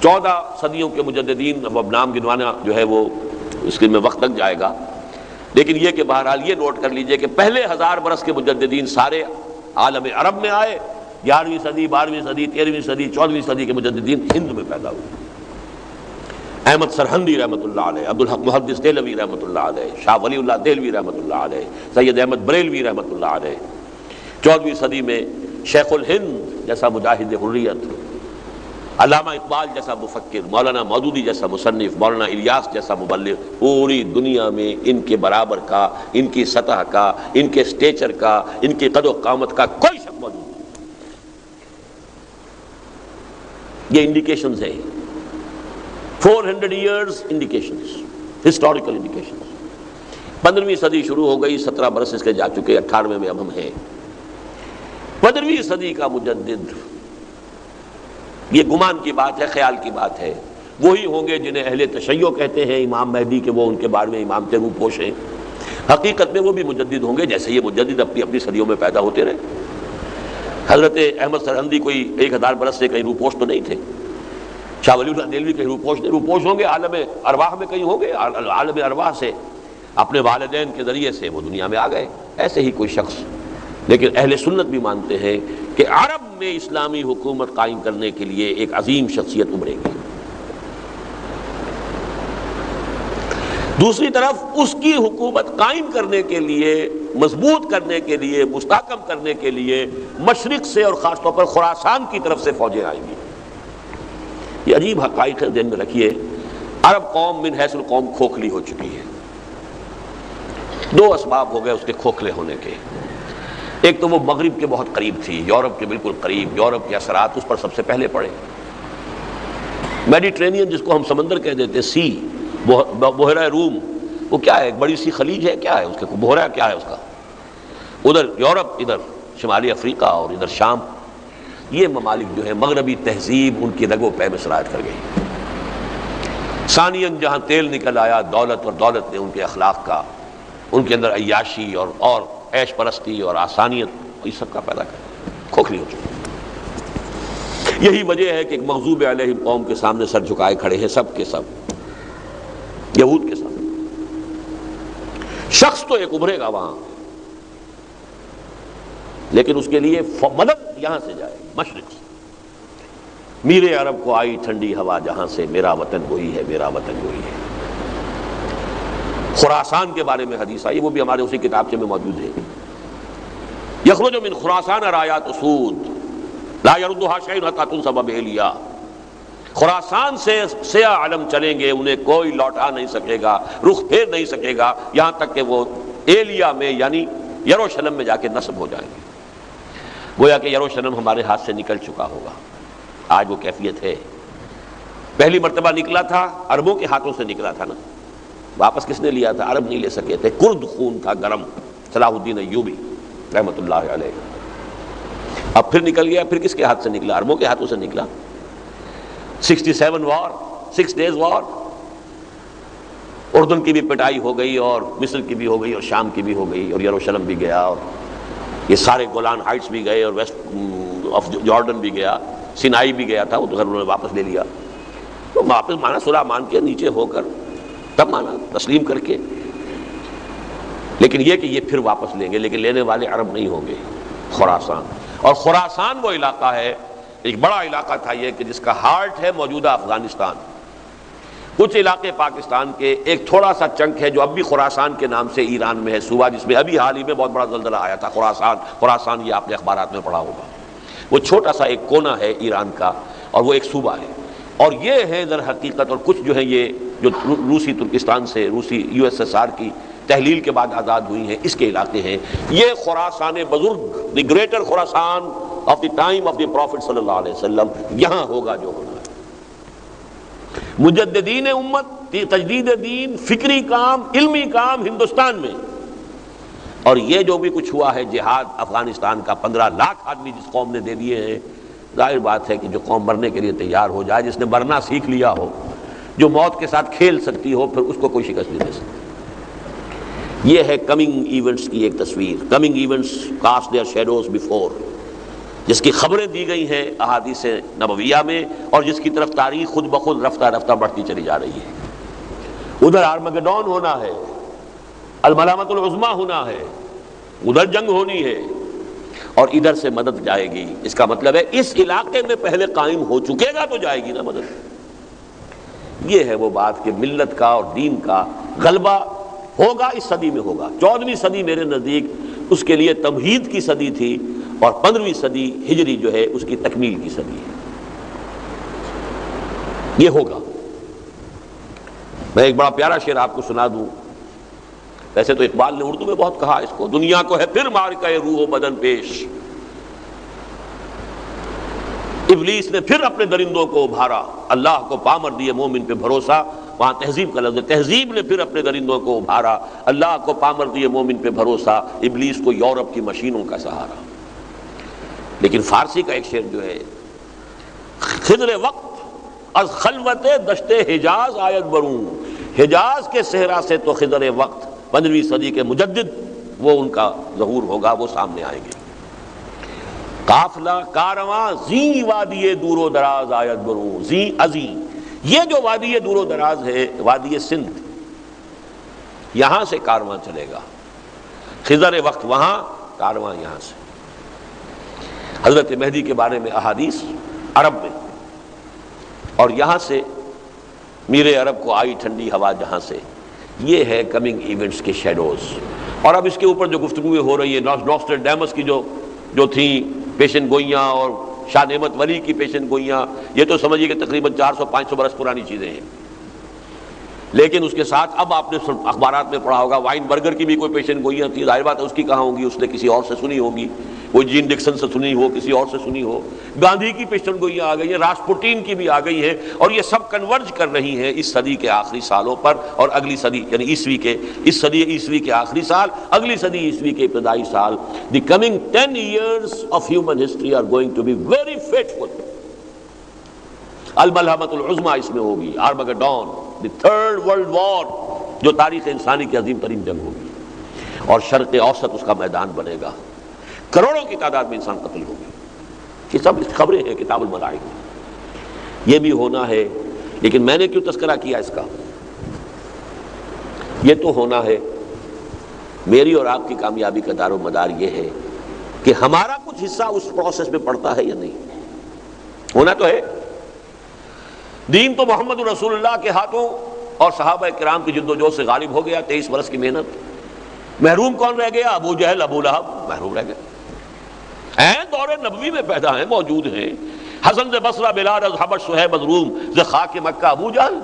14 صدیوں کے مجددین، اب نام گنوانا جو ہے وہ اس میں وقت لگ جائے گا، لیکن یہ کہ بہرحال یہ نوٹ کر لیجئے کہ پہلے 1000 برس کے مجددین سارے عالم عرب میں آئے، 11ویں صدی، 12ویں صدی، 13ویں صدی، 14ویں صدی کے مجددین ہند میں پیدا ہوئے۔ احمد سرہندی رحمۃ اللہ علیہ، عبدالحق محدث دہلوی رحمۃ اللہ علیہ، شاہ ولی اللہ دہلوی رحمۃ اللہ علیہ، سید احمد بریلوی رحمۃ اللہ علیہ، 14ویں صدی میں شیخ الہند جیسا مجاہد حریت، علامہ اقبال جیسا مفکر، مولانا مودودی جیسا مصنف، مولانا الیاس جیسا مبلغ، پوری دنیا میں ان کے برابر کا، ان کی سطح کا، ان کے سٹیچر کا، ان کی قد و قامت کا کوئی شک موجود نہیں۔ یہ انڈیکیشنز ہیں، 400 ایئرز انڈیکیشنز، ہسٹوریکل انڈیکیشنز۔ 15ویں صدی شروع ہو گئی، 17 برس اس کے جا چکے، 98 میں اب ہم ہیں۔ 15ویں صدی کا مجدد، یہ گمان کی بات ہے، خیال کی بات ہے، وہی ہوں گے جنہیں اہل تشیع کہتے ہیں، امام مہدی کے وہ ان کے بارے میں امام کے روح پوش ہیں۔ حقیقت میں وہ بھی مجدد ہوں گے، جیسے یہ مجدد اپنی اپنی صدیوں میں پیدا ہوتے رہے۔ حضرت احمد سرہندی کوئی 1000 برس سے کہیں روح پوش تو نہیں تھے، شاہ ولی اللہ دہلوی کہیں روح پوش نہیں، روح پوش ہوں گے عالم ارواح میں کہیں ہوں گے، عالم ارواح سے اپنے والدین کے ذریعے سے وہ دنیا میں آ گئے، ایسے ہی کوئی شخص۔ لیکن اہل سنت بھی مانتے ہیں کہ عرب میں اسلامی حکومت قائم کرنے کے لیے ایک عظیم شخصیت ابھرے گی۔ دوسری طرف اس کی حکومت قائم کرنے کے لیے، مضبوط کرنے کے لیے، مستحکم کرنے کے لیے مشرق سے اور خاص طور پر خراسان کی طرف سے فوجیں آئیں گی۔ یہ عجیب حقائق ہے، ذہن میں رکھیے۔ عرب قوم من حیث القوم کھوکھلی ہو چکی ہے۔ 2 اسباب ہو گئے اس کے کھوکھلے ہونے کے۔ ایک تو وہ مغرب کے بہت قریب تھی، یورپ کے بالکل قریب، یورپ کے اثرات اس پر سب سے پہلے پڑے۔ میڈیٹرینین جس کو ہم سمندر کہہ دیتے، سی، بحیرہ روم، وہ کیا ہے؟ ایک بڑی سی خلیج ہے، کیا ہے اس کے بحیرہ، کیا ہے اس کا؟ ادھر یورپ، ادھر شمالی افریقہ اور ادھر شام، یہ ممالک جو ہے مغربی تہذیب ان کی رگ و پے میں سرایت کر گئی۔ ثانیاً جہاں تیل نکل آیا دولت، اور دولت نے ان کے اخلاق کا، ان کے اندر عیاشی اور عیش پرستی اور آسانیت، اس سب کا پیدا کر کھوکھلی ہو چکی۔ یہی وجہ ہے کہ ایک مغضوب علیہم قوم کے سامنے سر جھکائے کھڑے ہیں سب کے سب، یہود کے سامنے۔ شخص تو ایک ابھرے گا وہاں، لیکن اس کے لیے مدد یہاں سے جائے، مشرق سے۔ میرے عرب کو آئی ٹھنڈی ہوا جہاں سے، میرا وطن وہی ہے، میرا وطن وہی ہے۔ خراسان کے بارے میں حدیث آئی، وہ بھی ہمارے اسی کتابچے میں موجود ہے۔ یخرج من خراسان رایات اسود لا یردها شیء حتی تنصب بإیلیا۔ خراسان سے سیاہ علم چلیں گے، انہیں کوئی لوٹا نہیں سکے گا، رخ پھیر نہیں سکے گا، یہاں تک کہ وہ ایلیا میں یعنی یروشلم میں جا کے نصب ہو جائیں گے۔ گویا کہ یروشلم ہمارے ہاتھ سے نکل چکا ہوگا، آج وہ کیفیت ہے۔ پہلی مرتبہ نکلا تھا، عربوں کے ہاتھوں سے نکلا تھا نا، واپس کس نے لیا تھا؟ عرب نہیں لے سکے تھے، کرد خون تھا گرم، صلاح الدین ایوبی رحمۃ اللہ علیہ۔ اب پھر نکل گیا، پھر کس کے ہاتھ سے نکلا؟ عربوں کے ہاتھوں سے نکلا۔ 67 وار، 6 days وار، اردن کی بھی پٹائی ہو گئی، اور مصر کی بھی ہو گئی، اور شام کی بھی ہو گئی، اور یروشلم بھی گیا، اور یہ سارے گولان ہائٹس بھی گئے، اور ویسٹ آف جارڈن بھی گیا، سینائی بھی گیا تھا، وہ تو انہوں نے واپس لے لیا۔ تو واپس مانا صلح مان کے نیچے ہو کر، تب مانا تسلیم کر کے، لیکن یہ کہ یہ پھر واپس لیں گے، لیکن لینے والے عرب نہیں ہوں گے، خراسان۔ اور خراسان وہ علاقہ ہے، ایک بڑا علاقہ تھا یہ، کہ جس کا ہارٹ ہے موجودہ افغانستان۔ کچھ علاقے پاکستان کے، ایک تھوڑا سا چنک ہے جو اب بھی خراسان کے نام سے ایران میں ہے، صوبہ جس میں ابھی حال ہی میں بہت بڑا زلزلہ آیا تھا، خراسان، یہ آپ نے اخبارات میں پڑھا ہوگا۔ وہ چھوٹا سا ایک کونا ہے ایران کا، اور وہ ایک صوبہ ہے۔ اور یہ ہے در حقیقت، اور کچھ جو ہے یہ جو روسی ترکستان سے، روسی USSR کی تحلیل کے بعد آزاد ہوئی ہیں، اس کے علاقے ہیں۔ یہ خراسان بزرگ، the greater Khorasan of the time of the prophet صلی اللہ علیہ وسلم، یہاں ہوگا جو ہونا ہے۔ مجددین امت تجدید دین، فکری کام، علمی کام ہندوستان میں. اور یہ جو بھی کچھ ہوا ہے جہاد افغانستان کا، 15 لاکھ آدمی جس قوم نے دے دیے ہیں، ظاہر بات ہے کہ جو قوم مرنے کے لیے تیار ہو جائے، جس نے مرنا سیکھ لیا ہو، جو موت کے ساتھ کھیل سکتی ہو، پھر اس کو کوئی شکست نہیں دے سکتی. یہ ہے کمنگ ایونٹس کی ایک تصویر. Coming events cast their shadows before, جس کی خبریں دی گئی ہیں احادیث نبویہ میں، اور جس کی طرف تاریخ خود بخود رفتہ رفتہ بڑھتی چلی جا رہی ہے. ادھر آرمگڈون ہونا ہے، الملامت العظمیٰ ہونا ہے، ادھر جنگ ہونی ہے، اور ادھر سے مدد جائے گی. اس کا مطلب ہے اس علاقے میں پہلے قائم ہو چکے گا تو جائے گی نا مدد. یہ ہے وہ بات کہ ملت کا اور دین کا غلبہ ہوگا، اس صدی میں ہوگا. 14ویں صدی میرے نزدیک اس کے لیے تمہید کی صدی تھی، اور 15ویں صدی ہجری جو ہے اس کی تکمیل کی صدی ہے. یہ ہوگا. میں ایک بڑا پیارا شعر آپ کو سنا دوں. ویسے تو اقبال نے اردو میں بہت کہا اس کو. دنیا کو ہے پھر مارکہ روح و بدن پیش، ابلیس نے پھر اپنے درندوں کو ابھارا، اللہ کو پامر دیے مومن پہ بھروسہ. وہاں تہذیب کا لفظ ہے، تہذیب نے پھر اپنے درندوں کو ابھارا، اللہ کو پامر دیے مومن پہ بھروسہ، ابلیس کو یورپ کی مشینوں کا سہارا. لیکن فارسی کا ایک شعر جو ہے، خضر وقت از خلوت دشت حجاز آیت بروں، حجاز کے صحرا سے تو خضر وقت 15ویں صدی کے مجدد وہ ان کا ظہور ہوگا، وہ سامنے آئیں گے. قافلہ کارواں زی وادی دور و دراز آیت بروں، زی ازی، یہ جو وادی دور و دراز ہے، وادی سندھ، یہاں سے کارواں چلے گا. خضر وقت وہاں، کارواں یہاں سے. حضرت مہدی کے بارے میں احادیث عرب میں، اور یہاں سے میر عرب کو آئی ٹھنڈی ہوا جہاں سے. یہ ہے کمنگ ایونٹس کے شیڈوز. اور اب اس کے اوپر جو گفتگویں ہو رہی ہیں، نوسٹرڈیمس کی جو تھیں پیشن گوئیاں، اور شاہ نعمت ولی کی پیشن گوئیاں، یہ تو سمجھیے کہ تقریباً 400-500 برس پرانی چیزیں ہیں. لیکن اس کے ساتھ اب آپ نے اخبارات میں پڑھا ہوگا وائن برگر کی بھی کوئی پیشن گوئیاں تھیں. ظاہر بات ہے اس کی کہاں ہوں گی، اس نے کسی اور سے سنی ہوگی، کوئی جین ڈکسن سے سنی ہو، کسی اور سے سنی ہو. گاندھی کی پیشن گوئیاں آ گئی ہیں، راسپوٹین کی بھی آ گئی ہیں، اور یہ سب کنورج کر رہی ہیں اس صدی کے آخری سالوں پر، اور اگلی صدی یعنی اس صدی عیسوی کے آخری سال، اگلی صدی عیسوی کے ابتدائی سال. The coming 10 years of human history are going to be very fateful. الملحمۃ العظمیٰ اس میں ہوگی، Armageddon, the third world war, جو تاریخ انسانی کی عظیم ترین جنگ ہوگی، اور شرق اوسط اس کا میدان بنے گا. کروڑوں کی تعداد میں انسان قتل ہوگی. یہ سب خبریں ہیں کتاب الملائک میں. یہ بھی ہونا ہے. لیکن میں نے کیوں تذکرہ کیا اس کا؟ یہ تو ہونا ہے. میری اور آپ کی کامیابی کا دار و مدار یہ ہے کہ ہمارا کچھ حصہ اس پروسیس میں پڑتا ہے یا نہیں. ہونا تو ہے. دین تو محمد رسول اللہ کے ہاتھوں اور صحابہ کرام کی جدوجہد سے غالب ہو گیا. 23 برس کی محنت. محروم کون رہ گیا؟ ابو جہل، ابو لہب محروم رہ گئے. دور نبوی میں پیدا ہیں، موجود ہیں. حسن سے بصرہ، بلال از حبش، صہیب از روم، ز خاک مکہ ابو جہل.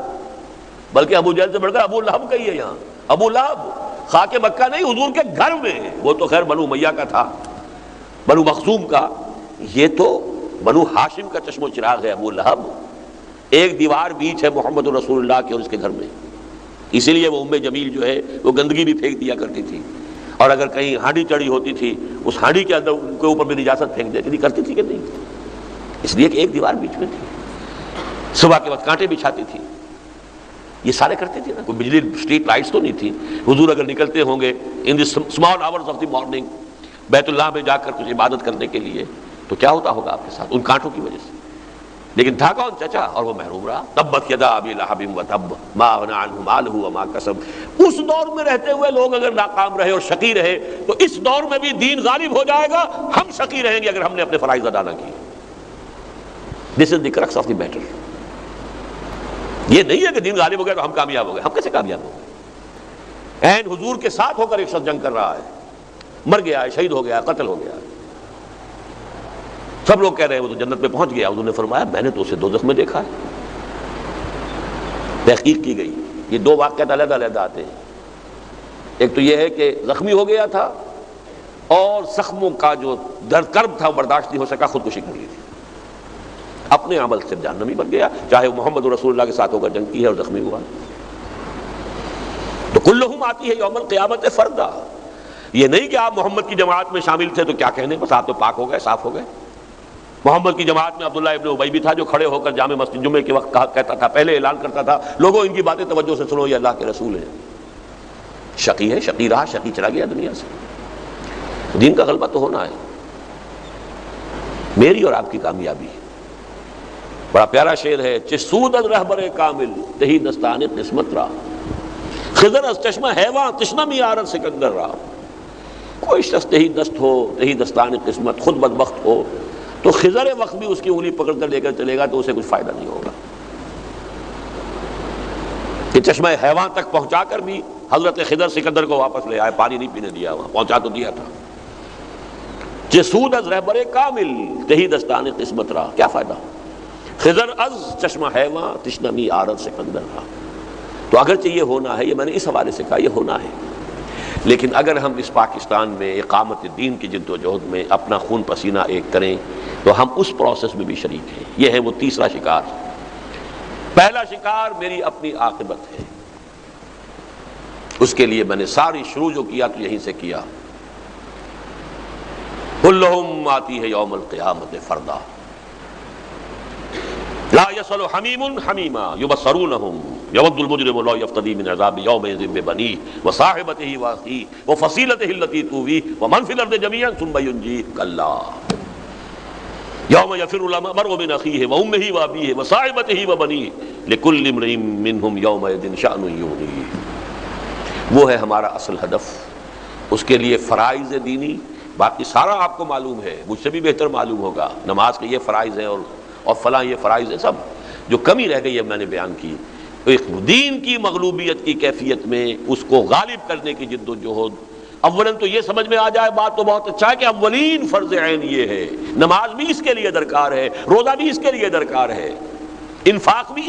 بلکہ ابو جہل سے بڑھ کر ابو لہب کہی ہے یہاں. ابو لہب خاک مکہ نہیں، حضور کے گھر میں. وہ تو خیر بنو امیہ کا تھا، بنو مخزوم کا. یہ تو بنو ہاشم کا چشم و چراغ ہے ابو لہب. ایک دیوار بیچ ہے محمد رسول اللہ کے اور اس کے گھر میں. اسی لیے وہ ام جمیل جو ہے وہ گندگی بھی پھینک دیا کرتی تھی، اور اگر کہیں ہانڈی چڑھی ہوتی تھی اس ہانڈی کے اندر ان کے اوپر بھی نجاست پھینک دیتی تھی. کرتی تھی کہ نہیں؟ اس لیے کہ ایک دیوار بیچ میں تھی. صبح کے وقت کانٹے بچھاتی تھی. یہ سارے کرتے تھے نا. کوئی بجلی اسٹریٹ لائٹس تو نہیں تھی. حضور اگر نکلتے ہوں گے in the small hours of the morning بیت اللہ میں جا کر کچھ عبادت کرنے کے لیے، تو کیا ہوتا ہوگا آپ کے ساتھ ان کانٹوں کی وجہ سے. لیکن تھا کون؟ چچا، اور وہ محروم رہا. تبت یدا ابی لہب وتب ما اغنی عنہ مالہ وما کسب. اس دور میں رہتے ہوئے لوگ اگر ناکام رہے اور شقی رہے تو اس دور میں بھی دین غالب ہو جائے گا. ہم شقی رہیں گے اگر ہم نے اپنے فرائض ادا نہ کیے. دس از دی کرکس آف دی میٹر. یہ نہیں ہے کہ دین غالب ہو گیا تو ہم کامیاب ہو گئے. ہم کیسے کامیاب ہو گئے؟ عین حضور کے ساتھ ہو کر ایک شخص جنگ کر رہا ہے، مر گیا ہے، شہید ہو گیا، قتل ہو گیا. سب لوگ کہہ رہے ہیں وہ تو جنت میں پہنچ گیا. حضور نے فرمایا میں نے تو اسے دوزخ میں دیکھا ہے. تحقیق کی گئی. یہ دو واقعات علیحدہ علیحدہ آتے ہیں. ایک تو یہ ہے کہ زخمی ہو گیا تھا اور زخموں کا جو درد کرب تھا وہ برداشت نہیں ہو سکا، خودکشی کر لی تھی. اپنے عمل سے جہنمی بن گیا، چاہے وہ محمد رسول اللہ کے ساتھ ہو کر جنگ کی ہے اور زخمی ہوا. کلہم آتی ہے یوم القیامت فردا. یہ نہیں کہ آپ محمد کی جماعت میں شامل تھے تو کیا کہنے، بس آپ تو پاک ہو گئے، صاف ہو گئے. محمد کی جماعت میں عبداللہ ابن ابی بھی تھا جو کھڑے ہو کر جامع مسجد جمعے کے وقت کہتا تھا، پہلے اعلان کرتا تھا، لوگوں ان کی باتیں توجہ سے سنو، یہ اللہ کے رسول ہیں. شقی ہے، شقی رہا، شقی چلا گیا دنیا سے. دین کا غلبہ تو ہونا ہے. میری اور آپ کی کامیابی. بڑا پیارا شعر ہے، چسود از رہبر کامل تہی دستان قسمت را، خضر از چشمہ حیواں تشنہ میارت سکندر را. کوئی شخص تہی دست ہو، تہی دستان قسمت، خود بدبخت ہو تو خضر وقت بھی اس کی انگلی پکڑ کر لے کر چلے گا تو اسے کچھ فائدہ نہیں ہوگا. کہ چشمہ حیواں تک پہنچا کر بھی حضرت خضر سکندر کو واپس لے آئے، پانی نہیں پینے دیا، وہاں پہنچا تو دیا تھا. جسود از رہبر کامل تہی دستان قسمت را، کیا فائدہ. خضر از چشمہ حیواں تشنمی آرد سکندر را. تو اگرچہ یہ ہونا ہے، یہ میں نے اس حوالے سے کہا یہ ہونا ہے، لیکن اگر ہم اس پاکستان میں اقامت دین کی جد و جہد میں اپنا خون پسینہ ایک کریں تو ہم اس پروسیس میں بھی شریک ہیں. یہ ہے وہ تیسرا شکار. پہلا شکار میری اپنی عاقبت ہے، اس کے لیے میں نے ساری شروع جو کیا تو یہیں سے کیا. کلہم آتی ہے یوم القیامت فردا، لا یسأل حمیم حمیما یبصرونہم یود المجرم لا یفتدی من عذاب یومئذ ببنیہ وصاحبتہ واخیہ وفصیلتہ التی تؤویہ ومن فی الارض جمیعا ثم ینجیہ کلا یوم یفر المرء من اخیہ وامہ وابیہ وصاحبتہ وبنیہ لکل امرئ منہم یومئذ شأن یغنیہ. وہ ہے ہمارا اصل ہدف. اس کے لیے فرائض دینی، باقی سارا آپ کو معلوم ہے، مجھ سے بھی بہتر معلوم ہوگا. نماز کے یہ فرائض ہیں اور فلاں یہ فرائض ہیں، سب جو کمی رہ گئی ہے میں نے بیان کی. ایک دین کی مغلوبیت کی کیفیت میں اس کو غالب کرنے کی جد و جہد. اولاً تو یہ سمجھ میں آ جائے، بات تو بہت اچھا ہے کہ اولین فرض عین یہ ہے. نماز بھی اس کے لیے درکار ہے، روزہ بھی اس کے لیے درکار ہے، انفاق بھی